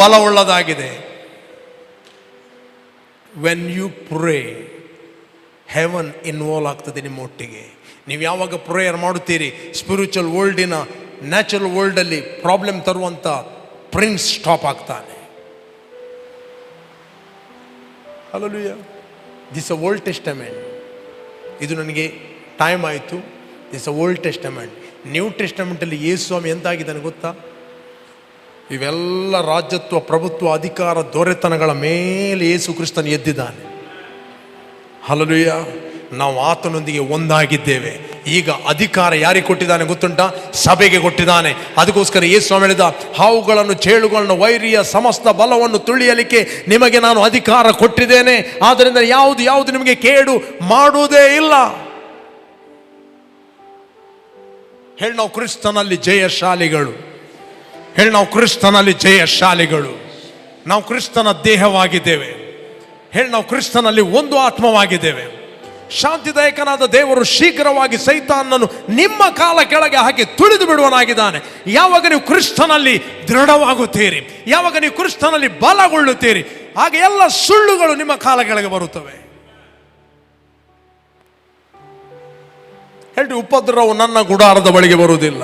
ಬಲವುಳ್ಳದಾಗಿದೆ. When you pray, heaven involve ಆಗ್ತದೆ ನಿಮ್ಮೊಟ್ಟಿಗೆ. ನೀವು ಯಾವಾಗ ಪ್ರೇಯರ್ ಮಾಡುತ್ತೀರಿ, ಸ್ಪಿರಿಚುವಲ್ ವರ್ಲ್ಡಿನ ನ್ಯಾಚುರಲ್ ವರ್ಲ್ಡಲ್ಲಿ ಪ್ರಾಬ್ಲಮ್ ತರುವಂಥ ಪ್ರಿನ್ಸ್ ಸ್ಟಾಪ್ ಆಗ್ತಾನೆ. Hallelujah. This a old testament. ಇದು ನನಗೆ ಟೈಮ್ ಆಯಿತು. This a old testament. New ಟೆಸ್ಟಮೆಂಟಲ್ಲಿ ಯೇಸು ಸ್ವಾಮಿ ಎಂತಾಗಿದ್ದಾನೆ ಗೊತ್ತಾ? ಇವೆಲ್ಲ ರಾಜ್ಯತ್ವ, ಪ್ರಭುತ್ವ, ಅಧಿಕಾರ, ದೊರೆತನಗಳ ಮೇಲೆ ಯೇಸು ಕ್ರಿಸ್ತನು ಎದ್ದಿದ್ದಾನೆ. ಹಲ್ಲೆಲೂಯಾ. ನಾವು ಆತನೊಂದಿಗೆ ಒಂದಾಗಿದ್ದೇವೆ. ಈಗ ಅಧಿಕಾರ ಯಾರಿಗೆ ಕೊಟ್ಟಿದ್ದಾನೆ ಗೊತ್ತುಂಟಾ? ಸಭೆಗೆ ಕೊಟ್ಟಿದ್ದಾನೆ. ಅದಕ್ಕೋಸ್ಕರ ಯೇಸು ಸ್ವಾಮಿ ಹೇಳಿದ, ಹಾವುಗಳನ್ನು, ಚೇಳುಗಳನ್ನು, ವೈರಿಯ ಸಮಸ್ತ ಬಲವನ್ನು ತುಳಿಯಲಿಕ್ಕೆ ನಿಮಗೆ ನಾನು ಅಧಿಕಾರ ಕೊಟ್ಟಿದ್ದೇನೆ. ಆದ್ದರಿಂದ ಯಾವುದು ನಿಮಗೆ ಕೇಡು ಮಾಡುವುದೇ ಇಲ್ಲ. ಹೇಳಿ, ನಾವು ಕ್ರಿಸ್ತನಲ್ಲಿ ಜಯಶಾಲಿಗಳು. ಹೇಳಿ, ನಾವು ಕ್ರಿಸ್ತನಲ್ಲಿ ಜಯಶಾಲಿಗಳು, ನಾವು ಕ್ರಿಸ್ತನ ದೇಹವಾಗಿದ್ದೇವೆ. ಹೇಳಿ, ನಾವು ಕ್ರಿಸ್ತನಲ್ಲಿ ಒಂದು ಆತ್ಮವಾಗಿದ್ದೇವೆ. ಶಾಂತಿದಾಯಕನಾದ ದೇವರು ಶೀಘ್ರವಾಗಿ ಸೈತಾನನನ್ನು ನಿಮ್ಮ ಕಾಲ ಕೆಳಗೆ ಹಾಕಿ ತುಳಿದು ಬಿಡುವನಾಗಿದ್ದಾನೆ. ಯಾವಾಗ ನೀವು ಕ್ರಿಸ್ತನಲ್ಲಿ ದೃಢವಾಗುತ್ತೀರಿ, ಯಾವಾಗ ನೀವು ಕ್ರಿಸ್ತನಲ್ಲಿ ಬಲಗೊಳ್ಳುತ್ತೀರಿ, ಆಗ ಎಲ್ಲ ಸುಳ್ಳುಗಳು ನಿಮ್ಮ ಕಾಲ ಕೆಳಗೆ ಬರುತ್ತವೆ. ಹೇಳಿ, ಉಪದ್ರವವು ನನ್ನ ಗುಡಾರದ ಬಳಿಗೆ ಬರುವುದಿಲ್ಲ,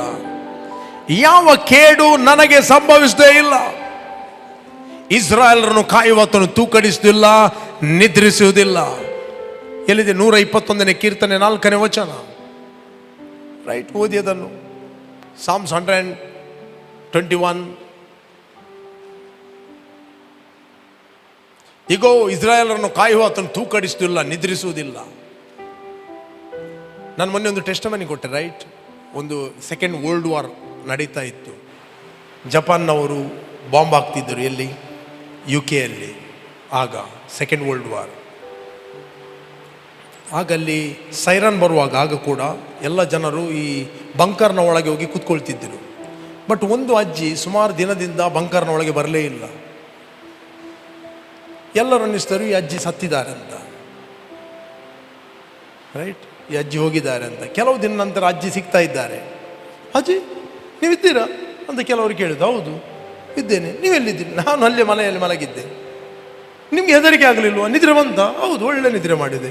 ಯಾವ ಕೇಡು ನನಗೆ ಸಂಭವಿಸದೇ ಇಲ್ಲ. ಇಸ್ರಾಯೇಲರನ್ನು ಕಾಯುವತನು ತೂಕಡಿಸುವುದಿಲ್ಲ, ನಿದ್ರಿಸುವುದಿಲ್ಲ. ಎಲ್ಲಿದೆ? 121ನೇ ಕೀರ್ತನೆ 4ನೇ ವಚನ. ರೈಟ್, ಓದಿ ಅದನ್ನು. ಸಾಮ್ಸ್ 121. ಈಗೋ ಇಸ್ರಾಯೇಲರನ್ನು ಕಾಯುವ ಆತನು ತೂಕಡಿಸುವುದಿಲ್ಲ, ನಿದ್ರಿಸುವುದಿಲ್ಲ. ನಾನು ಮೊನ್ನೆ ಒಂದು ಟೆಸ್ಟಮನಿ ಕೊಟ್ಟೆ. ರೈಟ್, ಒಂದು ಸೆಕೆಂಡ್ ವರ್ಲ್ಡ್ ವಾರ್ ನಡೀತಾ ಇತ್ತು. ಜಪಾನ್ನವರು ಬಾಂಬ್ ಹಾಕ್ತಿದ್ದರು. ಎಲ್ಲಿ? UK ಯಲ್ಲಿ. ಆಗ ಸೆಕೆಂಡ್ ವರ್ಲ್ಡ್ ವಾರ್. ಆಗಲ್ಲಿ ಸೈರನ್ ಬರುವಾಗ ಆಗ ಕೂಡ ಎಲ್ಲ ಜನರು ಈ ಬಂಕರ್ನ ಒಳಗೆ ಹೋಗಿ ಕೂತ್ಕೊಳ್ತಿದ್ದರು. ಬಟ್ ಒಂದು ಅಜ್ಜಿ ಸುಮಾರು ದಿನದಿಂದ ಬಂಕರ್ನ ಒಳಗೆ ಬರಲೇ ಇಲ್ಲ. ಎಲ್ಲರೂ ಅನ್ನಿಸ್ತಾರೆ ಈ ಅಜ್ಜಿ ಸತ್ತಿದ್ದಾರೆ ಅಂತ. ರೈಟ್, ಈ ಅಜ್ಜಿ ಹೋಗಿದ್ದಾರೆ ಅಂತ. ಕೆಲವು ದಿನ ನಂತರ ಅಜ್ಜಿ ಸಿಗ್ತಾ ಇದ್ದಾರೆ. ಅಜ್ಜಿ ನೀವಿದ್ದೀರಾ ಅಂತ ಕೆಲವರು ಕೇಳಿದ್ರು. ಹೌದು ಇದ್ದೇನೆ. ನೀವೆಲ್ಲಿದ್ದೀರಿ? ನಾನು ಅಲ್ಲೇ ಮನೆಯಲ್ಲಿ ಮಲಗಿದ್ದೆ. ನಿಮ್ಗೆ ಹೆದರಿಕೆ ಆಗಲಿಲ್ವಾ? ನಿದ್ರೆ ಬಂತ? ಹೌದು, ಒಳ್ಳೆ ನಿದ್ರೆ ಮಾಡಿದೆ.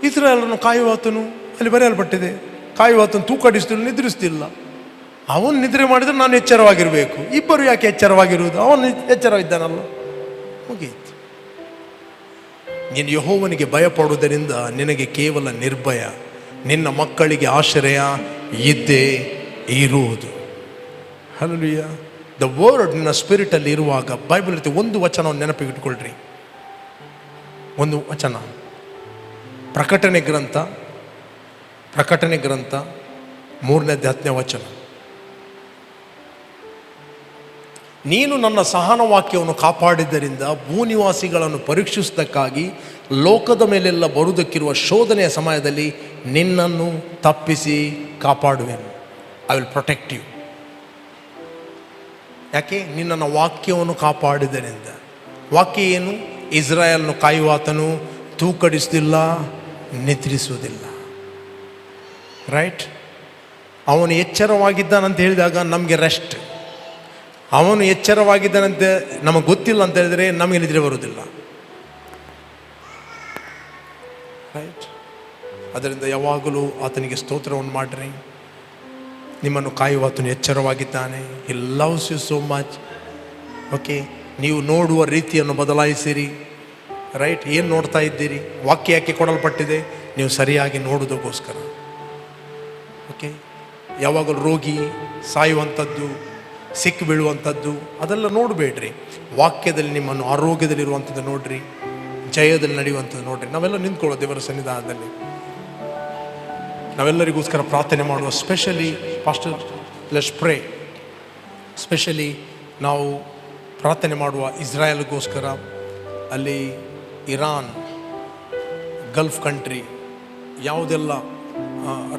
ಇಸ್ರಾಯೇಲರನ್ನು ಕಾಯುವಾತನು ಅಲ್ಲಿ ಬರೆಯಲ್ಪಟ್ಟಿದೆ, ಕಾಯುವಾತನು ತೂಕಡಿಸ್ತಿಲ್ಲ, ನಿದ್ರಿಸ್ತಿಲ್ಲ. ಅವನು ನಿದ್ರೆ ಮಾಡಿದ್ರೆ ನಾನು ಎಚ್ಚರವಾಗಿರಬೇಕು. ಇಬ್ಬರು ಯಾಕೆ ಎಚ್ಚರವಾಗಿರುವುದು? ಅವನು ಎಚ್ಚರವಿದ್ದಾನಲ್ಲ, ಮುಗಿಯಿತು. ನೀನು ಯೆಹೋವನಿಗೆ ಭಯಪಡುವುದರಿಂದ ನಿನಗೆ ಕೇವಲ ನಿರ್ಭಯ, ನಿನ್ನ ಮಕ್ಕಳಿಗೆ ಆಶ್ರಯ ಇದ್ದೇ ಇರುವುದು. ಹಲ್ಲೆಲೂಯಾ. ದ ವರ್ಡ್ ನಿನ್ನ ಸ್ಪಿರಿಟಲ್ಲಿ ಇರುವಾಗ ಬೈಬಲ್ ಇರುತ್ತೆ. ಒಂದು ವಚನವನ್ನು ನೆನಪಿಗಿಟ್ಕೊಳ್ರಿ. ಒಂದು ವಚನ, ಪ್ರಕಟಣೆ ಗ್ರಂಥ 3ನೇ 10ನೇ ವಚನ. ನೀನು ನನ್ನ ಸಹನ ವಾಕ್ಯವನ್ನು ಕಾಪಾಡಿದ್ದರಿಂದ ಭೂನಿವಾಸಿಗಳನ್ನು ಪರೀಕ್ಷಿಸುವುದಕ್ಕಾಗಿ ಲೋಕದ ಮೇಲೆಲ್ಲ ಬರುವುದಕ್ಕಿರುವ ಶೋಧನೆಯ ಸಮಯದಲ್ಲಿ ನಿನ್ನನ್ನು ತಪ್ಪಿಸಿ ಕಾಪಾಡುವೆನು. I will protect you. ಯಾಕೆ? ನಿನ್ನನ್ನು ವಾಕ್ಯವನ್ನು ಕಾಪಾಡಿದ್ದರಿಂದ. ವಾಕ್ಯ ಏನು? ಇಸ್ರಾಯೇಲನ್ನು ಕಾಯುವಾತನು ತೂಕಡಿಸುವುದಿಲ್ಲ, ನಿದ್ರಿಸುವುದಿಲ್ಲ. ರೈಟ್, ಅವನು ಎಚ್ಚರವಾಗಿದ್ದಾನಂತ ಹೇಳಿದಾಗ ನಮಗೆ ರೆಸ್ಟ್. ಅವನು ಎಚ್ಚರವಾಗಿದ್ದಾನಂತೆ ನಮಗೆ ಗೊತ್ತಿಲ್ಲ ಅಂತ ಹೇಳಿದರೆ ನಮಗೆ ನಿದ್ರೆ ಬರುವುದಿಲ್ಲ. ರೈಟ್, ಅದರಿಂದ ಯಾವಾಗಲೂ ಆತನಿಗೆ ಸ್ತೋತ್ರವನ್ನು ಮಾಡಿರಿ. ನಿಮ್ಮನ್ನು ಕಾಯುವಾತನು ಎಚ್ಚರವಾಗಿದ್ದಾನೆ. He loves you so much. Okay, ನೀವು ನೋಡುವ ರೀತಿಯನ್ನು ಬದಲಾಯಿಸಿರಿ. ರೈಟ್, ಏನು ನೋಡ್ತಾ ಇದ್ದೀರಿ? ವಾಕ್ಯ ಯಾಕೆ ಕೊಡಲ್ಪಟ್ಟಿದೆ? ನೀವು ಸರಿಯಾಗಿ ನೋಡೋದಕ್ಕೋಸ್ಕರ. ಓಕೆ, ಯಾವಾಗಲೂ ರೋಗಿ ಸಾಯುವಂಥದ್ದು, ಸಿಕ್ಕಿ ಬೀಳುವಂಥದ್ದು ಅದೆಲ್ಲ ನೋಡಬೇಡ್ರಿ. ವಾಕ್ಯದಲ್ಲಿ ನಿಮ್ಮನ್ನು ಆರೋಗ್ಯದಲ್ಲಿರುವಂಥದ್ದು ನೋಡ್ರಿ, ಜಯದಲ್ಲಿ ನಡೆಯುವಂಥದ್ದು ನೋಡ್ರಿ. ನಾವೆಲ್ಲ ನಿಂತ್ಕೊಳ್ಳೋ ದೇವರ ಸನ್ನಿಧಾನದಲ್ಲಿ ನಾವೆಲ್ಲರಿಗೋಸ್ಕರ ಪ್ರಾರ್ಥನೆ ಮಾಡುವ. Specially pastor, let's pray. Specially ನಾವು ಪ್ರಾರ್ಥನೆ ಮಾಡುವ ಇಸ್ರಾಯೇಲ್ಗೋಸ್ಕರ. ಅಲ್ಲಿ ಇರಾನ್, ಗಲ್ಫ್ ಕಂಟ್ರಿ, ಯಾವುದೆಲ್ಲ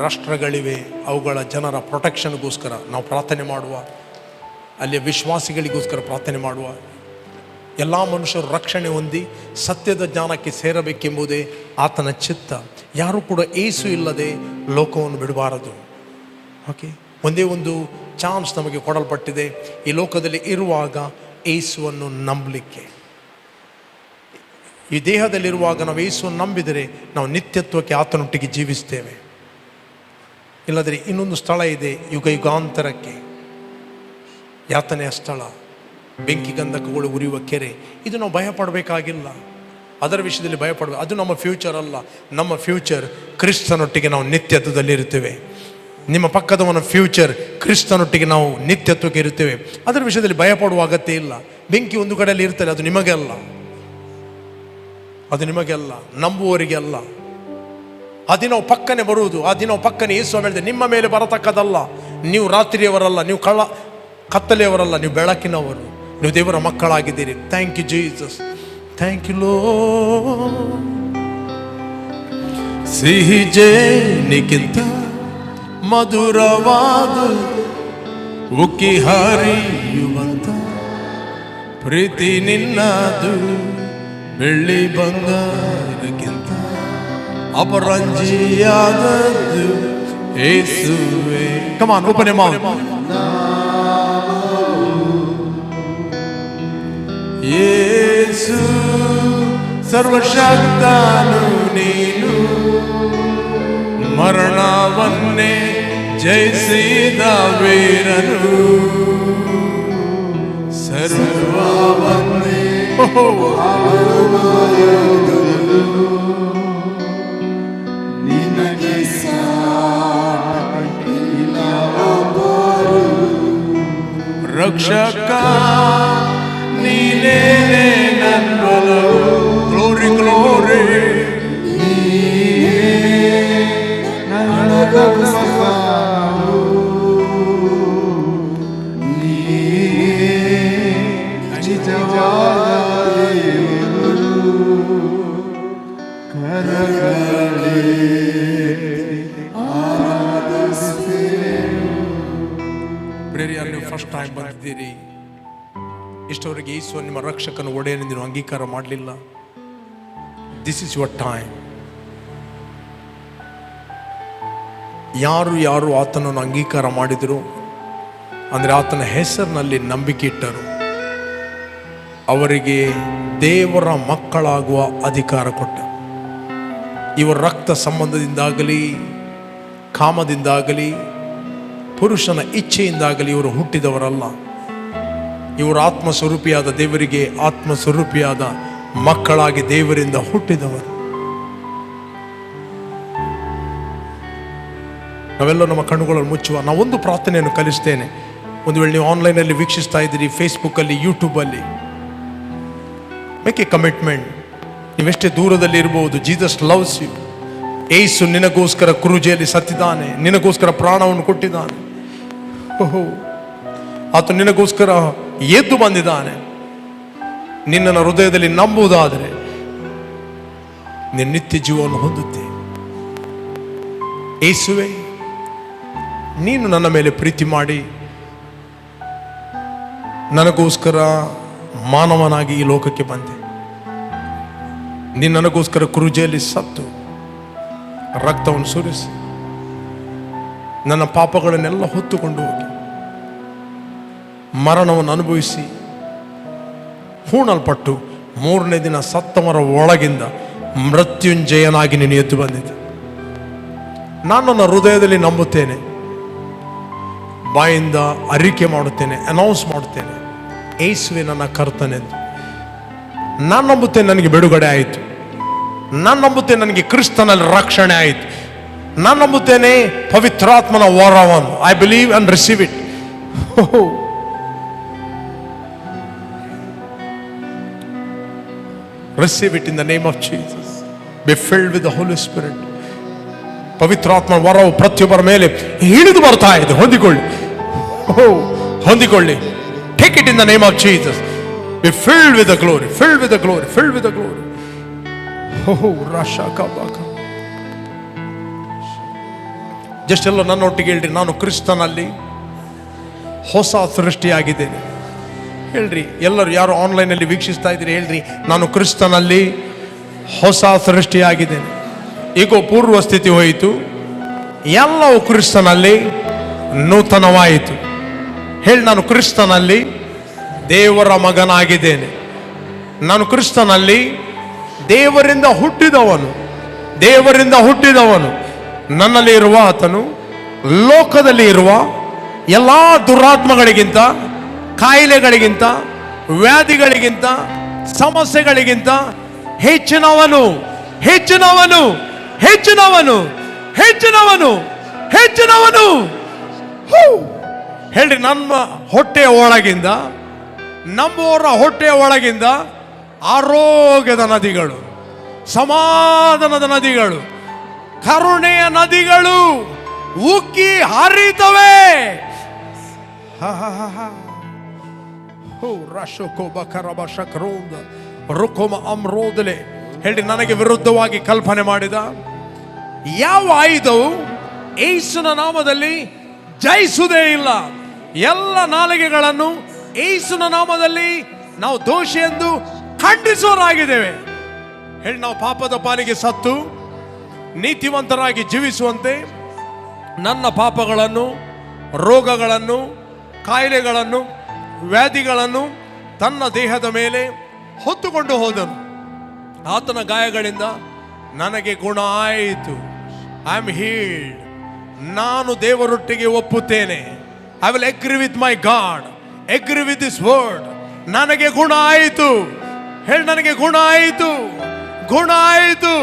ರಾಷ್ಟ್ರಗಳಿವೆ ಅವುಗಳ ಜನರ ಪ್ರೊಟೆಕ್ಷನ್ಗೋಸ್ಕರ ನಾವು ಪ್ರಾರ್ಥನೆ ಮಾಡುವ. ಅಲ್ಲಿಯ ವಿಶ್ವಾಸಿಗಳಿಗೋಸ್ಕರ ಪ್ರಾರ್ಥನೆ ಮಾಡುವ. ಎಲ್ಲ ಮನುಷ್ಯರು ರಕ್ಷಣೆ ಹೊಂದಿ ಸತ್ಯದ ಜ್ಞಾನಕ್ಕೆ ಸೇರಬೇಕೆಂಬುದೇ ಆತನ ಚಿತ್ತ. ಯಾರೂ ಕೂಡ ಏಸು ಇಲ್ಲದೆ ಲೋಕವನ್ನು ಬಿಡಬಾರದು. ಓಕೆ, ಒಂದೇ ಒಂದು ಚಾನ್ಸ್ ನಮಗೆ ಕೊಡಲ್ಪಟ್ಟಿದೆ ಈ ಲೋಕದಲ್ಲಿ ಇರುವಾಗ ಏಸುವನ್ನು ನಂಬಲಿಕ್ಕೆ. ಈ ದೇಹದಲ್ಲಿರುವಾಗ ನಾವು ಏಸುವನ್ನು ನಂಬಿದರೆ ನಾವು ನಿತ್ಯತ್ವಕ್ಕೆ ಆತನೊಟ್ಟಿಗೆ ಜೀವಿಸ್ತೇವೆ. ಇಲ್ಲದ್ರೆ ಇನ್ನೊಂದು ಸ್ಥಳ ಇದೆ, ಯುಗ ಯುಗಾಂತರಕ್ಕೆ ಯಾತನೆಯ ಸ್ಥಳ, ಬೆಂಕಿ ಗಂಧಕಗಳು ಉರಿಯುವ ಕೆರೆ. ಇದು ನಾವು ಭಯಪಡಬೇಕಾಗಿಲ್ಲ. ಅದರ ವಿಷಯದಲ್ಲಿ ಭಯಪಡಬೇಕು. ಅದು ನಮ್ಮ ಫ್ಯೂಚರ್ ಅಲ್ಲ. ನಮ್ಮ ಫ್ಯೂಚರ್ ಕ್ರಿಸ್ತನೊಟ್ಟಿಗೆ ನಾವು ನಿತ್ಯತ್ವದಲ್ಲಿ ಇರುತ್ತೇವೆ. ನಿಮ್ಮ ಪಕ್ಕದವನ ಫ್ಯೂಚರ್ ಕ್ರಿಸ್ತನೊಟ್ಟಿಗೆ ನಾವು ನಿತ್ಯತ್ವಕ್ಕೆ ಇರುತ್ತೇವೆ. ಅದರ ವಿಷಯದಲ್ಲಿ ಭಯಪಡುವ ಅಗತ್ಯ ಇಲ್ಲ. ಬೆಂಕಿ ಒಂದು ಕಡೆಯಲ್ಲಿ ಇರ್ತದೆ, ಅದು ನಿಮಗೆ ಅಲ್ಲ, ಅದು ನಿಮಗೆ ಅಲ್ಲ, ನಂಬುವವರಿಗೆ ಅಲ್ಲ. ಆ ದಿನವು ಪಕ್ಕನೆ ಬರುವುದು. ಆ ದಿನವು ಪಕ್ಕನೆ ಯೇಸು ಹೇಳಿದೆ, ನಿಮ್ಮ ಮೇಲೆ ಬರತಕ್ಕದಲ್ಲ. ನೀವು ರಾತ್ರಿಯವರಲ್ಲ, ನೀವು ಕತ್ತಲೆಯವರಲ್ಲ, ನೀವು ಬೆಳಕಿನವರು, ನೀವು ದೇವರ ಮಕ್ಕಳಾಗಿದ್ದೀರಿ. Thank you Jesus, thank you Lord. ಸಿಹಿ ಜೇನಿಗಿಂತ ಮಧುರವಾದ ಉಕ್ಕಿ ಹರಿಯುವಂತ ಪ್ರೀತಿ ನಿನ್ನದು, ಬೆಳ್ಳಿ ಬಂಗಾರಕ್ಕಿಂತ ಅಪರಂಜಿಯಾದದ್ದು ಯೇಸುವೇ. Come on, open your mouth. ಯೇಸು ಸರ್ವಶಕ್ತನು ನೀನು, ಮರಣವನ್ನೇ ಜಯಿಸಿದ ವೀರನು, ಸರ್ವವನ್ನೇ ನಿನಗೆ ರಕ್ಷಕ ನೀನೇ ನನ್ನೊಲವು. Glory glory. ನೀವು ಫಸ್ಟ್ ಟೈಮ್ ಬಂದಿದ್ದೀರಿ, ಇಷ್ಟವರೆಗೆ ಯೇಸು ನಿಮ್ಮ ರಕ್ಷಕನ ಒಡೆಯನ್ನು ನೀವು ಅಂಗೀಕಾರ ಮಾಡಲಿಲ್ಲ. This is your time. ಯಾರು ಯಾರು ಆತನನ್ನು ಅಂಗೀಕಾರ ಮಾಡಿದರು ಅಂದರೆ ಆತನ ಹೆಸರಿನಲ್ಲಿ ನಂಬಿಕೆ ಇಟ್ಟರು, ಅವರಿಗೆ ದೇವರ ಮಕ್ಕಳಾಗುವ ಅಧಿಕಾರ ಕೊಟ್ಟ. ಇವರ ರಕ್ತ ಸಂಬಂಧದಿಂದಾಗಲಿ, ಕಾಮದಿಂದಾಗಲಿ, ಪುರುಷನ ಇಚ್ಛೆಯಿಂದಾಗಲಿ ಇವರು ಹುಟ್ಟಿದವರಲ್ಲ. ಇವರು ಆತ್ಮಸ್ವರೂಪಿಯಾದ ದೇವರಿಗೆ ಆತ್ಮಸ್ವರೂಪಿಯಾದ ಮಕ್ಕಳಾಗಿ ದೇವರಿಂದ ಹುಟ್ಟಿದವರು. ನಾವೆಲ್ಲ ನಮ್ಮ ಕಣ್ಣುಗಳನ್ನು ಮುಚ್ಚುವ. ನಾವೊಂದು ಪ್ರಾರ್ಥನೆಯನ್ನು ಕಲಿಸ್ತೇನೆ. ಒಂದು ವೇಳೆ ನೀವು ಆನ್ಲೈನಲ್ಲಿ ವೀಕ್ಷಿಸ್ತಾ ಇದ್ದೀರಿ, ಫೇಸ್ಬುಕ್ಕಲ್ಲಿ, ಯೂಟ್ಯೂಬಲ್ಲಿ, ಮೇಕ್ ಎ ಕಮಿಟ್ಮೆಂಟ್. ನೀವೆಷ್ಟೇ ದೂರದಲ್ಲಿ ಇರಬಹುದು, ಜೀಸಸ್ ಲವ್ಸ್ ಯು. ಯೇಸು ನಿನಗೋಸ್ಕರ ಕ್ರೂಜೆಯಲ್ಲಿ ಸತ್ತಿದ್ದಾನೆ, ನಿನಗೋಸ್ಕರ ಪ್ರಾಣವನ್ನು ಕೊಟ್ಟಿದ್ದಾನೆ. ಓಹೋ, ಆತ ನಿನಗೋಸ್ಕರ ಎದ್ದು ಬಂದಿದ್ದಾನೆ. ನಿನ್ನನ್ನು ಹೃದಯದಲ್ಲಿ ನಂಬುವುದಾದರೆ ನಿನ್ನ ನಿತ್ಯ ಜೀವವನ್ನು ಹೊಂದುತ್ತೆ. ಯೇಸುವೇ, ನೀನು ನನ್ನ ಮೇಲೆ ಪ್ರೀತಿ ಮಾಡಿ ನನಗೋಸ್ಕರ ಮಾನವನಾಗಿ ಈ ಲೋಕಕ್ಕೆ ಬಂದೆ. ನೀನು ನನಗೋಸ್ಕರ ಕ್ರೂಜೆಯಲ್ಲಿ ಸತ್ತು ರಕ್ತವನ್ನು ಸುರಿಸಿ ನನ್ನ ಪಾಪಗಳನ್ನೆಲ್ಲ ಹೊತ್ತುಕೊಂಡು ಹೋಗಿ ಮರಣವನ್ನು ಅನುಭವಿಸಿ ಹೂಣಲ್ಪಟ್ಟು 3ನೇ ದಿನ ಸತ್ತವರ ಒಳಗಿಂದ ಮೃತ್ಯುಂಜಯನಾಗಿ ನೀನು ಎದ್ದು ಬಂದಿದ್ದೆ. ನಾನು ನನ್ನ ಹೃದಯದಲ್ಲಿ ನಂಬುತ್ತೇನೆ, ಬಾಯಿಂದ ಅರಿಕೆ ಮಾಡುತ್ತೇನೆ, ಅನೌನ್ಸ್ ಮಾಡುತ್ತೇನೆ, ಯೇಸುವೆ ನನ್ನ ಕರ್ತನೆಂದು. ನಾನು ನಂಬುತ್ತೇನೆ ನನಗೆ ಬಿಡುಗಡೆ ಆಯಿತು. ನಾನು ನಂಬುತ್ತೇನೆ ನನಗೆ ಕ್ರಿಸ್ತನಲ್ಲಿ ರಕ್ಷಣೆ ಆಯಿತು. ನಾನು ನಂಬುತ್ತೇನೆ ಪವಿತ್ರಾತ್ಮನ ವರವನ್ನು. I believe and receive it. Receive it in the name of Jesus. Be filled with the Holy Spirit. ಪವಿತ್ರಾತ್ಮ ವರವು ಪ್ರತಿಯೊಬ್ಬರ ಮೇಲೆ ಇಳಿದು ಬರ್ತಾ ಇದೆ. ಹೊಂದಿಕೊಳ್ಳಿ, ಹೊಂದಿಕೊಳ್ಳಿ. Take it in the name of Jesus. Be filled with the glory, filled with the glory, filled with the glory. Just ಎಲ್ಲ ನನ್ನೊಟ್ಟಿಗೆ ಹೇಳ್ರಿ, ನಾನು ಕ್ರಿಸ್ತನಲ್ಲಿ ಹೊಸ ಸೃಷ್ಟಿಯಾಗಿದ್ದೇನೆ. ಹೇಳ್ರಿ ಎಲ್ಲರೂ, ಯಾರು ಆನ್ಲೈನಲ್ಲಿ ವೀಕ್ಷಿಸ್ತಾ ಇದ್ದೀರಿ, ಹೇಳ್ರಿ, ನಾನು ಕ್ರಿಸ್ತನಲ್ಲಿ ಹೊಸ ಸೃಷ್ಟಿಯಾಗಿದ್ದೇನೆ. ಈಗ ಪೂರ್ವ ಸ್ಥಿತಿ ಹೋಯಿತು, ಎಲ್ಲವೂ ಕ್ರಿಸ್ತನಲ್ಲಿ ನೂತನವಾಯಿತು. ಹೇಳಿ, ನಾನು ಕ್ರಿಸ್ತನಲ್ಲಿ ದೇವರ ಮಗನಾಗಿದ್ದೇನೆ. ನಾನು ಕ್ರಿಸ್ತನಲ್ಲಿ ದೇವರಿಂದ ಹುಟ್ಟಿದವನು. ದೇವರಿಂದ ಹುಟ್ಟಿದವನು. ನನ್ನಲ್ಲಿ ಇರುವ ಆತನು ಲೋಕದಲ್ಲಿ ಇರುವ ಎಲ್ಲ ದುರಾತ್ಮಗಳಿಗಿಂತ, ಕಾಯಿಲೆಗಳಿಗಿಂತ, ವ್ಯಾಧಿಗಳಿಗಿಂತ, ಸಮಸ್ಯೆಗಳಿಗಿಂತ ಹೆಚ್ಚಿನವನು, ಹೆಚ್ಚಿನವನು, ಹೆಚ್ಚಿನವನು, ಹೆಚ್ಚಿನವನು, ಹೆಚ್ಚಿನವನು. ಹೇಳ್ರಿ, ನಮ್ಮ ಹೊಟ್ಟೆಯ ಒಳಗಿಂದ, ನಮ್ಮವರ ಹೊಟ್ಟೆಯ ಒಳಗಿಂದ ಆರೋಗ್ಯದ ನದಿಗಳು, ಸಮಾಧಾನದ ನದಿಗಳು, ಕರುಣೆಯ ನದಿಗಳು ಉಕ್ಕಿ ಹರಿತವೆ. ಹೇಳಿ, ನನಗೆ ವಿರುದ್ಧವಾಗಿ ಕಲ್ಪನೆ ಮಾಡಿದ ಯಾವ ಆಯುಧವು ಯೇಸುವಿನ ನಾಮದಲ್ಲಿ ಜಯಿಸುವುದೇ ಇಲ್ಲ. ಎಲ್ಲ ನಾಲಿಗೆಗಳನ್ನು ಯೇಸುವಿನ ನಾಮದಲ್ಲಿ ನಾವು ದೋಷಿ ಎಂದು ಖಂಡಿಸುವರಾಗಿದ್ದೇವೆ. ಹೇಳಿ, ನಾವು ಪಾಪದ ಪಾಲಿಗೆ ಸತ್ತು ನೀತಿವಂತರಾಗಿ ಜೀವಿಸುವಂತೆ ನನ್ನ ಪಾಪಗಳನ್ನು, ರೋಗಗಳನ್ನು, ಕಾಯಿಲೆಗಳನ್ನು, ವ್ಯಾಧಿಗಳನ್ನು ತನ್ನ ದೇಹದ ಮೇಲೆ ಹೊತ್ತುಕೊಂಡು ಹೋದನು. ಆತನ ಗಾಯಗಳಿಂದ ನನಗೆ ಗುಣ ಆಯಿತು. I am healed. ನಾನು ದೇವರೊಟ್ಟಿಗೆ ಒಪ್ಪುತ್ತೇನೆ. I will agree with my God, agree with this word. ನನಗೆ ಗುಣ ಆಯಿತು. ಹೇಳಿ, ನನಗೆ ಗುಣ ಆಯಿತು, ಗುಣ ಆಯಿತು,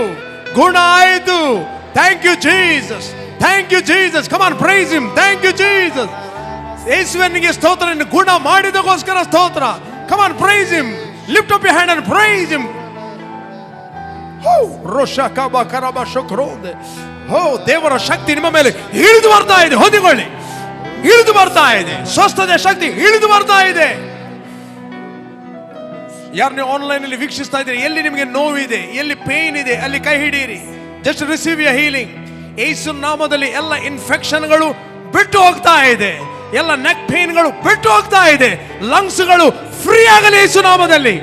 ಗುಣ ಆಯಿತು. Thank you Jesus, thank you Jesus. Come on, praise him. Thank you Jesus. ಯೇಸುವಿನಿಗೆ ಸ್ತೋತ್ರ, ನಿನ್ನ ಗುಣ ಮಾಡಿದಗೋಸ್ಕರ ಸ್ತೋತ್ರ. Come on, praise him. Lift up your hand and praise him. ದೇವರ ಶಕ್ತಿ ನಿಮ್ಮ ಮೇಲೆ ಇಳಿದು ಬರ್ತಾ ಇದೆ. ಹೊಂದಿಕೊಳ್ಳಿ, ಇಳಿದು ಬರ್ತಾ ಇದೆ. ಸ್ವಸ್ಥತೆಯ ಶಕ್ತಿ ಇಳಿದು ಬರ್ತಾ ಇದೆ. ಯಾರು ನೀವು ಆನ್ಲೈನ್ ಅಲ್ಲಿ ವೀಕ್ಷಿಸ್ತಾ ಇದ್ದೀರಿ, ಎಲ್ಲಿ ನಿಮಗೆ ನೋವಿದೆ, ಎಲ್ಲಿ ಪೇನ್ ಇದೆ, ಅಲ್ಲಿ ಕೈ ಹಿಡಿಯಿರಿ. ಜಸ್ಟ್ ರಿಸೀವ್ ಯರ್ ಹೀಲಿಂಗ್. ಯೇಸು ನಾಮದಲ್ಲಿ ಎಲ್ಲ ಇನ್ಫೆಕ್ಷನ್ಗಳು ಬಿಟ್ಟು ಹೋಗ್ತಾ ಇದೆ. ಎಲ್ಲ ನೆಕ್ ಪೇನ್ಗಳು ಬಿಟ್ಟು ಹೋಗ್ತಾ ಇದೆ. ಲಂಗ್ಸ್ಗಳು ಫ್ರೀ ಆಗಲಿ ಯೇಸು ನಾಮದಲ್ಲಿ.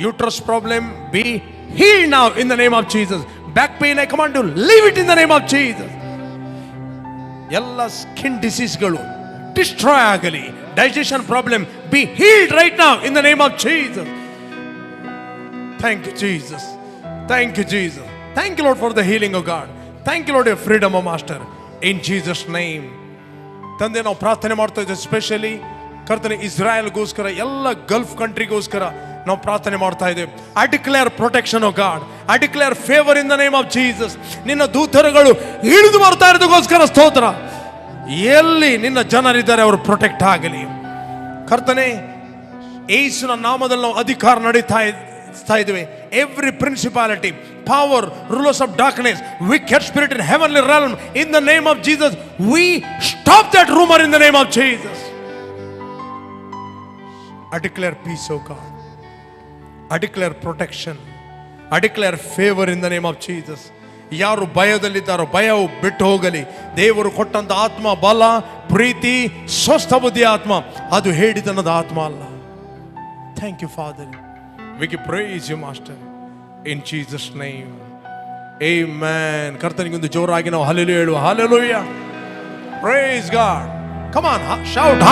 Uterus problem be healed now in the name of Jesus. Back pain, I command you, leave it in the name of Jesus. ಎಲ್ಲ ಸ್ಕಿನ್ ಡಿಸೀಸ್ಗಳು ಡಿಸ್ಟ್ರಾಯ್ ಆಗಲಿ. Digestion problem be healed right now in the name of Jesus. Thank you Jesus, thank you Jesus, thank you Lord for the healing of God. Thank you Lord, your freedom of master, in Jesus name. ತಂದೆ, ನಾವು ಪ್ರಾರ್ಥನೆ ಮಾಡ್ತಾ ಇದ್ದೇವೆ. Specially ಕರ್ತನೆ ಇಸ್ರಾಯಲ್ಗೋಸ್ಕರ, ಎಲ್ಲ Gulf ಕಂಟ್ರಿಗೋಸ್ಕರ ನಾವು ಪ್ರಾರ್ಥನೆ ಮಾಡ್ತಾ ಇದ್ದೇವೆ. I declare protection of god, I declare favour in the name of Jesus. ನಿನ್ನ ದೂತರುಗಳು ಇಳಿದು ಬರ್ತಾ ಇರೋದಕ್ಕೋಸ್ಕರ ಸ್ತೋತ್ರ. ಎಲ್ಲಿ ನಿನ್ನ ಜನರಿದ್ದಾರೆ ಅವರು ಪ್ರೊಟೆಕ್ಟ್ ಆಗಲಿ. ಕರ್ತನೆ, ಯೇಸುವಿನ ನಾಮದಲ್ಲಿ ನಾವು ಅಧಿಕಾರ ನಡೀತಾ ಇದ್ದೇವೆ. Every principality, power, rulers of darkness, wicked spirit in heavenly realm, in the name of Jesus, we stop that rumor in the name of Jesus. I declare peace, oh God. I declare protection. I declare favor in the name of Jesus. ಯಾರು ಭಯದಲ್ಲಿದ್ದಾರೋ ಭಯವು ಬಿಟ್ಟು ಹೋಗಲಿ. ದೇವರು ಕೊಟ್ಟಂತ ಆತ್ಮ ಬಲ, ಪ್ರೀತಿ, ಸ್ವಸ್ಥ ಬುದ್ಧಿ ಆತ್ಮ, ಅದು ಹೇಳಿದನದ ಆತ್ಮ ಅಲ್ಲ. Thank you Father. We give praise you, Master, in Jesus name. Amen. ಕರ್ತನಿಗೆ ಒಂದು ಜೋರಾಗಿ ನಾವು ಹಲ್ಲೆಲೂಯಾ ಹೇಳುವ. Hallelujah. Praise God. Come on, shout hallelujah.